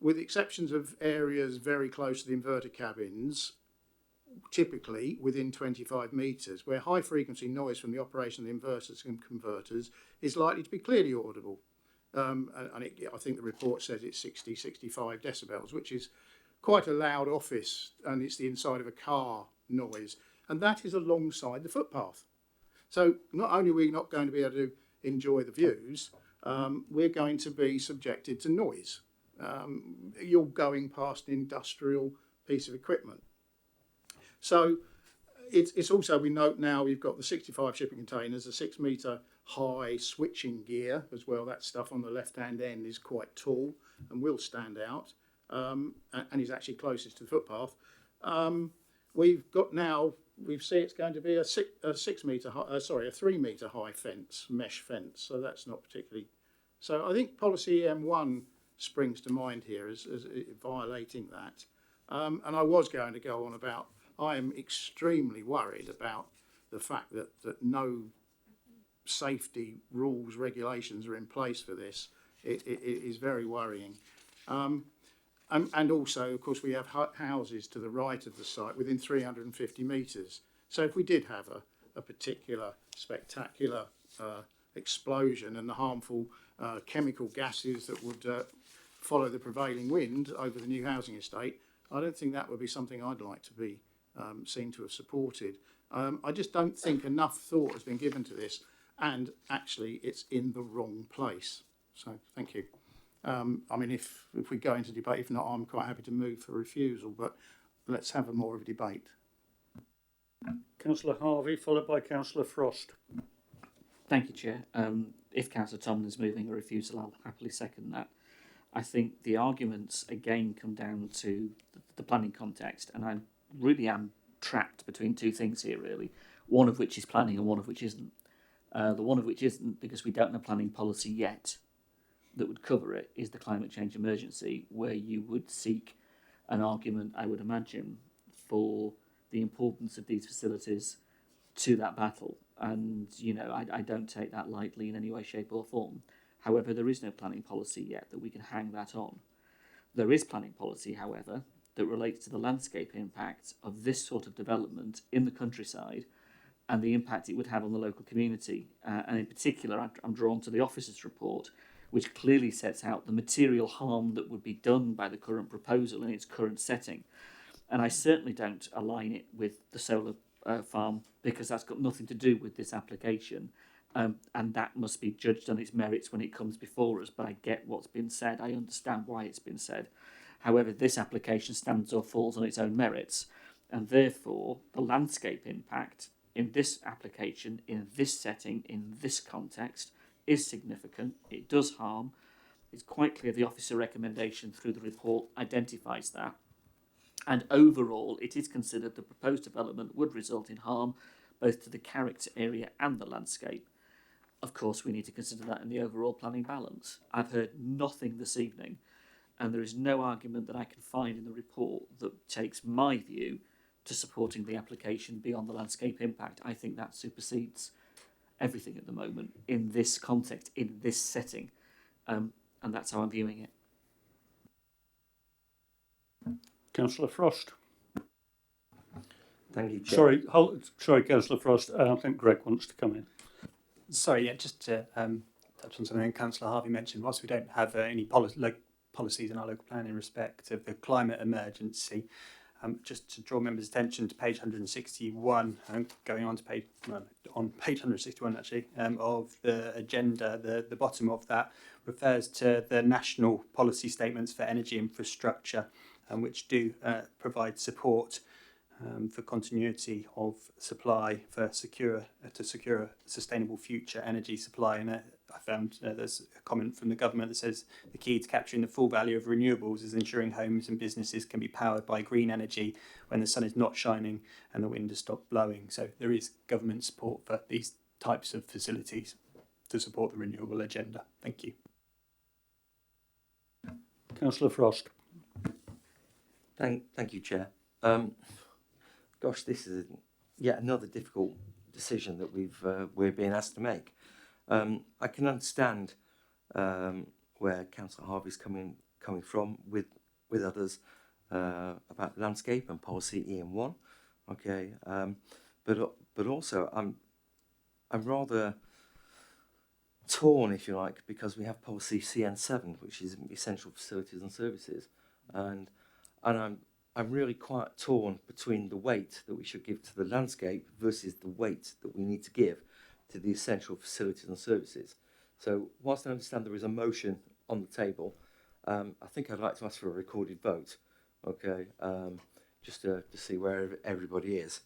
with exceptions of areas very close to the inverter cabins, typically within 25 metres, where high frequency noise from the operation of the inverters and converters is likely to be clearly audible. I think the report says it's 65 decibels, which is quite a loud office, and it's the inside of a car noise. And that is alongside the footpath. So not only are we not going to be able to enjoy the views, we're going to be subjected to noise. You're going past an industrial piece of equipment. So it's also, we note now we've got the 65 shipping containers, a 6 metre high switching gear as well. That stuff on the left-hand end is quite tall and will stand out, and is actually closest to the footpath. We've got now, we see it's going to be a 3 metre high fence, mesh fence, so that's not particularly. So I think policy M1 springs to mind here as violating that. And I was going to go on about, I am extremely worried about the fact that no safety rules, regulations are in place for this. It is very worrying. And also, of course, we have houses to the right of the site within 350 metres. So if we did have a particular spectacular explosion and the harmful chemical gases that would follow the prevailing wind over the new housing estate, I don't think that would be something I'd like to be seen to have supported. I just don't think enough thought has been given to this, and actually it's in the wrong place. So thank you. I mean, if we go into debate, if not, I'm quite happy to move for refusal, but let's have more of a debate. Councillor Harvey, followed by Councillor Frost. Thank you, Chair. If Councillor Tomlin is moving a refusal, I'll happily second that. I think the arguments again come down to the planning context, and I really am trapped between two things here, really. One of which is planning and one of which isn't. The one of which isn't because we don't have planning policy yet that would cover it is the climate change emergency, where you would seek an argument, I would imagine, for the importance of these facilities to that battle. And, you know, I don't take that lightly in any way, shape or form. However, there is no planning policy yet that we can hang that on. There is planning policy, however, that relates to the landscape impact of this sort of development in the countryside and the impact it would have on the local community. And in particular, I'm drawn to the officer's report, which clearly sets out the material harm that would be done by the current proposal in its current setting. And I certainly don't align it with the solar farm, because that's got nothing to do with this application. And that must be judged on its merits when it comes before us. But I get what's been said. I understand why it's been said. However, this application stands or falls on its own merits. And therefore, the landscape impact in this application, in this setting, in this context, is significant. It does harm. It's quite clear the officer recommendation through the report identifies that. And overall, it is considered the proposed development would result in harm both to the character area and the landscape. Of course, we need to consider that in the overall planning balance. I've heard nothing this evening and there is no argument that I can find in the report that takes my view to supporting the application beyond the landscape impact. I think that supersedes everything at the moment in this context, in this setting, and that's how I'm viewing it. Councillor Frost. Thank you, Chair. Sorry, Councillor Frost. I think Greg wants to come in. Sorry, yeah, just to touch on something Councillor Harvey mentioned. Whilst we don't have any policies in our local plan in respect of the climate emergency, just to draw members' attention to page 161, going on to page 161 actually, of the agenda, the bottom of that refers to the national policy statements for energy infrastructure, which do provide support for continuity of supply to secure a sustainable future energy supply. And I found there's a comment from the government that says the key to capturing the full value of renewables is ensuring homes and businesses can be powered by green energy when the sun is not shining and the wind has stopped blowing. So there is government support for these types of facilities to support the renewable agenda. Thank you. Councillor Frost. Thank you, Chair. Gosh, this is yet another difficult decision that we're being asked to make. I can understand where Councillor Harvey's coming from with others about landscape and policy EM1. Okay, but also I'm rather torn, if you like, because we have policy CN7, which is essential facilities and services, and I'm really quite torn between the weight that we should give to the landscape versus the weight that we need to give to the essential facilities and services. So whilst I understand there is a motion on the table, I think I'd like to ask for a recorded vote, okay, just to see where everybody is.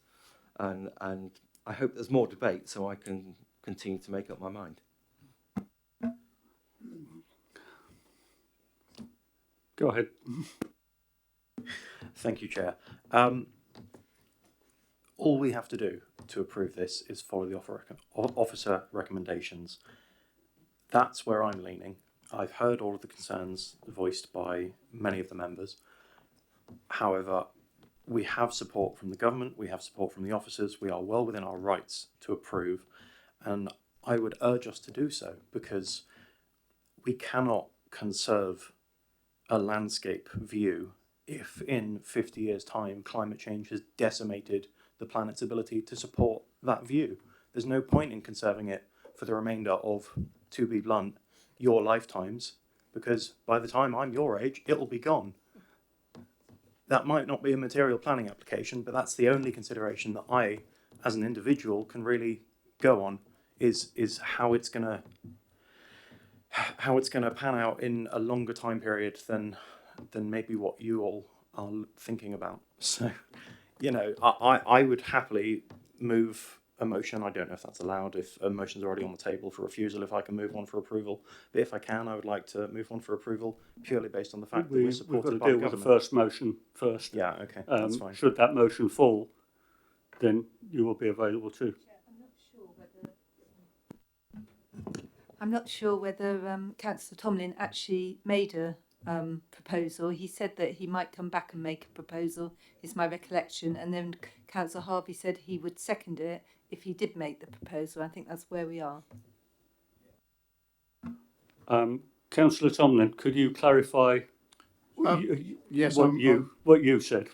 And I hope there's more debate so I can continue to make up my mind. Go ahead. Thank you, Chair. All we have to do to approve this is follow the officer recommendations. That's where I'm leaning. I've heard all of the concerns voiced by many of the members. However, we have support from the government, we have support from the officers, we are well within our rights to approve, and I would urge us to do so because we cannot conserve a landscape view if in 50 years' time climate change has decimated the planet's ability to support that view. There's no point in conserving it for the remainder of, to be blunt, your lifetimes, because by the time I'm your age, it'll be gone. That might not be a material planning application, but that's the only consideration that I, as an individual, can really go on, is how it's gonna pan out in a longer time period than maybe what you all are thinking about. So, you know, I would happily move a motion. I don't know if that's allowed, if a motion's already on the table for refusal, if I can move one for approval. But if I can, I would like to move one for approval purely based on the fact that we're supported by the government. We've got to deal with the first motion first. Yeah, okay, that's fine. Should that motion fall, then you will be available too. I'm not sure whether Councillor Tomlin actually made a proposal. He said that he might come back and make a proposal, is my recollection, and then Councillor Harvey said he would second it if he did make the proposal. I think that's where we are. Councillor Tomlin, could you clarify yes, what you said?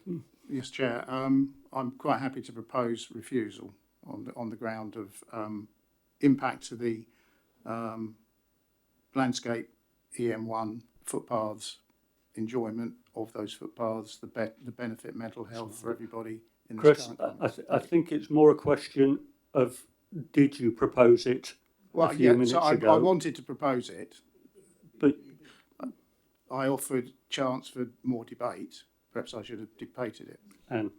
Yes, Chair. I'm quite happy to propose refusal on the ground of impact to the landscape, EM1, footpaths, enjoyment of those footpaths, the benefit mental health for everybody in this Chris, I think it's more a question of did you propose it a few minutes ago? I wanted to propose it, but I offered chance for more debate. Perhaps I should have debated it. And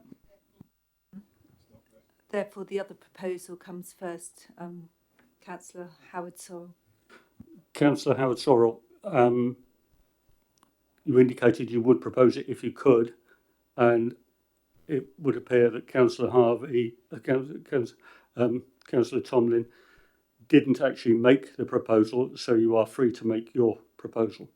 therefore, the other proposal comes first. Councillor Howard-Sorrell. Councillor Howard-Sorrell, you indicated you would propose it if you could, and it would appear that Councillor Harvey, Councillor Tomlin didn't actually make the proposal, so you are free to make your proposal.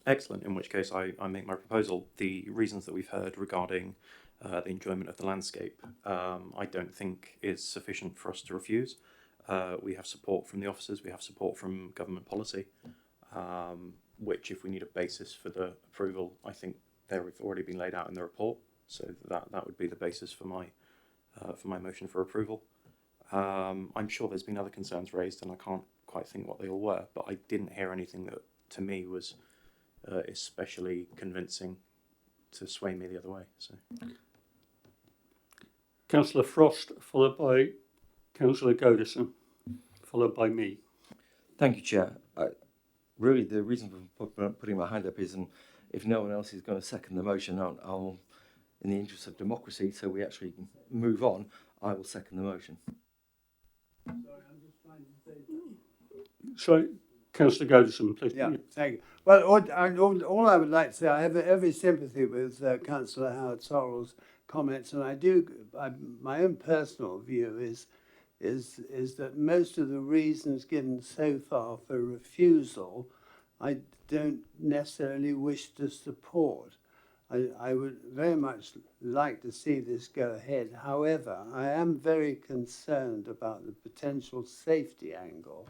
Excellent, in which case I make my proposal. The reasons that we've heard regarding the enjoyment of the landscape, I don't think is sufficient for us to refuse. We have support from the officers, we have support from government policy, which if we need a basis for the approval, I think they've already been laid out in the report. So that would be the basis for my motion for approval. I'm sure there's been other concerns raised, and I can't quite think what they all were, but I didn't hear anything that to me was especially convincing to sway me the other way. So, Councillor Frost, followed by Councillor Godison, followed by me. Thank you, Chair. Really, the reason for putting my hand up is, and if no one else is going to second the motion, I'll, in the interest of democracy, so we actually move on, I will second the motion. Sorry, Councillor Godison, please. Yeah, thank you. Well, all I would like to say, I have every sympathy with Councillor Howard Sorrell's comments, and my own personal view is that most of the reasons given so far for refusal, I don't necessarily wish to support. I would very much like to see this go ahead. However, I am very concerned about the potential safety angle.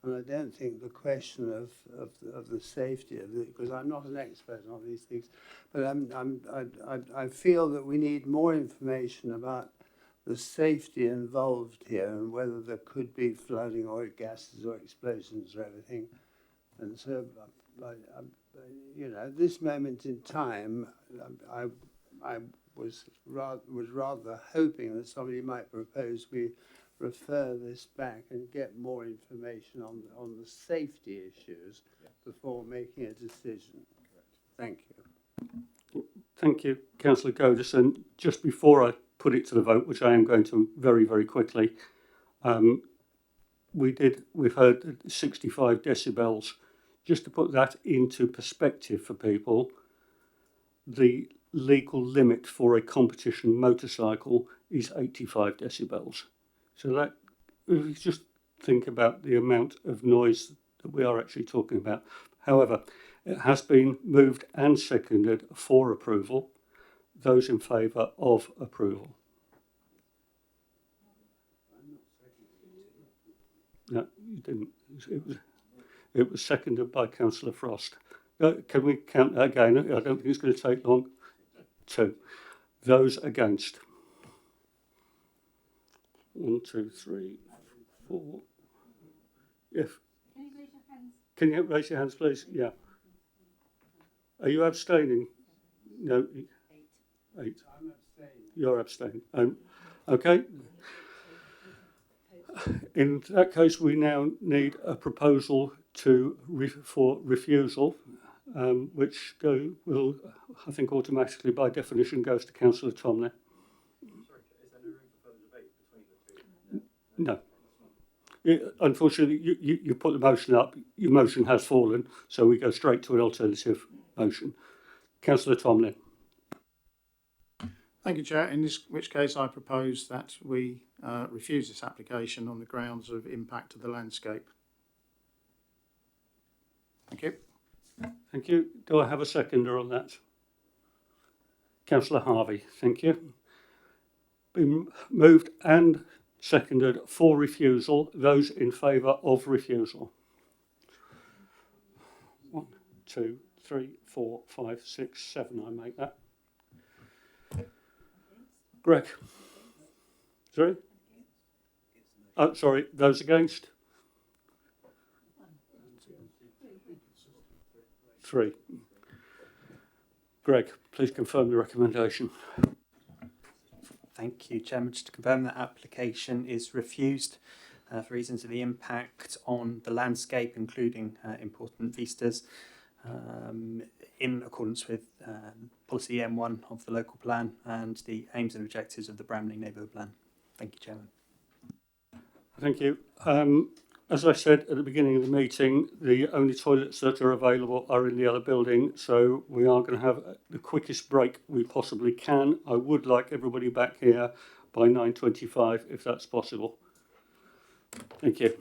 And I don't think the question of the safety of it, because I'm not an expert on these things, but I feel that we need more information about the safety involved here and whether there could be flooding or gases or explosions or everything. And so, you know, at this moment in time, I was rather hoping that somebody might propose we refer this back and get more information on the safety issues before making a decision. Thank you. Thank you, Councillor Godison. Just before I put it to the vote, which I am going to very, very quickly, we've heard 65 decibels. Just to put that into perspective for people, the legal limit for a competition motorcycle is 85 decibels. So that, if you just think about the amount of noise that we are actually talking about. However, it has been moved and seconded for approval. Those in favour of approval? No, you didn't. It was seconded by Councillor Frost. Can we count that again? I don't think it's going to take long. 2. Those against? 1, 2, 3, 4. If can you raise your hands, please? Yeah. Are you abstaining? No. 8. I'm abstaining. You're abstaining. Okay. In that case, we now need a proposal for refusal, which will, I think, automatically by definition goes to Councillor Tomlin. No. Unfortunately, you put the motion up, your motion has fallen, so we go straight to an alternative motion. Councillor Tomlin. Thank you, Chair. In which case I propose that we refuse this application on the grounds of impact to the landscape. Thank you. Thank you. Do I have a seconder on that? Councillor Harvey, thank you. Been moved and seconded for refusal. Those in favour of refusal? 1, 2, 3, 4, 5, 6, 7. I make that. Greg. Sorry? Oh, sorry. Those against? 3. Greg, please confirm the recommendation. Thank you, Chairman. Just to confirm that application is refused for reasons of the impact on the landscape, including important vistas, in accordance with policy M1 of the local plan and the aims and objectives of the Bramley Neighbourhood Plan. Thank you, Chairman. Thank you. As I said at the beginning of the meeting, the only toilets that are available are in the other building, so we are going to have the quickest break we possibly can. I would like everybody back here by 9:25 if that's possible. Thank you.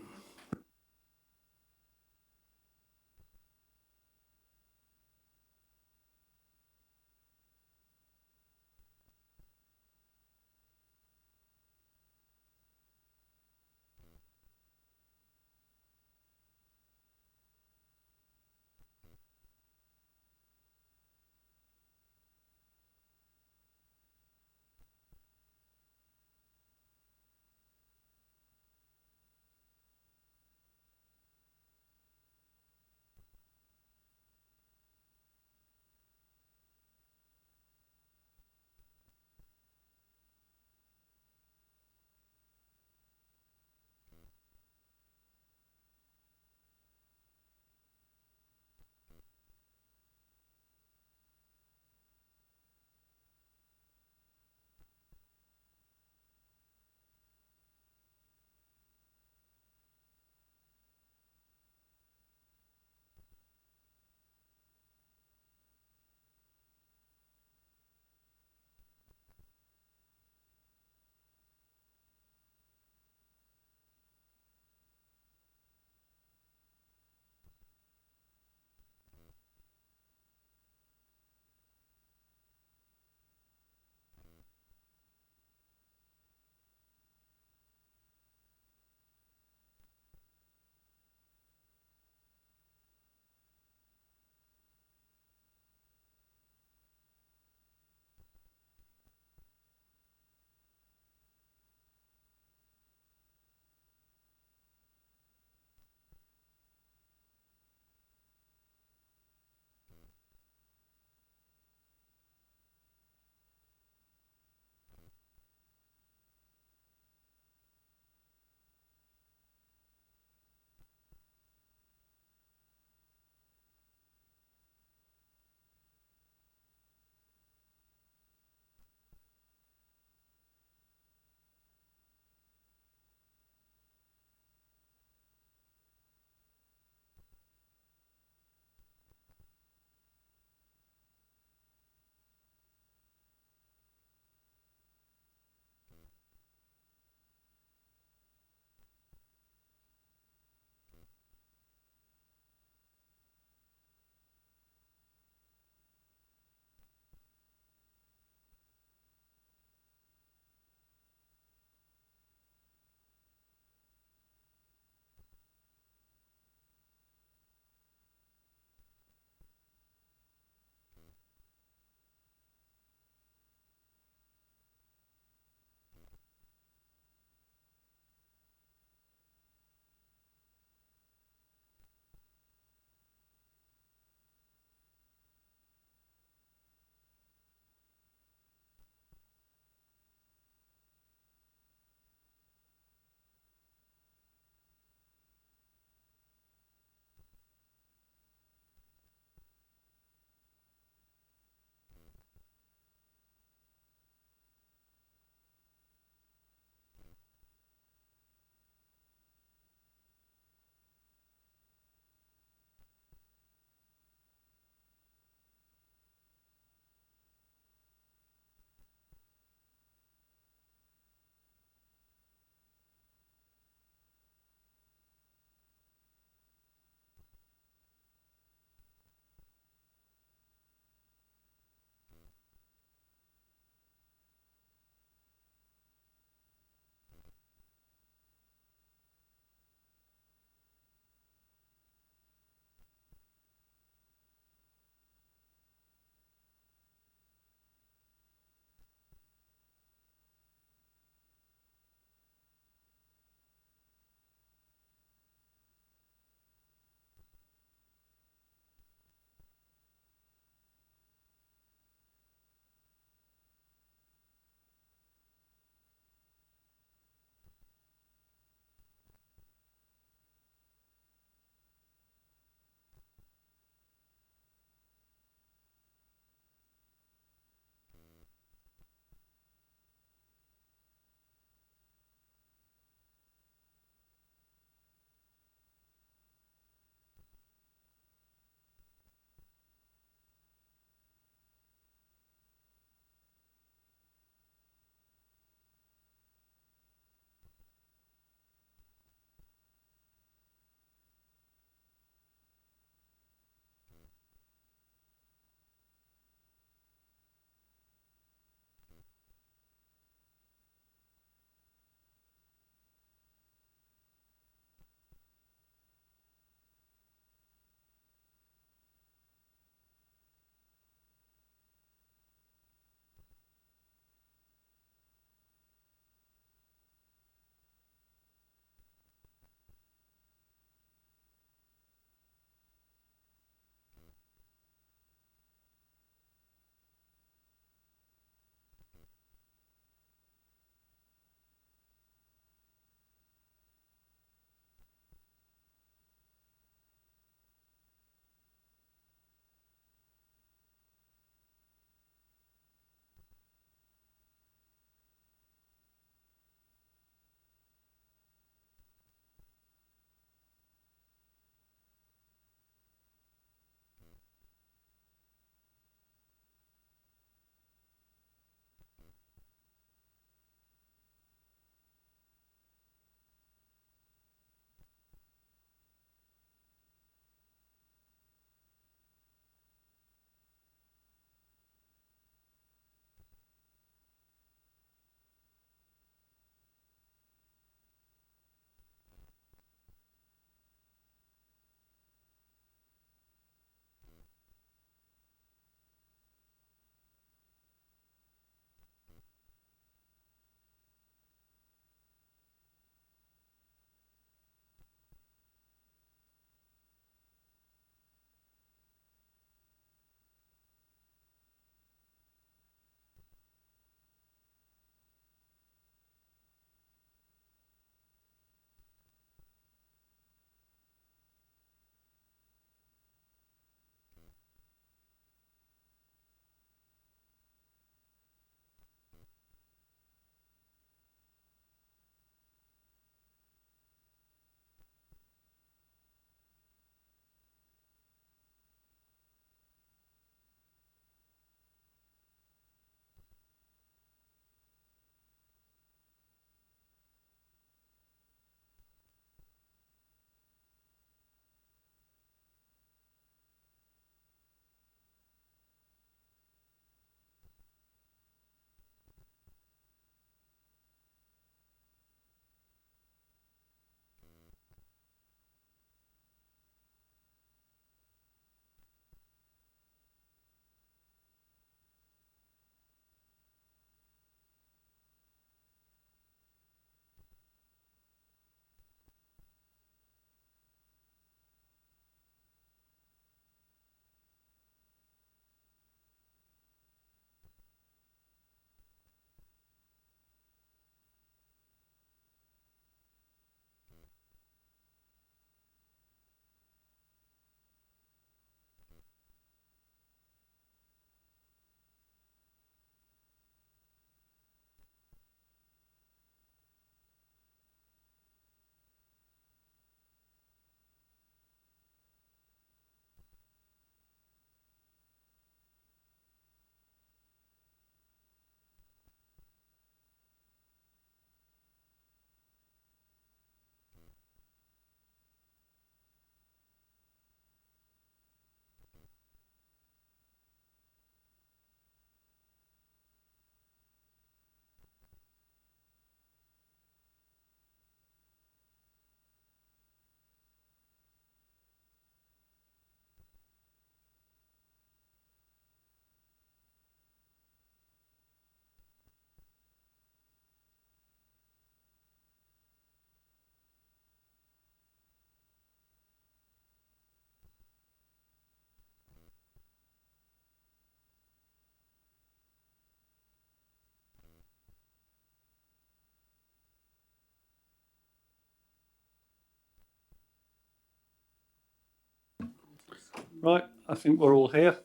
Right, I think we're all here.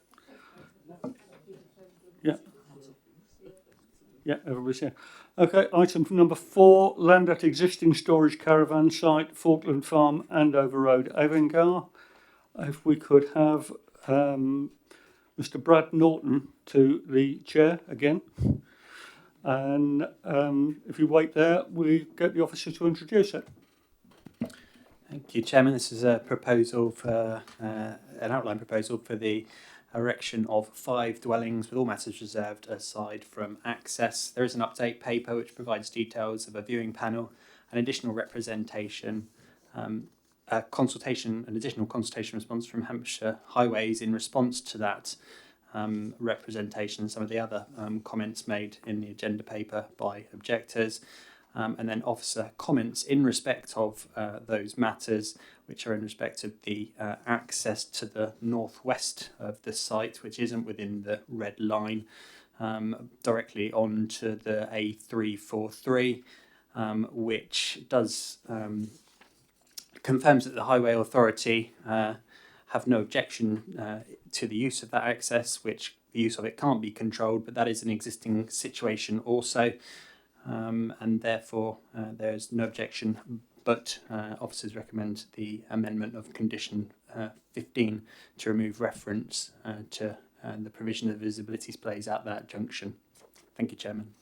Yeah. Yeah, everybody's here. Okay, item number 4, land at existing storage caravan site, Falkland Farm, Andover Road, Avongar. If we could have Mr. Brad Norton to the chair again. And if you wait there, we get the officer to introduce it. Thank you, Chairman. This is a proposal for an outline proposal for the erection of 5 dwellings with all matters reserved aside from access. There is an update paper which provides details of a viewing panel and additional representation, an additional consultation response from Hampshire Highways in response to that representation and some of the other comments made in the agenda paper by objectors. And then officer comments in respect of those matters, which are in respect of the access to the northwest of the site, which isn't within the red line, directly onto the A343, which does confirms that the Highway Authority have no objection to the use of that access, which the use of it can't be controlled, but that is an existing situation also. And therefore there's no objection, but officers recommend the amendment of condition 15 to remove reference to the provision of visibility displays at that junction. Thank you, Chairman.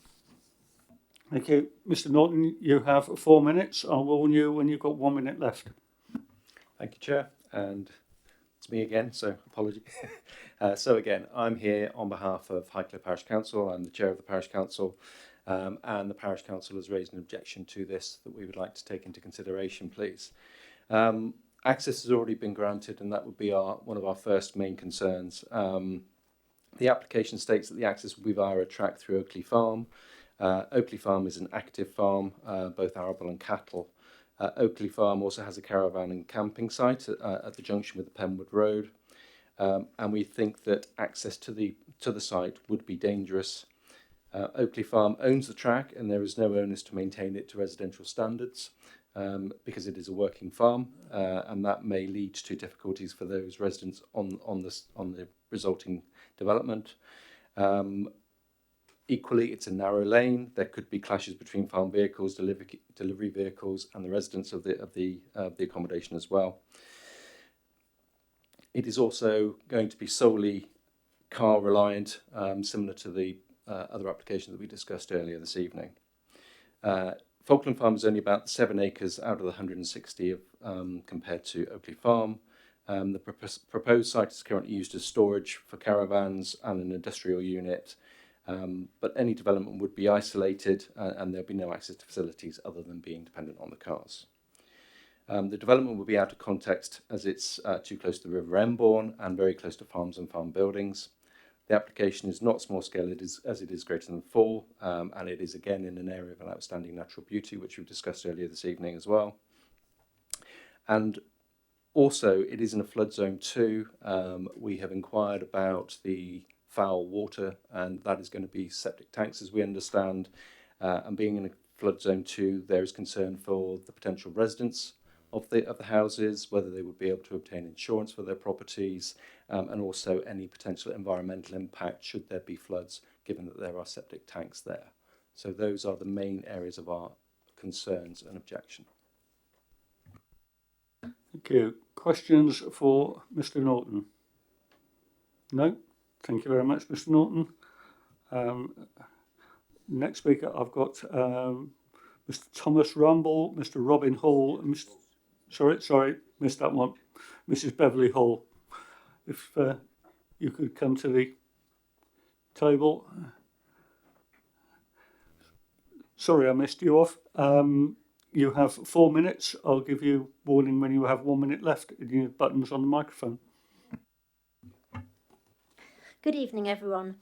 Thank you. Mr. Norton, you have 4 minutes. I'll warn you when you've got 1 minute left. Thank you, Chair, and it's me again, so apology. So again, I'm here on behalf of Highclere Parish Council. I'm the Chair of the Parish Council. And the Parish Council has raised an objection to this that we would like to take into consideration, please. Access has already been granted, and that would be one of our first main concerns. The application states that the access will be via a track through Oakley Farm. Oakley Farm is an active farm, both arable and cattle. Oakley Farm also has a caravan and camping site at the junction with the Penwood Road. And we think that access to the site would be dangerous. Oakley Farm owns the track, and there is no onus to maintain it to residential standards because it is a working farm, and that may lead to difficulties for those residents on the resulting development. Equally, it's a narrow lane. There could be clashes between farm vehicles, delivery vehicles, and the residents of the accommodation as well. It is also going to be solely car reliant, similar to the other application that we discussed earlier this evening. Falkland Farm is only about 7 acres out of the 160 compared to Oakley Farm. The proposed site is currently used as storage for caravans and an industrial unit, but any development would be isolated and there'll be no access to facilities other than being dependent on the cars. The development will be out of context as it's too close to the River Embourne and very close to farms and farm buildings. The application is not small scale, as it is greater than 4, and it is again in an area of an outstanding natural beauty, which we've discussed earlier this evening as well. And also, it is in a flood zone too. We have inquired about the foul water, and that is going to be septic tanks, as we understand. And being in a flood zone 2, there is concern for the potential residents of the houses, whether they would be able to obtain insurance for their properties, and also any potential environmental impact should there be floods, given that there are septic tanks there. So those are the main areas of our concerns and objection. Thank you. Questions for Mr. Norton? No? Thank you very much, Mr. Norton. Next speaker, I've got Mr. Thomas Rumble, Mr. Robin Hall, and Sorry, missed that one. Mrs. Beverly Hall. If you could come to the table. Sorry, I missed you off. You have 4 minutes. I'll give you warning when you have 1 minute left. Your buttons on the microphone. Good evening, everyone.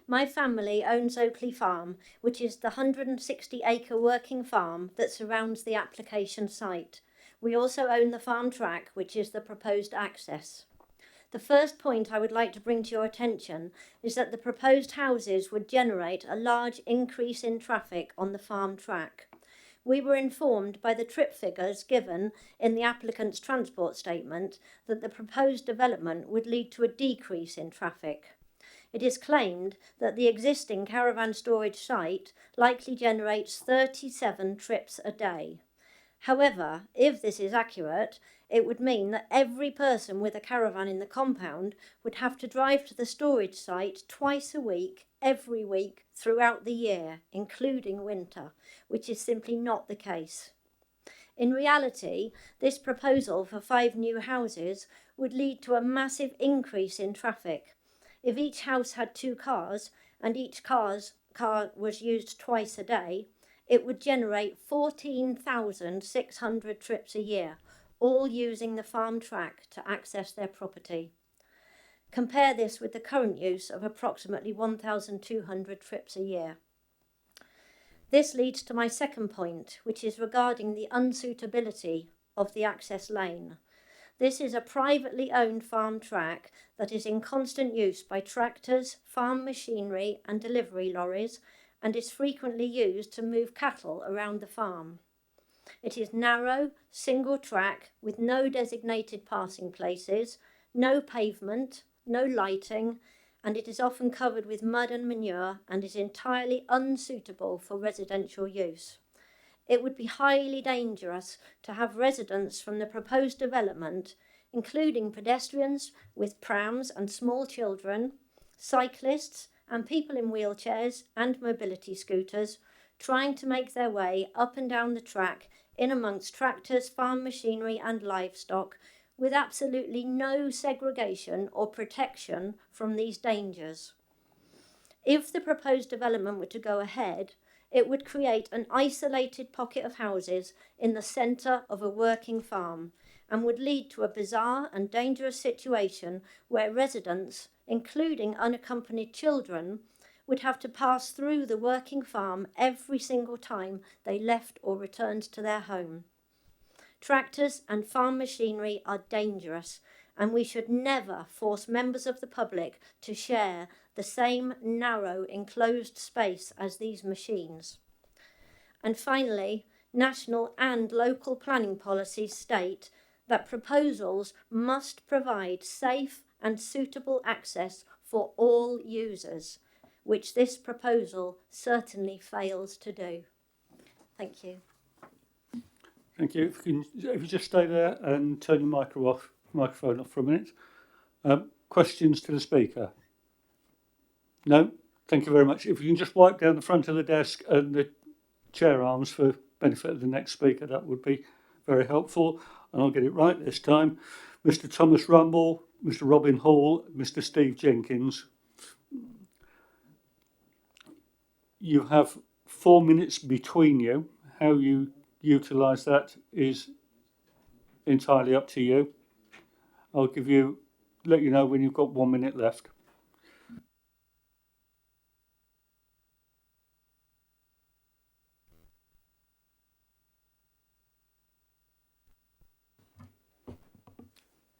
My family owns Oakley Farm, which is the 160-acre working farm that surrounds the application site. We also own the farm track, which is the proposed access. The first point I would like to bring to your attention is that the proposed houses would generate a large increase in traffic on the farm track. We were informed by the trip figures given in the applicant's transport statement that the proposed development would lead to a decrease in traffic. It is claimed that the existing caravan storage site likely generates 37 trips a day. However, if this is accurate, it would mean that every person with a caravan in the compound would have to drive to the storage site twice a week, every week, throughout the year, including winter, which is simply not the case. In reality, this proposal for 5 new houses would lead to a massive increase in traffic. If each house had 2 cars and each car was used twice a day, it would generate 14,600 trips a year, all using the farm track to access their property. Compare this with the current use of approximately 1,200 trips a year. This leads to my second point, which is regarding the unsuitability of the access lane. This is a privately owned farm track that is in constant use by tractors, farm machinery and delivery lorries, and is frequently used to move cattle around the farm. It is narrow, single track with no designated passing places, no pavement, no lighting, and it is often covered with mud and manure and is entirely unsuitable for residential use. It would be highly dangerous to have residents from the proposed development, including pedestrians with prams and small children, cyclists and people in wheelchairs and mobility scooters, trying to make their way up and down the track in amongst tractors, farm machinery and livestock, with absolutely no segregation or protection from these dangers. If the proposed development were to go ahead, it would create an isolated pocket of houses in the centre of a working farm and would lead to a bizarre and dangerous situation where residents, including unaccompanied children, would have to pass through the working farm every single time they left or returned to their home. Tractors and farm machinery are dangerous, and we should never force members of the public to share the same narrow enclosed space as these machines. And finally, national and local planning policies state that proposals must provide safe and suitable access for all users, which this proposal certainly fails to do. Thank you. Thank you. If you just stay there and turn your microphone off for a minute. Questions to the speaker? No? Thank you very much. If you can just wipe down the front of the desk and the chair arms for benefit of the next speaker, that would be very helpful. And I'll get it right this time. Mr. Thomas Rumble, Mr. Robin Hall, Mr. Steve Jenkins. You have 4 minutes between you. How you utilise that is entirely up to you. I'll let you know when you've got 1 minute left.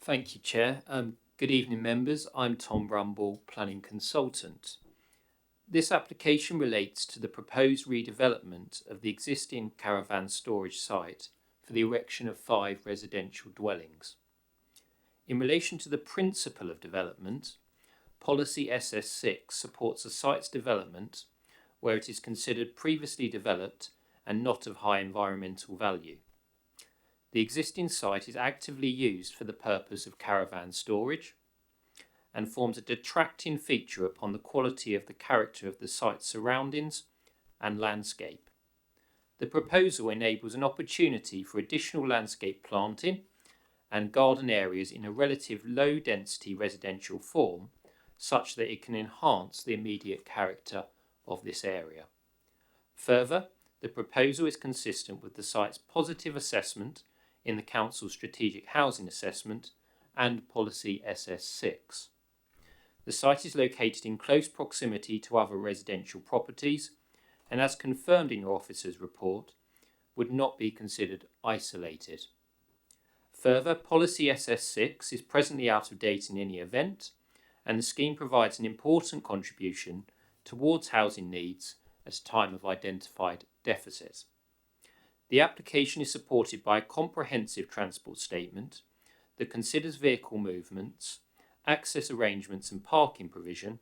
Thank you, Chair. Good evening, members. I'm Tom Rumble, Planning Consultant. This application relates to the proposed redevelopment of the existing caravan storage site for the erection of 5 residential dwellings. In relation to the principle of development, Policy SS6 supports a site's development where it is considered previously developed and not of high environmental value. The existing site is actively used for the purpose of caravan storage and forms a detracting feature upon the quality of the character of the site's surroundings and landscape. The proposal enables an opportunity for additional landscape planting and garden areas in a relative low-density residential form, such that it can enhance the immediate character of this area. Further, the proposal is consistent with the site's positive assessment in the Council's Strategic Housing Assessment and Policy SS6. The site is located in close proximity to other residential properties and, as confirmed in your officer's report, would not be considered isolated. Further, Policy SS6 is presently out of date in any event, and the scheme provides an important contribution towards housing needs at a time of identified deficits. The application is supported by a comprehensive transport statement that considers vehicle movements, access arrangements and parking provision,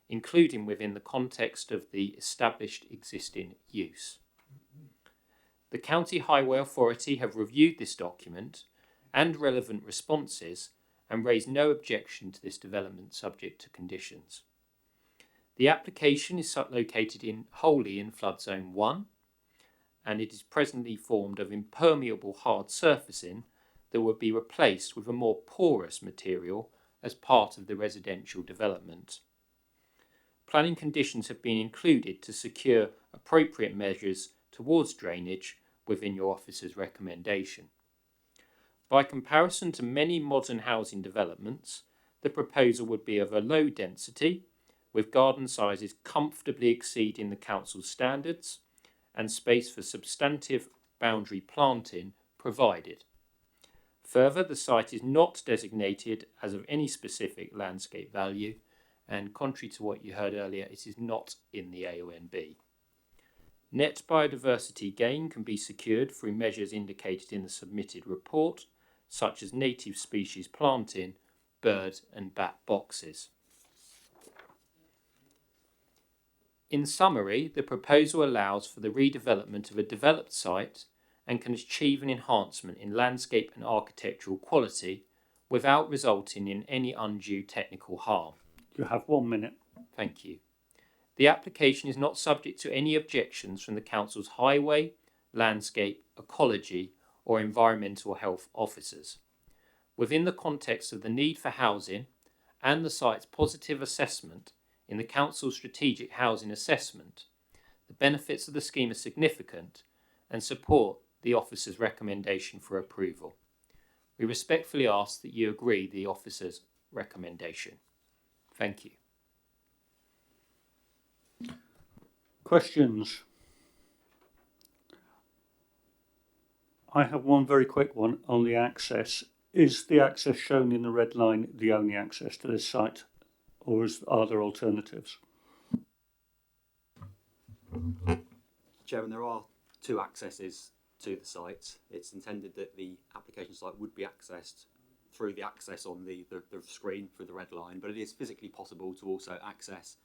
including within the context of the established existing use. The County Highway Authority have reviewed this document and relevant responses and raised no objection to this development subject to conditions. The application is located wholly in flood zone 1, and it is presently formed of impermeable hard surfacing that would be replaced with a more porous material as part of the residential development. Planning conditions have been included to secure appropriate measures towards drainage within your officer's recommendation. By comparison to many modern housing developments, the proposal would be of a low density, with garden sizes comfortably exceeding the council's standards and space for substantive boundary planting provided. Further, the site is not designated as of any specific landscape value, and contrary to what you heard earlier, it is not in the AONB. Net biodiversity gain can be secured through measures indicated in the submitted report, such as native species planting, bird and bat boxes. In summary, the proposal allows for the redevelopment of a developed site and can achieve an enhancement in landscape and architectural quality without resulting in any undue technical harm. You have 1 minute. Thank you. The application is not subject to any objections from the Council's highway, landscape, ecology or environmental health officers. Within the context of the need for housing and the site's positive assessment in the Council's strategic housing assessment, the benefits of the scheme are significant and support the officer's recommendation for approval. We respectfully ask that you agree the officer's recommendation. Thank you. Questions? I have one very quick one on the access. Is the access shown in the red line the only access to this site, or are there alternatives? Chairman, there are two accesses to the site. It's intended that the application site would be accessed through the access on the screen through the red line, but it is physically possible to also access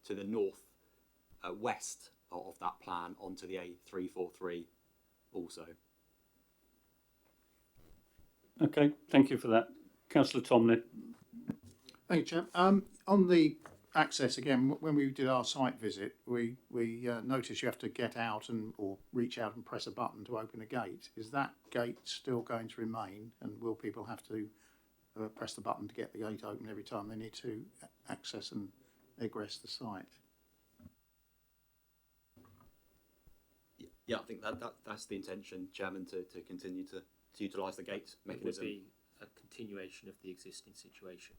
to the north west of that plan onto the A343 also. Okay, thank you for that. Councillor Tomlin. Thank you, Chair. On the access again, when we did our site visit, we noticed you have to get out or reach out and press a button to open a gate. Is that gate still going to remain, and will people have to press the button to get the gate open every time they need to access and egress the site? Yeah, I think that's the intention, Chairman, to continue to utilise the gate mechanism. It would be a continuation of the existing situation.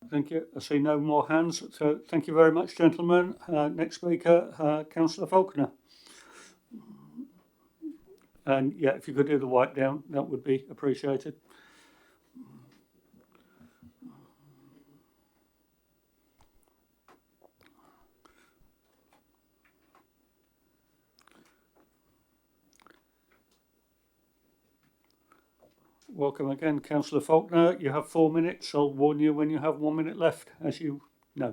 Thank you. I see no more hands, so thank you very much, gentlemen. Next speaker, Councillor Faulkner. And yeah, if you could do the wipe down, that would be appreciated. Welcome again, Councillor Faulkner. You have 4 minutes. I'll warn you when you have 1 minute left, as you know.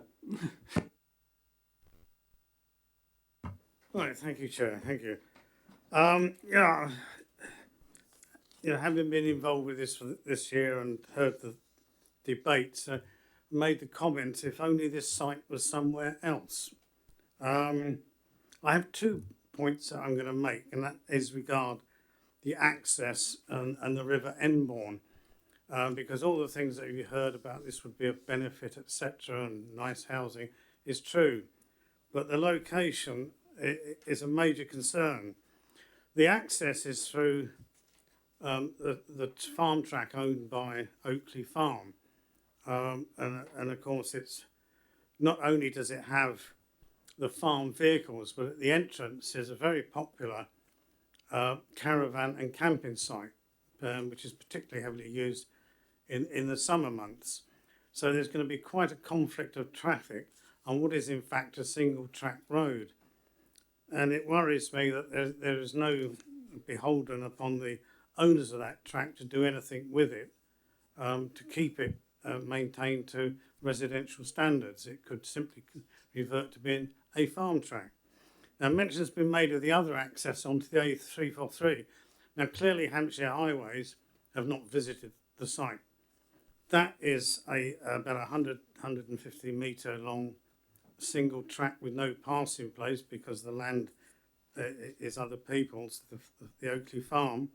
Right, thank you, Chair. Thank you. Having been involved with this year and heard the debates, made the comment, if only this site was somewhere else. I have 2 points that I'm going to make, and that is regard the access and the River Enbourne, because all the things that you heard about this would be a benefit, etc., and nice housing is true, but the location is a major concern. The access is through the farm track owned by Oakley Farm, and of course it's not only does it have the farm vehicles, but at the entrance is a very popular caravan and camping site, which is particularly heavily used in the summer months. So there's going to be quite a conflict of traffic on what is in fact a single track road. and it worries me that there is no beholden upon the owners of that tract to do anything with it, to keep it maintained to residential standards. It could simply revert to being a farm tract. Now, mention has been made of the other access onto the A343. Now, clearly, Hampshire Highways have not visited the site. That is about 150 metre long single track with no passing place because the land is other people's, the Oakley farm.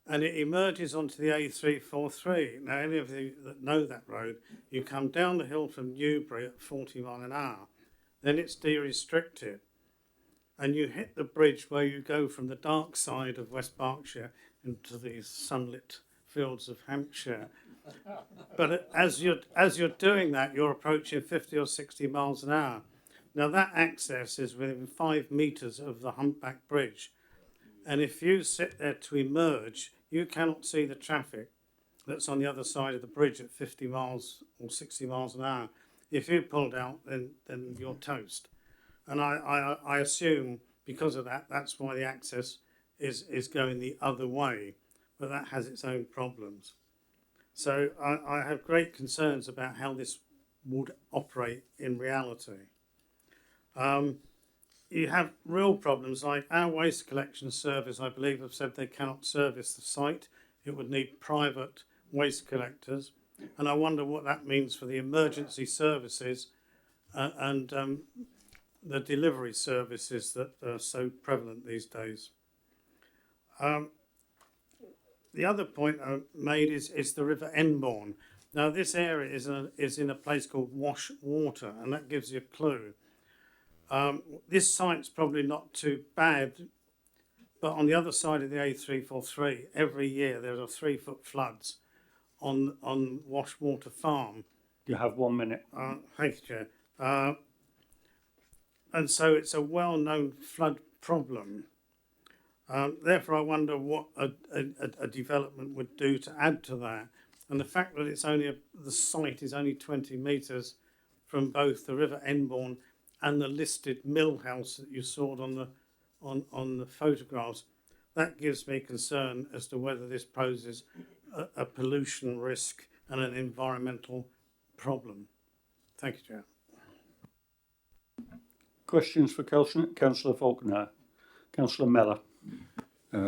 And it emerges onto the A343. Now, any of you that know that road, you come down the hill from Newbury at 40 mile an hour, then it's de-restricted. And you hit the bridge where you go from the dark side of West Berkshire into the sunlit fields of Hampshire. But as you're doing that, you're approaching 50 or 60 miles an hour. Now, that access is within 5 metres of the Humpback Bridge. And if you sit there to emerge, you cannot see the traffic that's on the other side of the bridge at 50 miles or 60 miles an hour. If you pulled out, then you're toast. And I assume because of that, that's why the access is going the other way, but that has its own problems. So I have great concerns about how this would operate in reality. You have real problems like our waste collection service, I believe, have said they cannot service the site. It would need private waste collectors. And I wonder what that means for the emergency services and the delivery services that are so prevalent these days. The other point I made is the River Enbourne. Now, this area is in a place called Wash Water, and that gives you a clue. This site's probably not too bad, but on the other side of the A343, every year there are 3-foot floods on Washwater Farm. You have 1 minute. Thank you, Chair. And so it's a well-known flood problem. Therefore, I wonder what a development would do to add to that. And the fact that it's only the site is only 20 metres from both the River Enbourne and the listed mill house that you saw on the photographs, that gives me concern as to whether this poses a pollution risk and an environmental problem. Thank you, Chair. Questions for Councillor Faulkner. Councillor Mellor.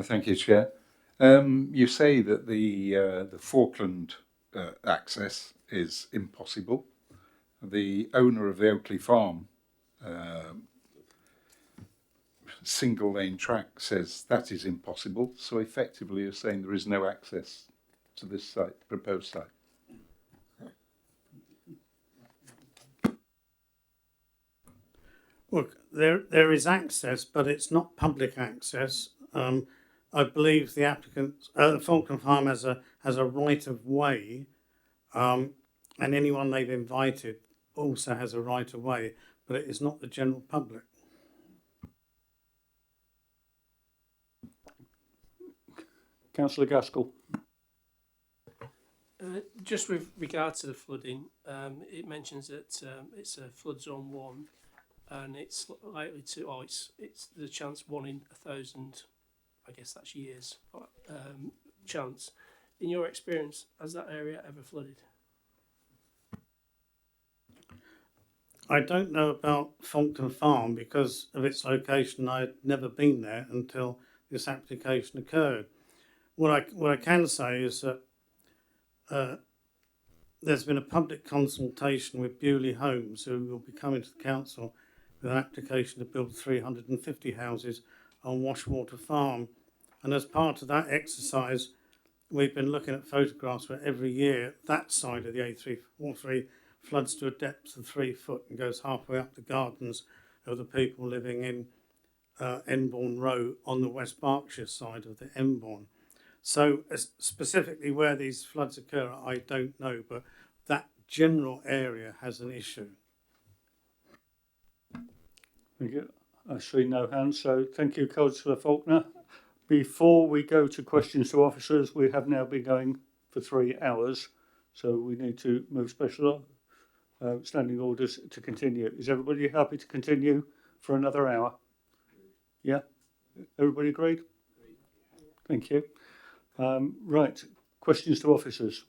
Thank you, Chair. You say that the Falkland access is impossible. The owner of the Oakley farm single lane track says that is impossible. So effectively you're saying there is no access to this site, proposed site. Look, there is access, but it's not public access. I believe the applicant, Falkland Farm has a right of way, and anyone they've invited also has a right of way, but it is not the general public. Councillor Gaskell. Just with regard to the flooding, it mentions that it's a flood zone 1, and it's likely to, it's the chance 1 in 1,000, I guess that's years, chance. In your experience, has that area ever flooded? I don't know about Falkland Farm because of its location. I had never been there until this application occurred. What I can say is that there's been a public consultation with Bewley Homes, who will be coming to the council with an application to build 350 houses on Washwater Farm. And as part of that exercise, we've been looking at photographs where every year that side of the A343 floods to a depth of 3 foot and goes halfway up the gardens of the people living in Enbourne Row on the West Berkshire side of the Enbourne. So specifically where these floods occur, I don't know, but that general area has an issue. Thank you. I see no hands, so thank you, Councillor Faulkner. Before we go to questions to officers, we have now been going for 3 hours, so we need to move special standing orders to continue. Is everybody happy to continue for another hour? Yeah? Everybody agreed? Thank you. Right, questions to officers.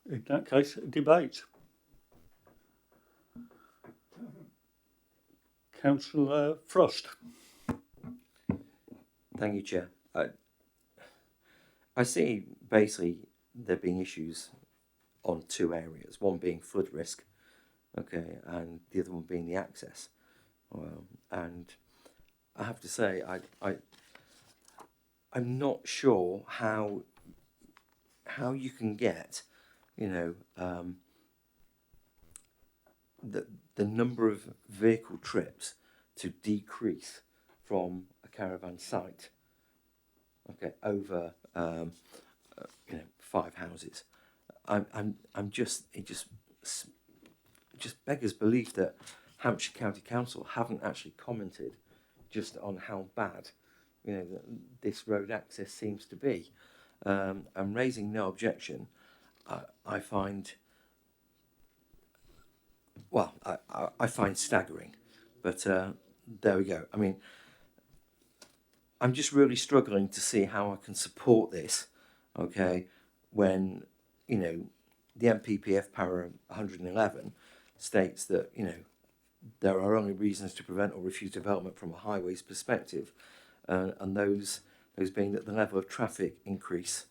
In that case, debate. Councillor Frost. Thank you, Chair. I see basically there being issues on two areas, one being flood risk, okay, and the other one being the access. And I have to say, I'm not sure how you can get, the number of vehicle trips to decrease from a caravan site, okay, over 5 houses. It just beggars belief that Hampshire County Council haven't actually commented just on how bad this road access seems to be, and raising no objection. I find staggering, but there we go. I mean, I'm just really struggling to see how I can support this, okay, when, the MPPF para 111 states that, there are only reasons to prevent or refuse development from a highways perspective, and those being that the level of traffic increase,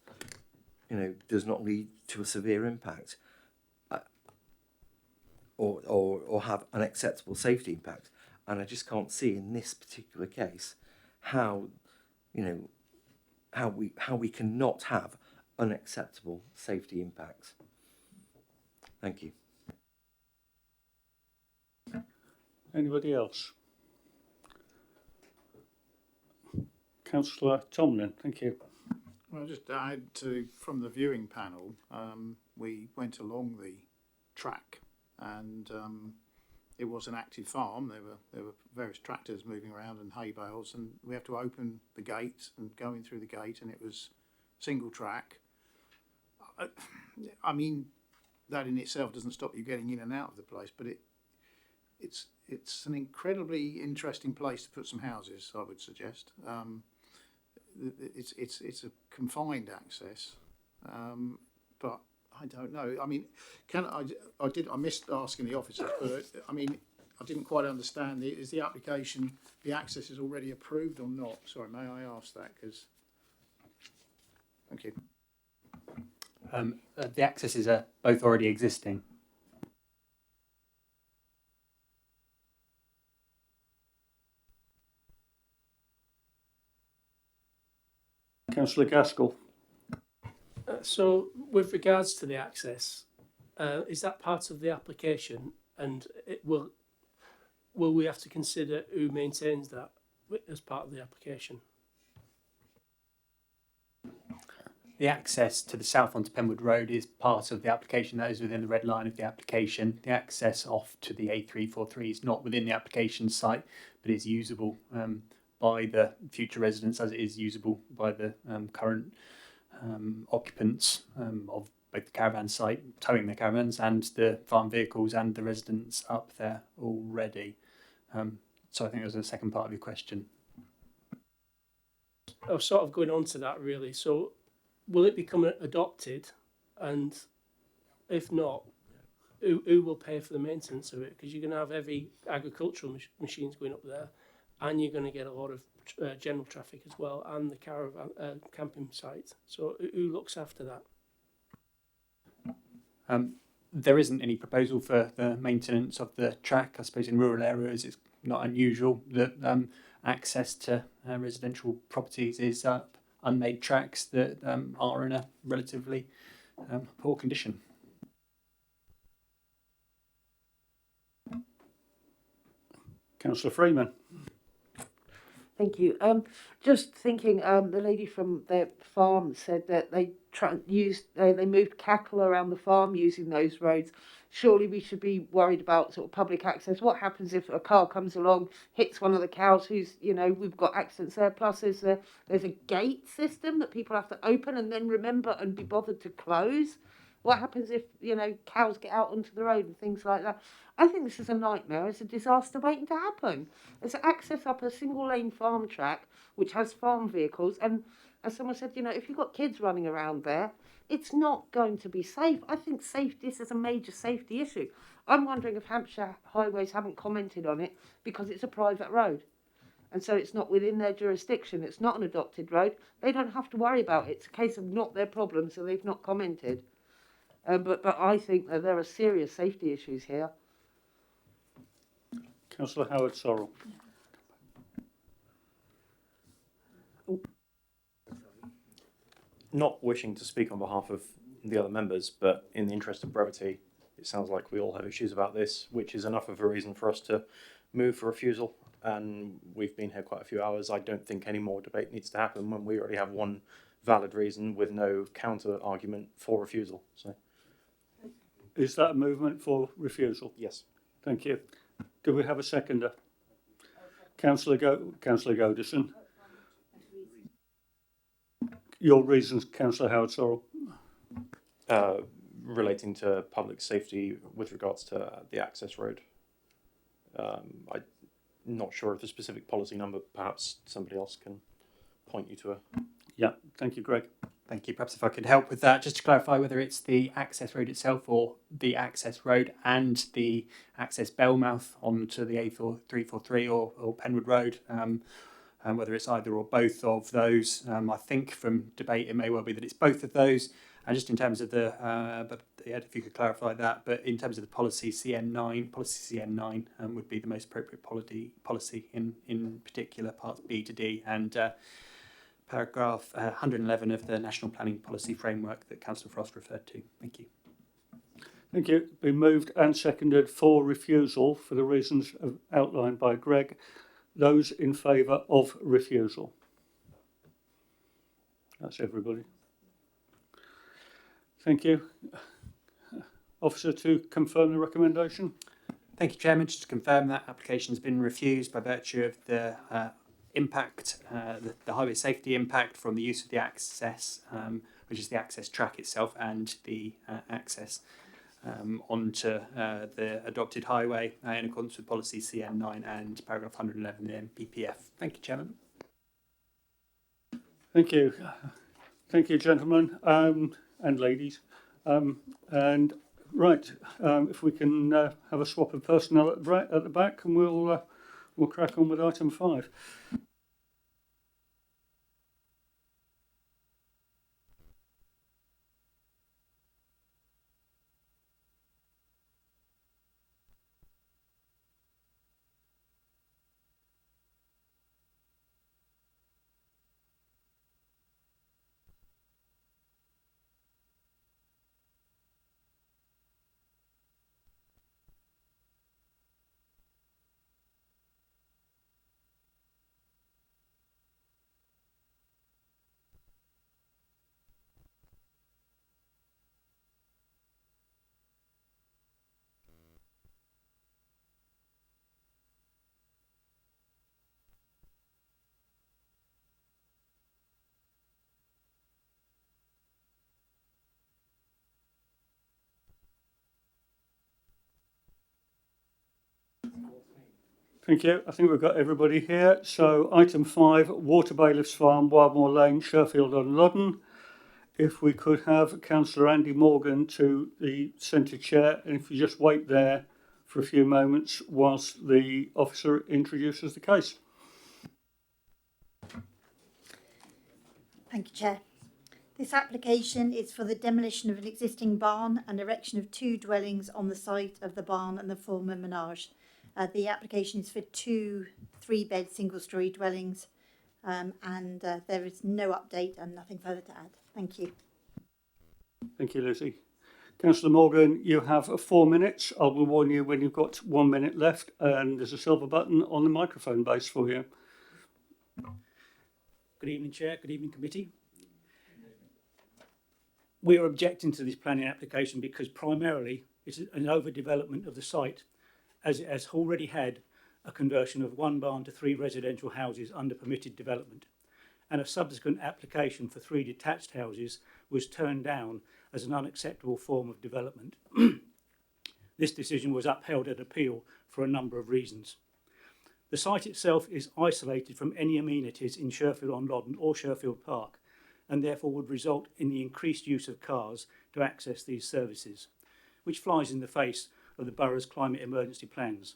does not lead to a severe impact, or have an acceptable safety impact. And I just can't see in this particular case how we cannot have unacceptable safety impacts. Thank you. Anybody else? Councillor Tomlin, thank you. Well, just to add to from the viewing panel, we went along the track, and it was an active farm. There were various tractors moving around and hay bales, and we have to open the gate and go in through the gate, and it was single track. I mean, that in itself doesn't stop you getting in and out of the place, but it's an incredibly interesting place to put some houses, I would suggest. It's a confined access, but I don't know. I mean, I missed asking the officers, but I mean, I didn't quite understand. Is the application, the access is already approved or not? Sorry, may I ask that? Because thank you. The accesses are both already existing. Councillor Gaskell. So, with regards to the access, is that part of the application, and will we have to consider who maintains that as part of the application? The access to the south onto Penwood Road is part of the application. That is within the red line of the application. The access off to the A343 is not within the application site, but is usable by the future residents as it is usable by the current occupants of both the caravan site, towing their caravans, and the farm vehicles and the residents up there already. So I think there's a second part of your question. I was sort of going on to that really. So, will it become adopted, and if not, who will pay for the maintenance of it? Because you're going to have heavy agricultural machines going up there, and you're going to get a lot of general traffic as well, and the caravan camping site. So who looks after that? There isn't any proposal for the maintenance of the track. I suppose in rural areas it's not unusual that access to residential properties is unmade tracks that are in a relatively poor condition. Councillor Freeman. Thank you. Just thinking, the lady from the farm said that they moved cattle around the farm using those roads. Surely we should be worried about sort of public access. What happens if a car comes along, hits one of the cows who's, we've got accidents there. Plus there's a gate system that people have to open and then remember and be bothered to close. What happens if, you know, cows get out onto the road and things like that? I think this is a nightmare. It's a disaster waiting to happen. It's access up a single lane farm track which has farm vehicles, and as someone said, you know, if you've got kids running around there, it's not going to be safe. I think this is a major safety issue. I'm wondering if Hampshire Highways haven't commented on it because it's a private road. And so it's not within their jurisdiction. It's not an adopted road. They don't have to worry about it. It's a case of not their problem, so they've not commented. But I think that there are serious safety issues here. Councillor Howard Sorrell. Not wishing to speak on behalf of the other members, but in the interest of brevity, it sounds like we all have issues about this, which is enough of a reason for us to move for refusal. And we've been here quite a few hours. I don't think any more debate needs to happen when we already have one valid reason with no counter argument for refusal. So, is that a movement for refusal? Yes. Thank you. Do we have a seconder? Councillor Godison. Your reasons, Councillor Howard Sorrell. Relating to public safety with regards to the access road. I'm not sure of the specific policy number. Perhaps somebody else can point you to a... Yeah, thank you, Greg. Thank you. Perhaps if I could help with that, just to clarify whether it's the access road itself or the access road and the access Bellmouth onto the A343 or Penwood Road, and whether it's either or both of those. I think from debate it may well be that it's both of those. And just in terms of the, but yeah, if you could clarify that, but in terms of the policy CN9 would be the most appropriate policy in particular parts B to D and paragraph 111 of the National Planning Policy Framework that Councillor Frost referred to. Thank you. Thank you. Been moved and seconded for refusal for the reasons outlined by Greg. Those in favour of refusal? That's everybody. Thank you. Officer, to confirm the recommendation. Thank you, Chairman. Just to confirm that application has been refused by virtue of the impact, the highway safety impact from the use of the access, which is the access track itself and the access onto the adopted highway in accordance with policy CN9 and paragraph 111 in PPF. Thank you, Chairman. Thank you. Thank you, gentlemen and ladies. And right, if we can have a swap of personnel at the back, and we'll crack on with item 5. Thank you. I think we've got everybody here. So item 5, Water Bailiffs Farm, Wildmoor Lane, Sheffield on Loddon. If we could have Councillor Andy Morgan to the centre chair, and if you just wait there for a few moments whilst the officer introduces the case. Thank you, Chair. This application is for the demolition of an existing barn and erection of 2 dwellings on the site of the barn and the former menage. The application is for 2 3-bed single-storey dwellings, and there is no update and nothing further to add. Thank you. Thank you, Lucy. Councillor Morgan, you have 4 minutes. I will warn you when you've got 1 minute left, and there's a silver button on the microphone base for you. Good evening, Chair. Good evening, Committee. We are objecting to this planning application because primarily it's an overdevelopment of the site, as it has already had a conversion of 1 barn to 3 residential houses under permitted development. and a subsequent application for 3 detached houses was turned down as an unacceptable form of development. This decision was upheld at appeal for a number of reasons. The site itself is isolated from any amenities in Sherfield-on-Loddon or Sherfield Park, and therefore would result in the increased use of cars to access these services, which flies in the face of the borough's climate emergency plans.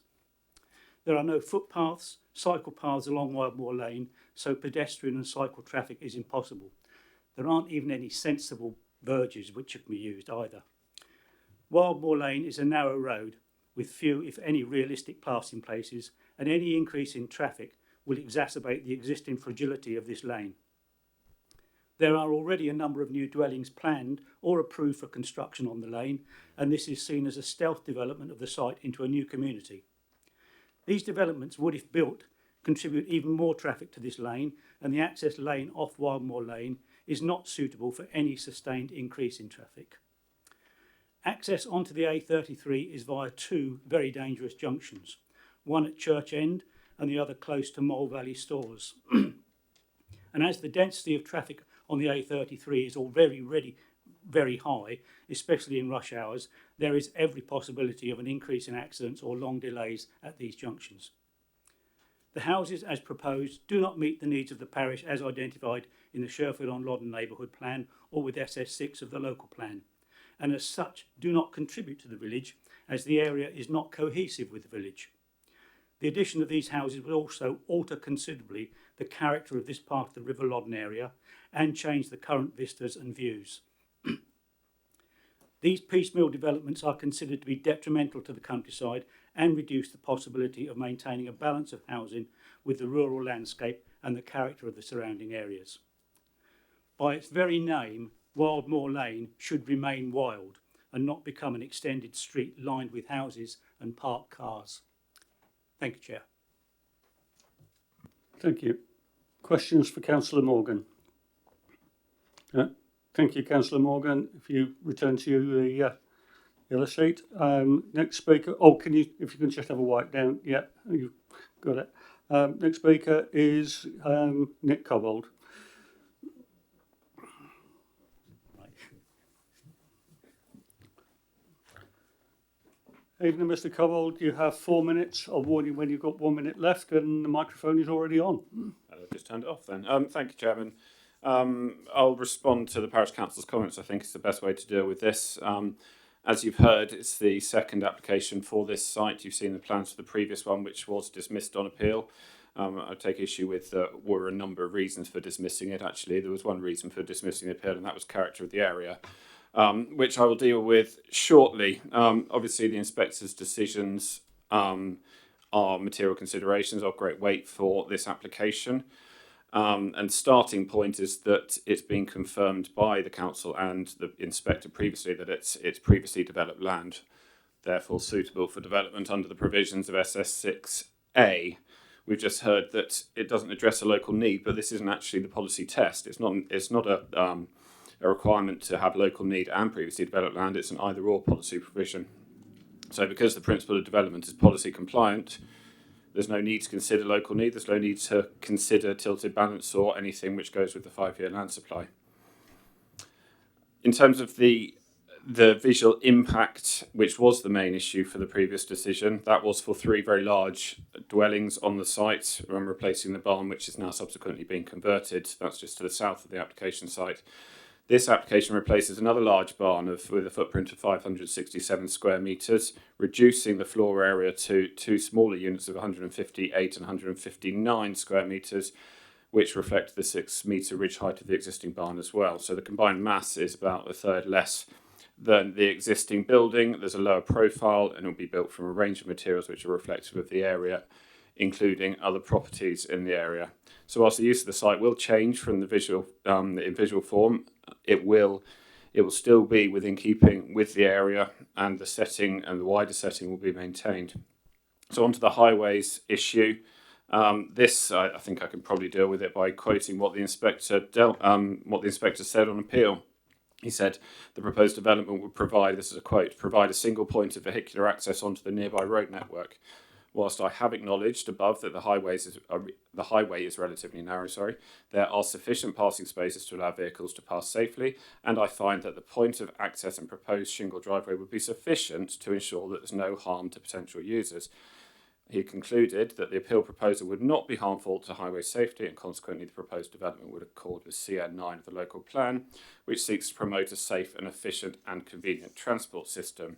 There are no footpaths, cycle paths along Wildmoor Lane, so pedestrian and cycle traffic is impossible. There aren't even any sensible verges which can be used either. Wildmoor Lane is a narrow road with few, if any, realistic passing places, and any increase in traffic will exacerbate the existing fragility of this lane. There are already a number of new dwellings planned or approved for construction on the lane, and this is seen as a stealth development of the site into a new community. These developments would, if built, contribute even more traffic to this lane, and the access lane off Wildmoor Lane is not suitable for any sustained increase in traffic. Access onto the A33 is via 2 very dangerous junctions, one at Church End and the other close to Mole Valley Stores. And as the density of traffic on the A33 is already very high, especially in rush hours, there is every possibility of an increase in accidents or long delays at these junctions. The houses, as proposed, do not meet the needs of the parish as identified in the Sherfield-on-Loddon neighbourhood plan or with SS6 of the local plan, and as such do not contribute to the village, as the area is not cohesive with the village. The addition of these houses will also alter considerably the character of this part of the River Loddon area and change the current vistas and views. These piecemeal developments are considered to be detrimental to the countryside and reduce the possibility of maintaining a balance of housing with the rural landscape and the character of the surrounding areas. By its very name, Wildmoor Lane should remain wild and not become an extended street lined with houses and parked cars. Thank you, Chair. Thank you. Questions for Councillor Morgan? Thank you, Councillor Morgan. If you return to the yellow sheet. Next speaker. Oh, if you can just have a wipe down. Yeah, you've got it. Next speaker is Nick Cobbold. Evening, Mr. Cobbold. You have 4 minutes. I'll warn you when you've got 1 minute left, and the microphone is already on. I've just turned it off then. Thank you, Chairman. I'll respond to the Parish Council's comments. I think it's the best way to deal with this. As you've heard, it's the second application for this site. You've seen the plans for the previous one, which was dismissed on appeal. I take issue with were a number of reasons for dismissing it. Actually, there was one reason for dismissing the appeal, and that was character of the area, which I will deal with shortly. Obviously, the inspector's decisions are material considerations of great weight for this application. And starting point is that it's been confirmed by the council and the inspector previously that it's previously developed land, therefore suitable for development under the provisions of SS6A. We've just heard that it doesn't address a local need, but this isn't actually the policy test. It's not a requirement to have local need and previously developed land. It's an either-or policy provision. So because the principle of development is policy compliant, there's no need to consider local need. There's no need to consider tilted balance or anything which goes with the 5-year land supply. In terms of the visual impact, which was the main issue for the previous decision, that was for 3 very large dwellings on the site, replacing the barn, which is now subsequently being converted. That's just to the south of the application site. This application replaces another large barn with a footprint of 567 square metres, reducing the floor area to 2 smaller units of 158 and 159 square metres, which reflect the 6-metre ridge height of the existing barn as well. So the combined mass is about a third less than the existing building. There's a lower profile, and it will be built from a range of materials which are reflective of the area, including other properties in the area. So whilst the use of the site will change from in visual form, it will still be within keeping with the area, and the setting and the wider setting will be maintained. So onto the highways issue. This I think I can probably deal with it by quoting what the inspector said on appeal. He said the proposed development would provide, this is a quote, provide a single point of vehicular access onto the nearby road network, Whilst I have acknowledged above that the highway is relatively narrow, there are sufficient passing spaces to allow vehicles to pass safely, and I find that the point of access and proposed shingle driveway would be sufficient to ensure that there's no harm to potential users. He concluded that the appeal proposal would not be harmful to highway safety, and consequently the proposed development would accord with CN9 of the local plan, which seeks to promote a safe and efficient and convenient transport system.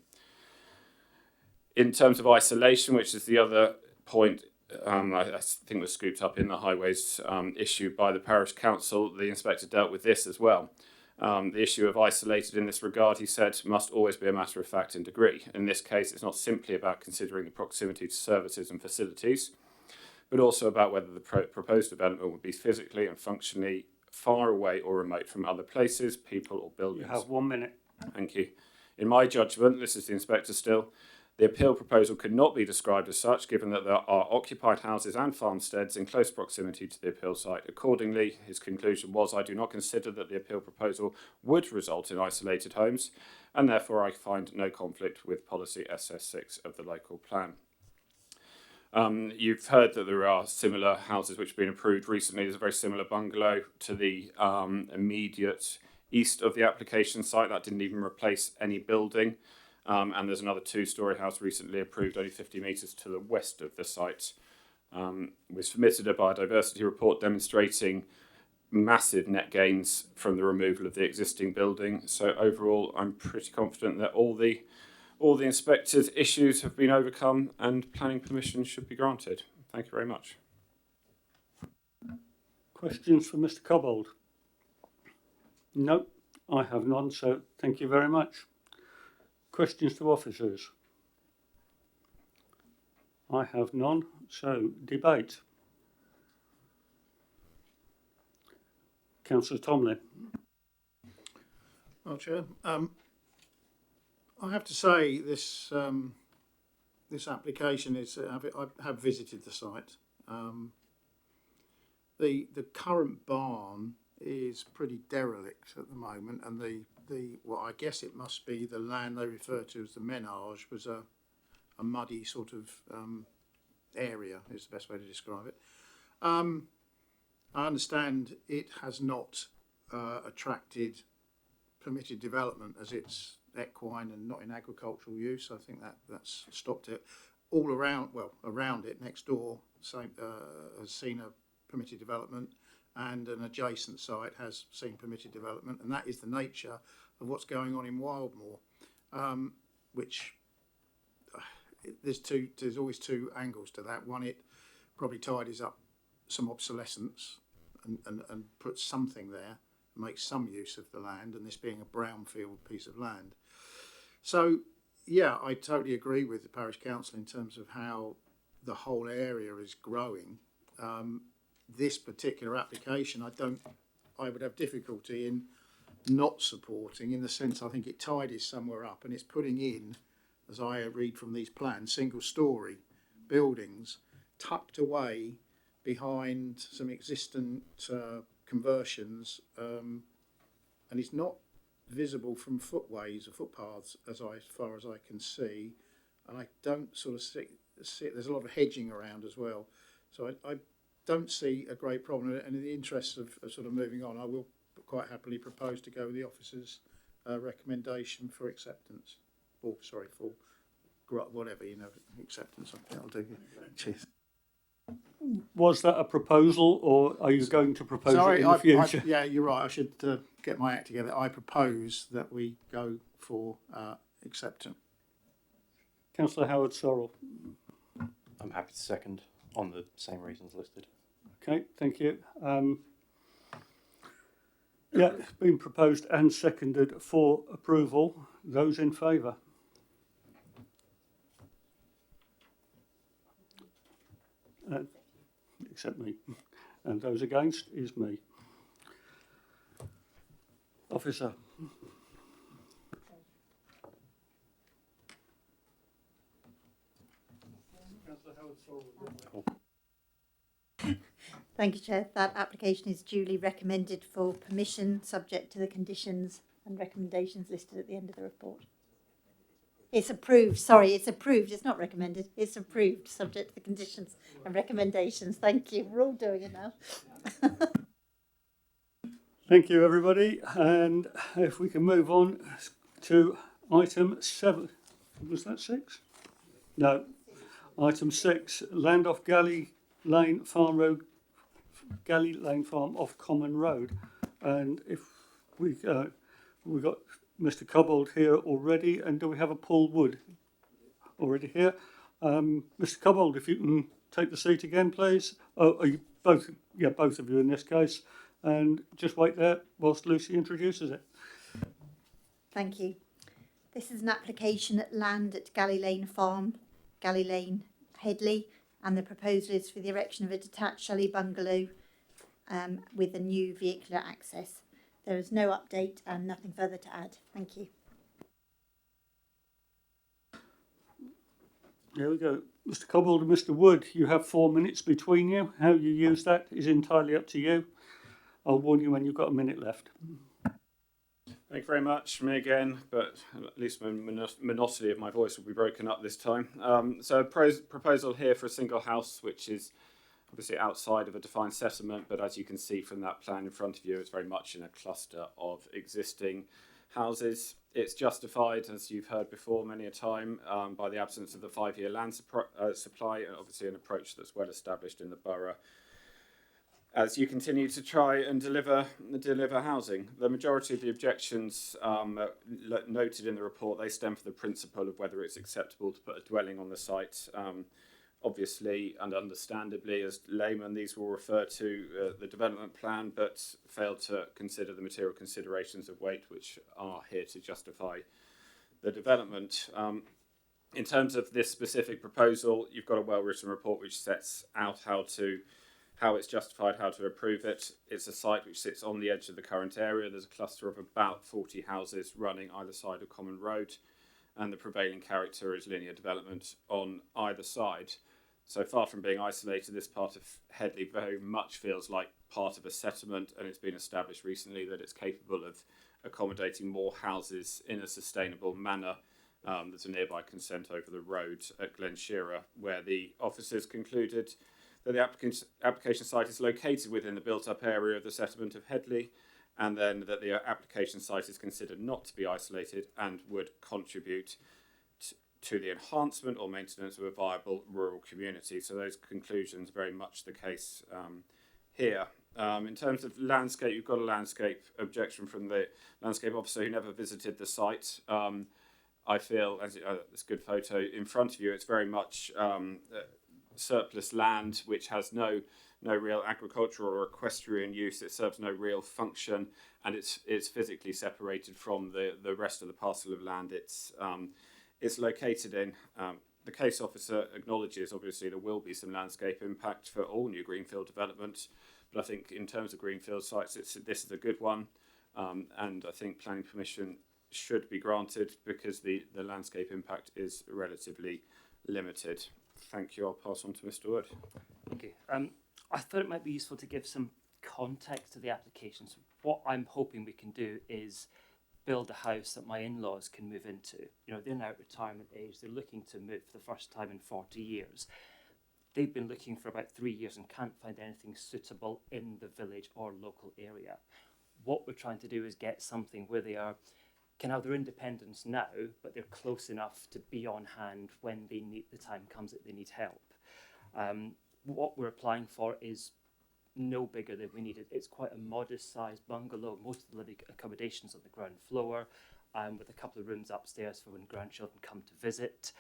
In terms of isolation, which is the other point I think was scooped up in the highways issue by the parish council, the inspector dealt with this as well. The issue of isolated in this regard, he said, must always be a matter of fact and degree. In this case, it's not simply about considering the proximity to services and facilities, but also about whether the proposed development would be physically and functionally far away or remote from other places, people or buildings. You have 1 minute. Thank you. In my judgment, this is the inspector still, the appeal proposal could not be described as such, given that there are occupied houses and farmsteads in close proximity to the appeal site. Accordingly, his conclusion was, I do not consider that the appeal proposal would result in isolated homes, and therefore I find no conflict with policy SS6 of the local plan. You've heard that there are similar houses which have been approved recently. There's a very similar bungalow to the immediate east of the application site. That didn't even replace any building. And there's another 2-storey house recently approved only 50 metres to the west of the site. Was submitted a biodiversity report demonstrating massive net gains from the removal of the existing building. So overall, I'm pretty confident that all the inspector's issues have been overcome and planning permission should be granted. Thank you very much. Questions for Mr. Cobbold? No, I have none, so thank you very much. Questions to officers? I have none, so debate. Councillor Tomlin. Well, Chair, I have to say this this application is. I have visited the site. The current barn is pretty derelict at the moment, and the well, I guess it must be the land they refer to as the menage was a muddy sort of area is the best way to describe it. I understand it has not attracted permitted development as it's equine and not in agricultural use. I think that's stopped it. All around, well, around it, next door, has seen a permitted development, and an adjacent site has seen permitted development, and that is the nature of what's going on in Wildmoor, which there's always two angles to that. One, it probably tidies up some obsolescence and puts something there, makes some use of the land, and this being a brownfield piece of land. So, yeah, I totally agree with the parish council in terms of how the whole area is growing. This particular application, I would have difficulty in not supporting, in the sense I think it tidies somewhere up and it's putting in, as I read from these plans, single-storey buildings tucked away behind some existing conversions, and it's not visible from footways or footpaths as far as I can see, and I don't sort of see there's a lot of hedging around as well, so I don't see a great problem, and in the interest of sort of moving on, I will quite happily propose to go with the officer's recommendation for acceptance, or sorry, for whatever, acceptance. That'll do. Cheers. Was that a proposal, or are you going to propose it in the future? Yeah, you're right. I should get my act together. I propose that we go for acceptance. Councillor Howard Sorrell. I'm happy to second on the same reasons listed. Okay, thank you. Yeah, it's been proposed and seconded for approval. Those in favour? Except me. And those against is me. Officer. Thank you, Chair. That application is duly recommended for permission, subject to the conditions and recommendations listed at the end of the report. It's approved. Sorry, it's approved. It's not recommended. It's approved, subject to the conditions and recommendations. Thank you. We're all doing it now. Thank you, everybody. And if we can move on to item 7. Was that 6? No. Item 6, land off Galley Lane Farm Road, Galley Lane Farm off Common Road. And if we got Mr. Cobbold here already, and do we have a Paul Wood already here? Mr. Cobbold, if you can take the seat again, please. Oh, are you both? Yeah, both of you in this case. And just wait there whilst Lucy introduces it. Thank you. This is an application at land at Galley Lane Farm, Galley Lane, Headley, and the proposal is for the erection of a detached chalet bungalow with a new vehicular access. There is no update and nothing further to add. Thank you. There we go. Mr. Cobbold and Mr. Wood, you have 4 minutes between you. How you use that is entirely up to you. I'll warn you when you've got a minute left. Thank you very much. Me again, but at least my monotony of my voice will be broken up this time. So proposal here for a single house, which is obviously outside of a defined settlement, but as you can see from that plan in front of you, it's very much in a cluster of existing houses. It's justified, as you've heard before many a time, by the absence of the 5-year land supply, and obviously an approach that's well established in the borough as you continue to try and deliver housing. The majority of the objections noted in the report, they stem from the principle of whether it's acceptable to put a dwelling on the site. Obviously and understandably, as laymen, these will refer to the development plan, but fail to consider the material considerations of weight, which are here to justify the development. In terms of this specific proposal, you've got a well-written report which sets out how it's justified, how to approve it. It's a site which sits on the edge of the current area. There's a cluster of about 40 houses running either side of Common Road, and the prevailing character is linear development on either side. So far from being isolated, this part of Headley very much feels like part of a settlement, and it's been established recently that it's capable of accommodating more houses in a sustainable manner. There's a nearby consent over the road at Glen Shearer, where the officers concluded that the application site is located within the built-up area of the settlement of Headley, and then that the application site is considered not to be isolated and would contribute to the enhancement or maintenance of a viable rural community. So those conclusions are very much the case here. In terms of landscape, you've got a landscape objection from the landscape officer who never visited the site. I feel, as this good photo in front of you, it's very much surplus land which has no real agricultural or equestrian use. It serves no real function, and it's physically separated from the rest of the parcel of land it's located in. The case officer acknowledges obviously there will be some landscape impact for all new greenfield development, but I think in terms of greenfield sites this is a good one, and I think planning permission should be granted because the landscape impact is relatively limited. Thank you. I'll pass on to Mr. Wood. Thank you. I thought it might be useful to give some context to the application. So what I'm hoping we can do is build a house that my in-laws can move into. You know, they're now at retirement age. They're looking to move for the first time in 40 years. They've been looking for about 3 years and can't find anything suitable in the village or local area. What we're trying to do is get something where they can have their independence now, but they're close enough to be on hand when the time comes that they need help. What we're applying for is no bigger than we needed. It's quite a modest-sized bungalow. Most of the living accommodations on the ground floor, with a couple of rooms upstairs for when grandchildren come to visit.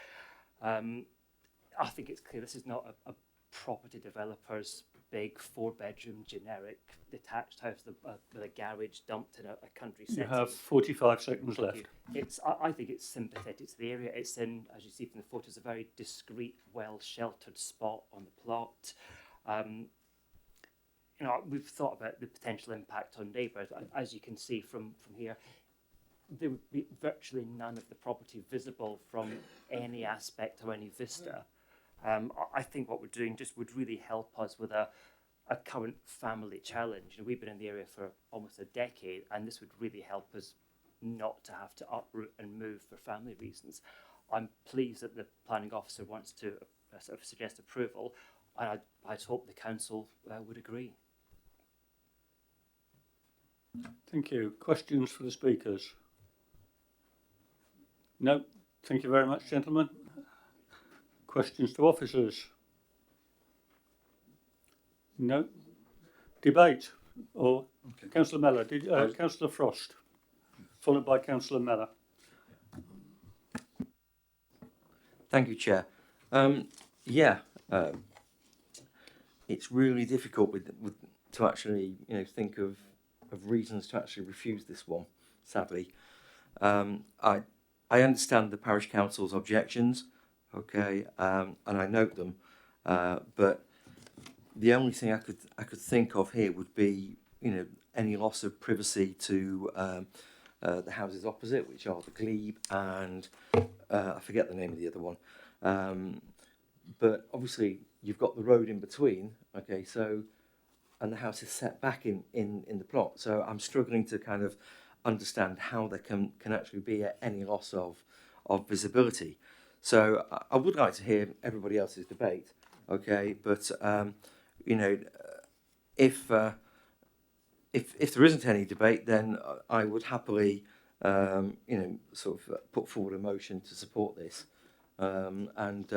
I think it's clear this is not a property developer's big 4-bedroom generic detached house with a garage dumped in a country setting. You have 45 seconds left. I think it's sympathetic to the area. It's in, as you see from the photos, a very discreet, well-sheltered spot on the plot. You know, we've thought about the potential impact on neighbours. As you can see from here, there would be virtually none of the property visible from any aspect or any vista. I think what we're doing just would really help us with a current family challenge. You know, we've been in the area for almost a decade, and this would really help us not to have to uproot and move for family reasons. I'm pleased that the planning officer wants to sort of suggest approval, and I'd hope the council would agree. Thank you. Questions for the speakers? No. Thank you very much, gentlemen. Questions to officers? No. Debate? Or okay. Councillor Mellor, Councillor Frost, followed by Councillor Mellor. Thank you, Chair. It's really difficult to actually think of reasons to actually refuse this one. Sadly, I understand the parish council's objections, okay, and I note them, but the only thing I could think of here would be any loss of privacy to the houses opposite, which are the glebe and I forget the name of the other one. But obviously you've got the road in between, okay, so, and the house is set back in the plot. So I'm struggling to kind of understand how there can actually be any loss of visibility. So I would like to hear everybody else's debate, okay, but if there isn't any debate, then I would happily sort of put forward a motion to support this, and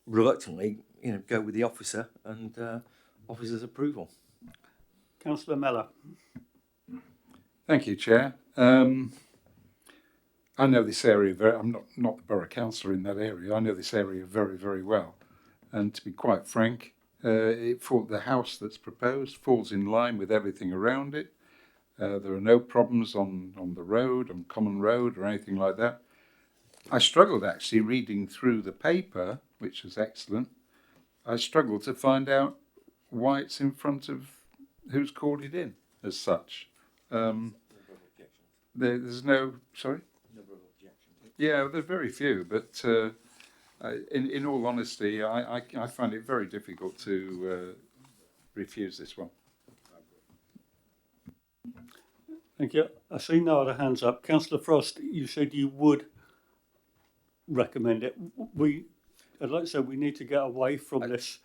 reluctantly, go with the officer and officer's approval. Councillor Mellor. Thank you, Chair. I know this area very. I'm not the borough councillor in that area. I know this area very, very well, and to be quite frank, the house that's proposed falls in line with everything around it. There are no problems on the road, on Common Road or anything like that. I struggled actually reading through the paper, which was excellent. I struggled to find out why it's in front of who's called it in as such. There's no, sorry? Number of objections. Yeah, there's very few, but in all honesty, I find it very difficult to refuse this one. Thank you. I see no other hands up. Councillor Frost, you said you would recommend it. I'd like to say we need to get away from this.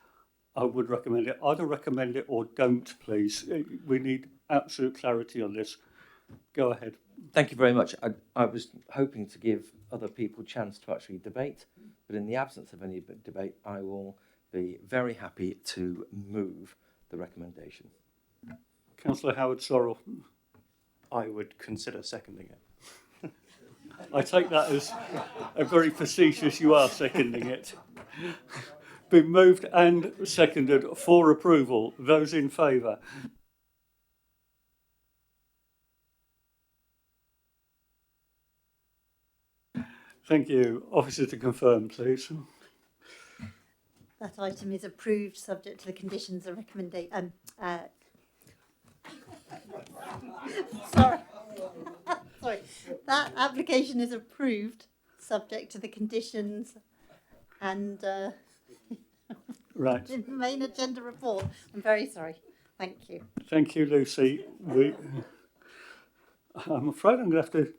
I would recommend it. Either recommend it or don't, please. We need absolute clarity on this. Go ahead. Thank you very much. I was hoping to give other people a chance to actually debate, but in the absence of any debate, I will be very happy to move the recommendation. Councillor Howard Sorrell. I would consider seconding it. I take that as a very facetious you are seconding it. Been moved and seconded for approval. Those in favour? Thank you. Officer to confirm, please. That item is approved subject to the conditions and recommendation. Sorry. That application is approved subject to the conditions and right. the main agenda report. I'm very sorry. Thank you. Thank you, Lucy. I'm afraid I'm going to have to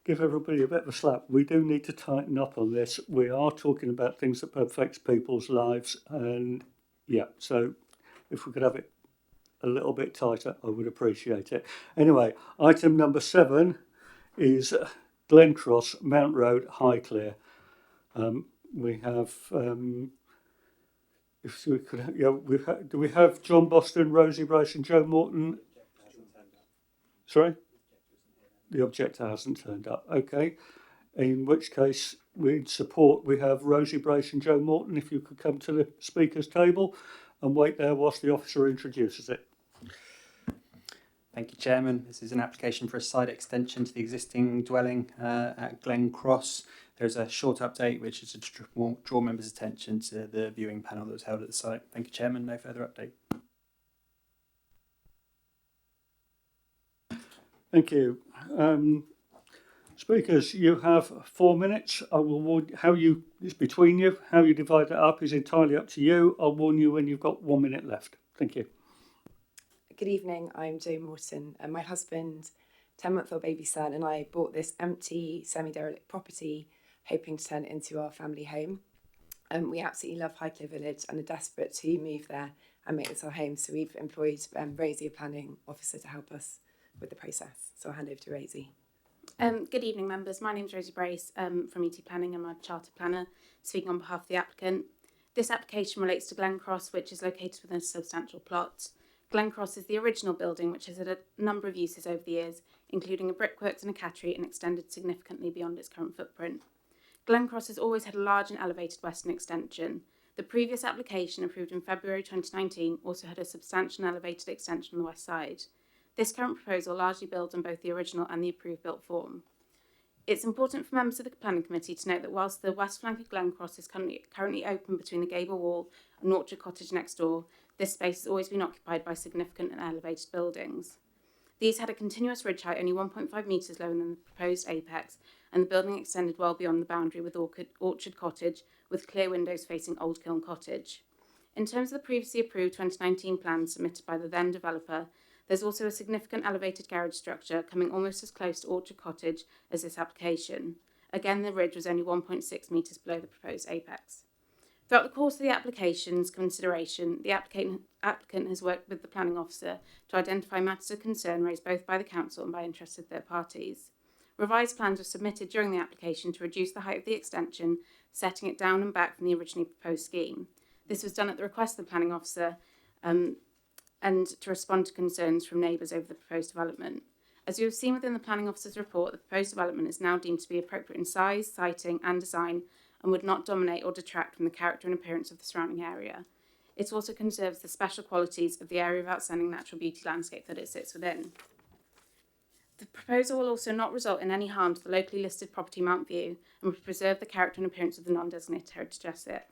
give everybody a bit of a slap. We do need to tighten up on this. We are talking about things that affect people's lives, and yeah, so if we could have it a little bit tighter, I would appreciate it. Anyway, item number 7 is Glencross, Mount Road, Highclere. We have, if we could, yeah, do we have John Boston, Rosie Brace, and Joe Morton? Sorry? The objector hasn't turned up. Okay. In which case, we'd support. We have Rosie Brace and Joe Morton. If you could come to the speaker's table and wait there whilst the officer introduces it. Thank you, Chairman. This is an application for a side extension to the existing dwelling at Glencross. There's a short update, which is to draw members' attention to the viewing panel that was held at the site. Thank you, Chairman. No further update. Thank you. Speakers, you have 4 minutes. I will warn how you, it's between you. How you divide that up is entirely up to you. I'll warn you when you've got 1 minute left. Thank you. Good evening, I'm Jo Morton, and my husband, 10-month-old baby son, and I bought this empty semi-derelict property hoping to turn it into our family home. We absolutely love Highclere Village and are desperate to move there and make this our home. So we've employed Rosie, a planning officer, to help us with the process. So I'll hand over to Rosie. Good evening, members. My name is Rosie Brace from ET Planning. I'm a chartered planner speaking on behalf of the applicant. This application relates to Glencross, which is located within a substantial plot. Glencross is the original building, which has had a number of uses over the years, including a brickworks and a cattery, and extended significantly beyond its current footprint. Glencross has always had a large and elevated western extension. The previous application, approved in February 2019, also had a substantial and elevated extension on the west side. This current proposal largely builds on both the original and the approved built form. It's important for members of the Planning Committee to note that whilst the west flank of Glencross is currently open between the gable wall and Orchard Cottage next door, this space has always been occupied by significant and elevated buildings. These had a continuous ridge height only 1.5 metres lower than the proposed apex, and the building extended well beyond the boundary with Orchard Cottage, with clear windows facing Old Kiln Cottage. In terms of the previously approved 2019 plan submitted by the then developer, there's also a significant elevated garage structure coming almost as close to Orchard Cottage as this application. Again, the ridge was only 1.6 metres below the proposed apex. Throughout the course of the application's consideration, the applicant has worked with the planning officer to identify matters of concern raised both by the council and by interested third parties. Revised plans were submitted during the application to reduce the height of the extension, setting it down and back from the originally proposed scheme. This was done at the request of the planning officer and to respond to concerns from neighbours over the proposed development. As you have seen within the planning officer's report, the proposed development is now deemed to be appropriate in size, siting and design, and would not dominate or detract from the character and appearance of the surrounding area. It also conserves the special qualities of the area of outstanding natural beauty landscape that it sits within. The proposal will also not result in any harm to the locally listed property Mount View and will preserve the character and appearance of the non-designated heritage asset.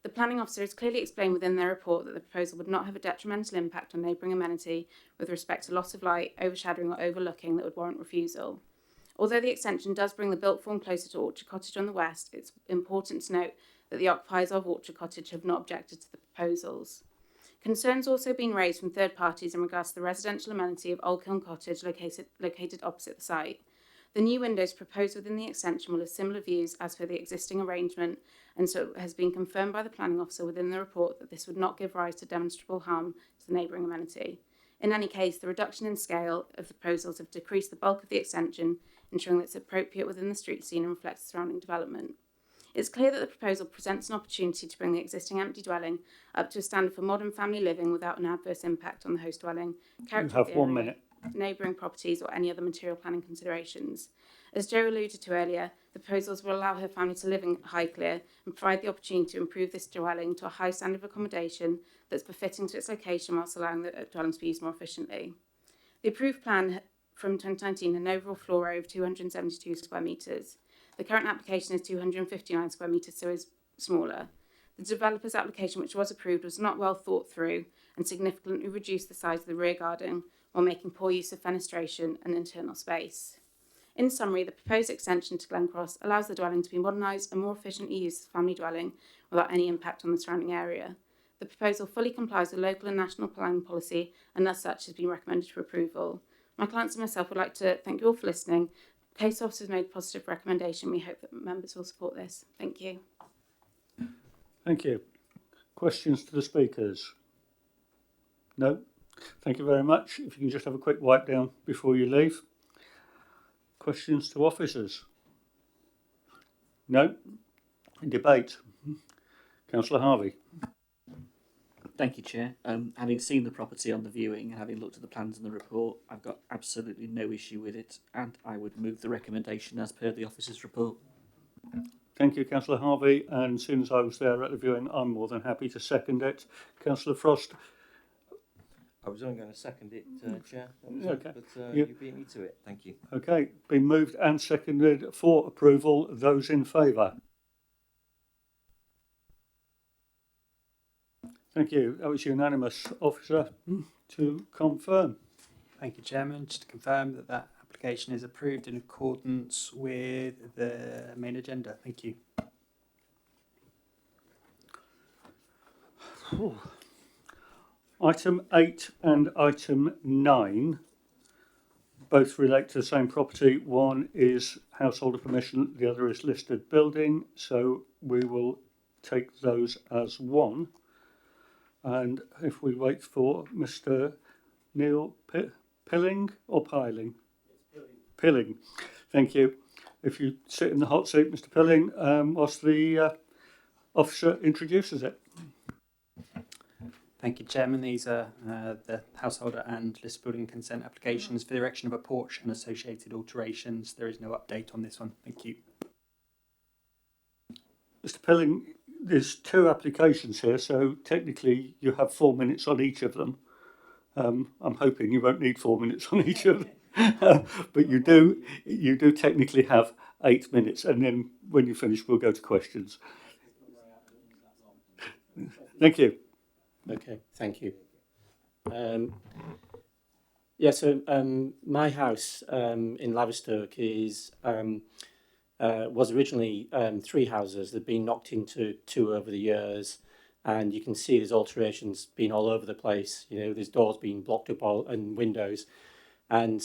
The planning officer has clearly explained within their report that the proposal would not have a detrimental impact on neighbouring amenity with respect to loss of light, overshadowing or overlooking that would warrant refusal. Although the extension does bring the built form closer to Orchard Cottage on the west, it's important to note that the occupiers of Orchard Cottage have not objected to the proposals. Concerns also been raised from third parties in regards to the residential amenity of Old Kiln Cottage located opposite the site. The new windows proposed within the extension will have similar views as per the existing arrangement, and so it has been confirmed by the planning officer within the report that this would not give rise to demonstrable harm to the neighbouring amenity. In any case, the reduction in scale of the proposals have decreased the bulk of the extension, ensuring that it's appropriate within the street scene and reflects the surrounding development. It's clear that the proposal presents an opportunity to bring the existing empty dwelling up to a standard for modern family living without an adverse impact on the host dwelling, character of the area, neighbouring properties or any other material planning considerations. As Jo alluded to earlier, the proposals will allow her family to live in Highclere and provide the opportunity to improve this dwelling to a high standard of accommodation that's befitting to its location whilst allowing the dwelling to be used more efficiently. The approved plan from 2019 had an overall floor area of 272 square metres. The current application is 259 square metres, so is smaller. The developer's application, which was approved, was not well thought through and significantly reduced the size of the rear garden while making poor use of fenestration and internal space. In summary, the proposed extension to Glencross allows the dwelling to be modernised and more efficiently used as a family dwelling without any impact on the surrounding area. The proposal fully complies with local and national planning policy and as such has been recommended for approval. My clients and myself would like to thank you all for listening. The case officer has made a positive recommendation. We hope that members will support this. Thank you. Thank you. Questions to the speakers? No? Thank you very much. If you can just have a quick wipe down before you leave. Questions to officers? No? Debate? Councillor Harvey. Thank you, Chair. Having seen the property on the viewing and having looked at the plans and the report, I've got absolutely no issue with it, and I would move the recommendation as per the officer's report. Thank you, Councillor Harvey. And as soon as I was there at the viewing, I'm more than happy to second it. Councillor Frost. I was only going to second it, Chair. Okay. But you beat me to it. Thank you. Okay. Been moved and seconded for approval. Those in favour? Thank you. That was unanimous. Officer, to confirm. Thank you, Chairman. Just to confirm that that application is approved in accordance with the main agenda. Thank you. Item 8 and item 9 both relate to the same property. One is householder permission, the other is listed building. So we will take those as one. And if we wait for Mr. Neil Pilling or Piling? Pilling. Thank you. If you sit in the hot seat, Mr. Pilling, whilst the officer introduces it. Thank you, Chairman. These are the householder and list building consent applications for the erection of a porch and associated alterations. There is no update on this one. Thank you. Mr. Pilling, there's two applications here, so technically you have 4 minutes on each of them. I'm hoping you won't need 4 minutes on each of them, but you do technically have 8 minutes, and then when you finish, we'll go to questions. Thank you. Okay, thank you. My house in Laverstoke is was originally 3 houses. They've been knocked into 2 over the years, and you can see there's alterations been all over the place. You know, there's doors being blocked up and windows, and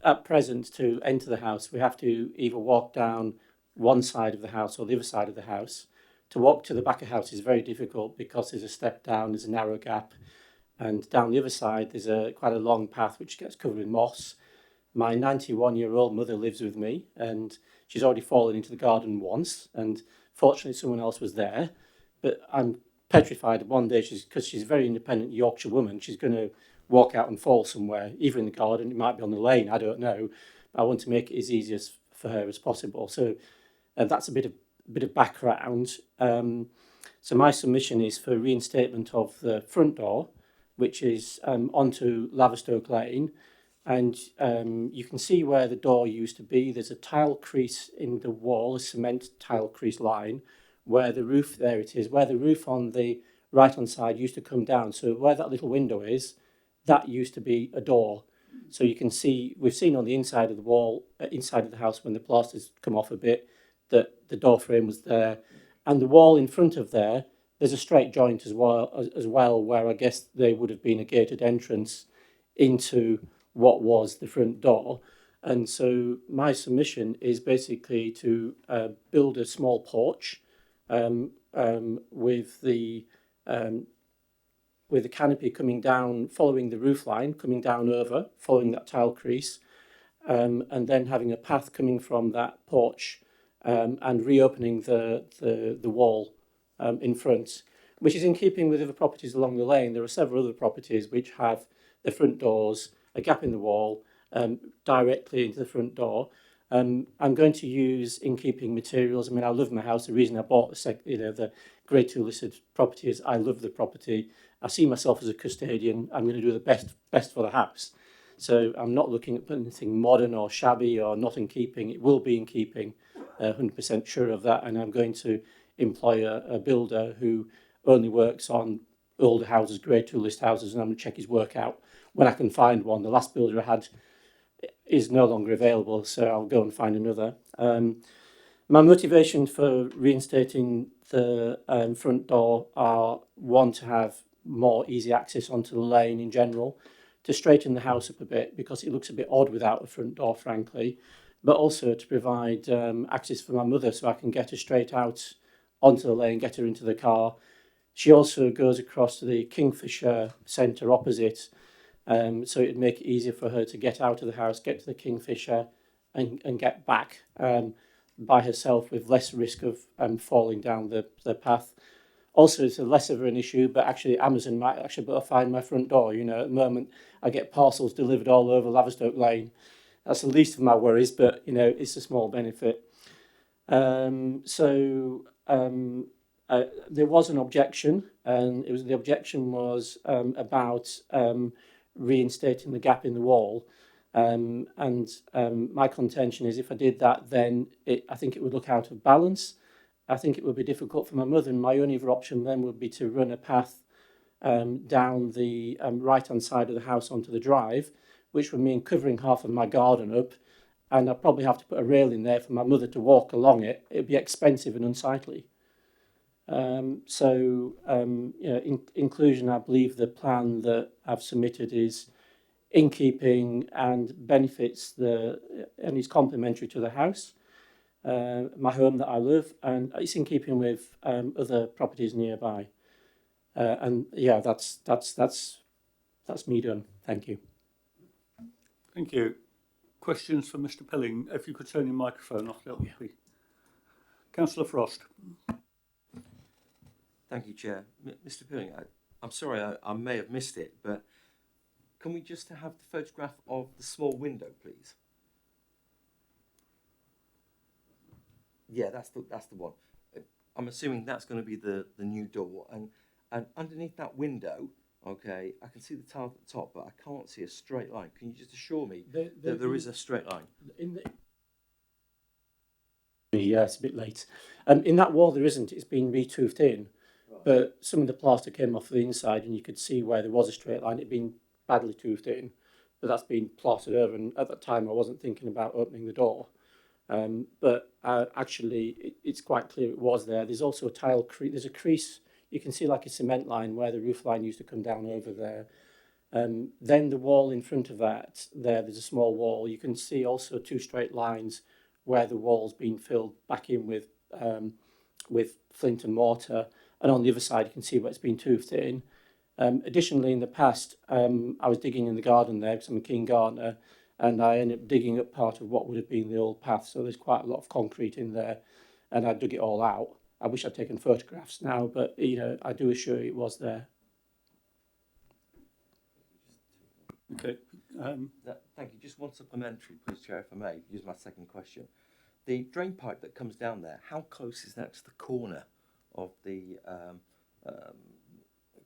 at present to enter the house we have to either walk down one side of the house or the other side of the house. To walk to the back of the house is very difficult because there's a step down, there's a narrow gap, and down the other side there's quite a long path which gets covered with moss. My 91-year-old mother lives with me, and she's already fallen into the garden once, and fortunately someone else was there. But I'm petrified one day, because she's a very independent Yorkshire woman, she's going to walk out and fall somewhere, either in the garden, it might be on the lane, I don't know. I want to make it as easy for her as possible. So that's a bit of background. So my submission is for reinstatement of the front door, which is onto Laverstoke Lane. And you can see where the door used to be. There's a tile crease in the wall, a cement tile crease line, where the roof, there it is, where the roof on the right-hand side used to come down. So where that little window is, that used to be a door. So you can see, we've seen on the inside of the wall, inside of the house when the plaster's come off a bit, that the door frame was there. And the wall in front of there's a straight joint as well, where I guess there would have been a gated entrance into what was the front door. And so my submission is basically to build a small porch with the canopy coming down, following the roof line, coming down over, following that tile crease, and then having a path coming from that porch and reopening the wall in front, which is in keeping with other properties along the lane. There are several other properties which have the front doors, a gap in the wall, directly into the front door. I'm going to use in-keeping materials. I mean, I love my house. The reason I bought the Grade 2 listed property is I love the property. I see myself as a custodian. I'm going to do the best for the house. So I'm not looking at anything modern or shabby or not in keeping. It will be in keeping, 100% sure of that. And I'm going to employ a builder who only works on older houses, Grade 2 list houses, and I'm going to check his work out when I can find one. The last builder I had is no longer available, so I'll go and find another. My motivation for reinstating the front door are, one, to have more easy access onto the lane in general, to straighten the house up a bit because it looks a bit odd without a front door, frankly, but also to provide access for my mother so I can get her straight out onto the lane, get her into the car. She also goes across to the Kingfisher Centre opposite, so it'd make it easier for her to get out of the house, get to the Kingfisher and get back by herself with less risk of falling down the path. Also, it's less of an issue, but actually Amazon might actually be able to find my front door. You know, at the moment, I get parcels delivered all over Laverstoke Lane. That's the least of my worries, but, you know, it's a small benefit. There was an objection, and the objection was about reinstating the gap in the wall. My contention is if I did that, then I think it would look out of balance. I think it would be difficult for my mother, and my only other option then would be to run a path down the right-hand side of the house onto the drive, which would mean covering half of my garden up, and I'd probably have to put a rail in there for my mother to walk along it. It'd be expensive and unsightly. Inclusion, I believe the plan that I've submitted is in keeping and benefits and is complementary to the house, my home that I live, and it's in keeping with other properties nearby. And yeah, that's me done. Thank you. Thank you. Questions for Mr. Pilling? If you could turn your microphone off, that would be. Councillor Frost. Thank you, Chair. Mr. Pilling, I'm sorry, I may have missed it, but can we just have the photograph of the small window, please? Yeah, that's the one. I'm assuming that's going to be the new door, and underneath that window, okay, I can see the tile at the top, but I can't see a straight line. Can you just assure me that there is a straight line? Yeah, it's a bit late. In that wall there isn't. It's been re-toothed in, but some of the plaster came off the inside, and you could see where there was a straight line. It'd been badly toothed in, but that's been plastered over. And at that time, I wasn't thinking about opening the door. But actually, it's quite clear it was there. There's also a tile crease. There's a crease. You can see like a cement line where the roof line used to come down over there. Then the wall in front of that, there's a small wall. You can see also two straight lines where the wall's been filled back in with flint and mortar. And on the other side, you can see where it's been toothed in. Additionally, in the past, I was digging in the garden there because I'm a keen gardener, and I ended up digging up part of what would have been the old path. So there's quite a lot of concrete in there, and I dug it all out. I wish I'd taken photographs now, but I do assure you it was there. Okay. Thank you. Just one supplementary, please, Chair, if I may. Use my second question. The drain pipe that comes down there, how close is that to the corner of the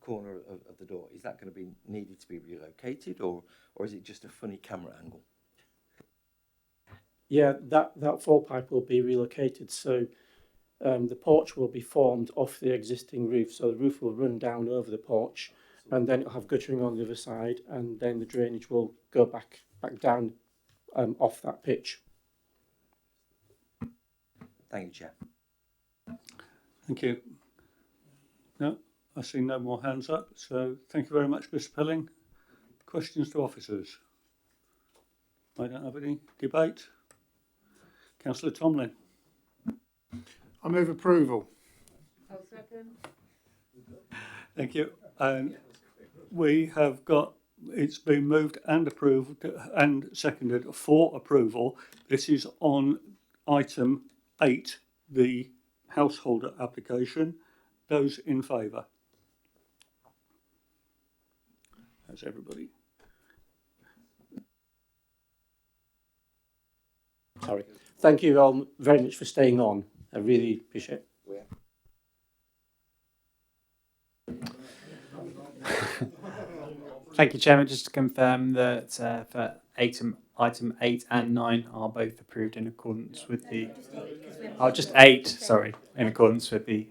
of the door? Is that going to be needed to be relocated, or is it just a funny camera angle? Yeah, that fall pipe will be relocated. So the porch will be formed off the existing roof. So the roof will run down over the porch, and then it'll have guttering on the other side, and then the drainage will go back down off that pitch. Thank you, Chair. Thank you. No, I see no more hands up, so thank you very much, Mr. Pilling. Questions to officers? I don't have any. Debate? Councillor Tomlin. I move approval. I'll second. Thank you. We have got, it's been moved and approved and seconded for approval. This is on item 8, the householder application. Those in favour? That's everybody. Sorry. Thank you all very much for staying on. I really appreciate it. Thank you, Chairman. Just to confirm that for item 8 and 9 are both approved in accordance with the... Oh, just 8, sorry, in accordance with the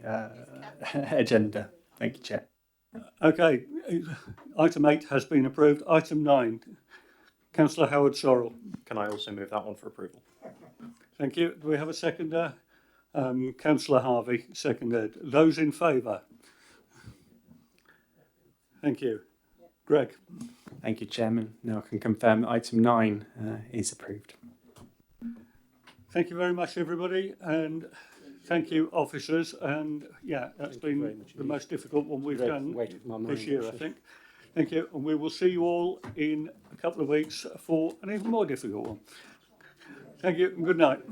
agenda. Thank you, Chair. Okay, item 8 has been approved. Item 9, Councillor Howard Sorrell. Can I also move that one for approval? Thank you. Do we have a seconder? Councillor Harvey, seconded. Those in favour? Thank you. Greg. Thank you, Chairman. Now I can confirm that item 9 is approved. Thank you very much, everybody, and thank you, officers. And yeah, that's been the most difficult one we've done this year, I think. Thank you, and we will see you all in a couple of weeks for an even more difficult one. Thank you, and good night.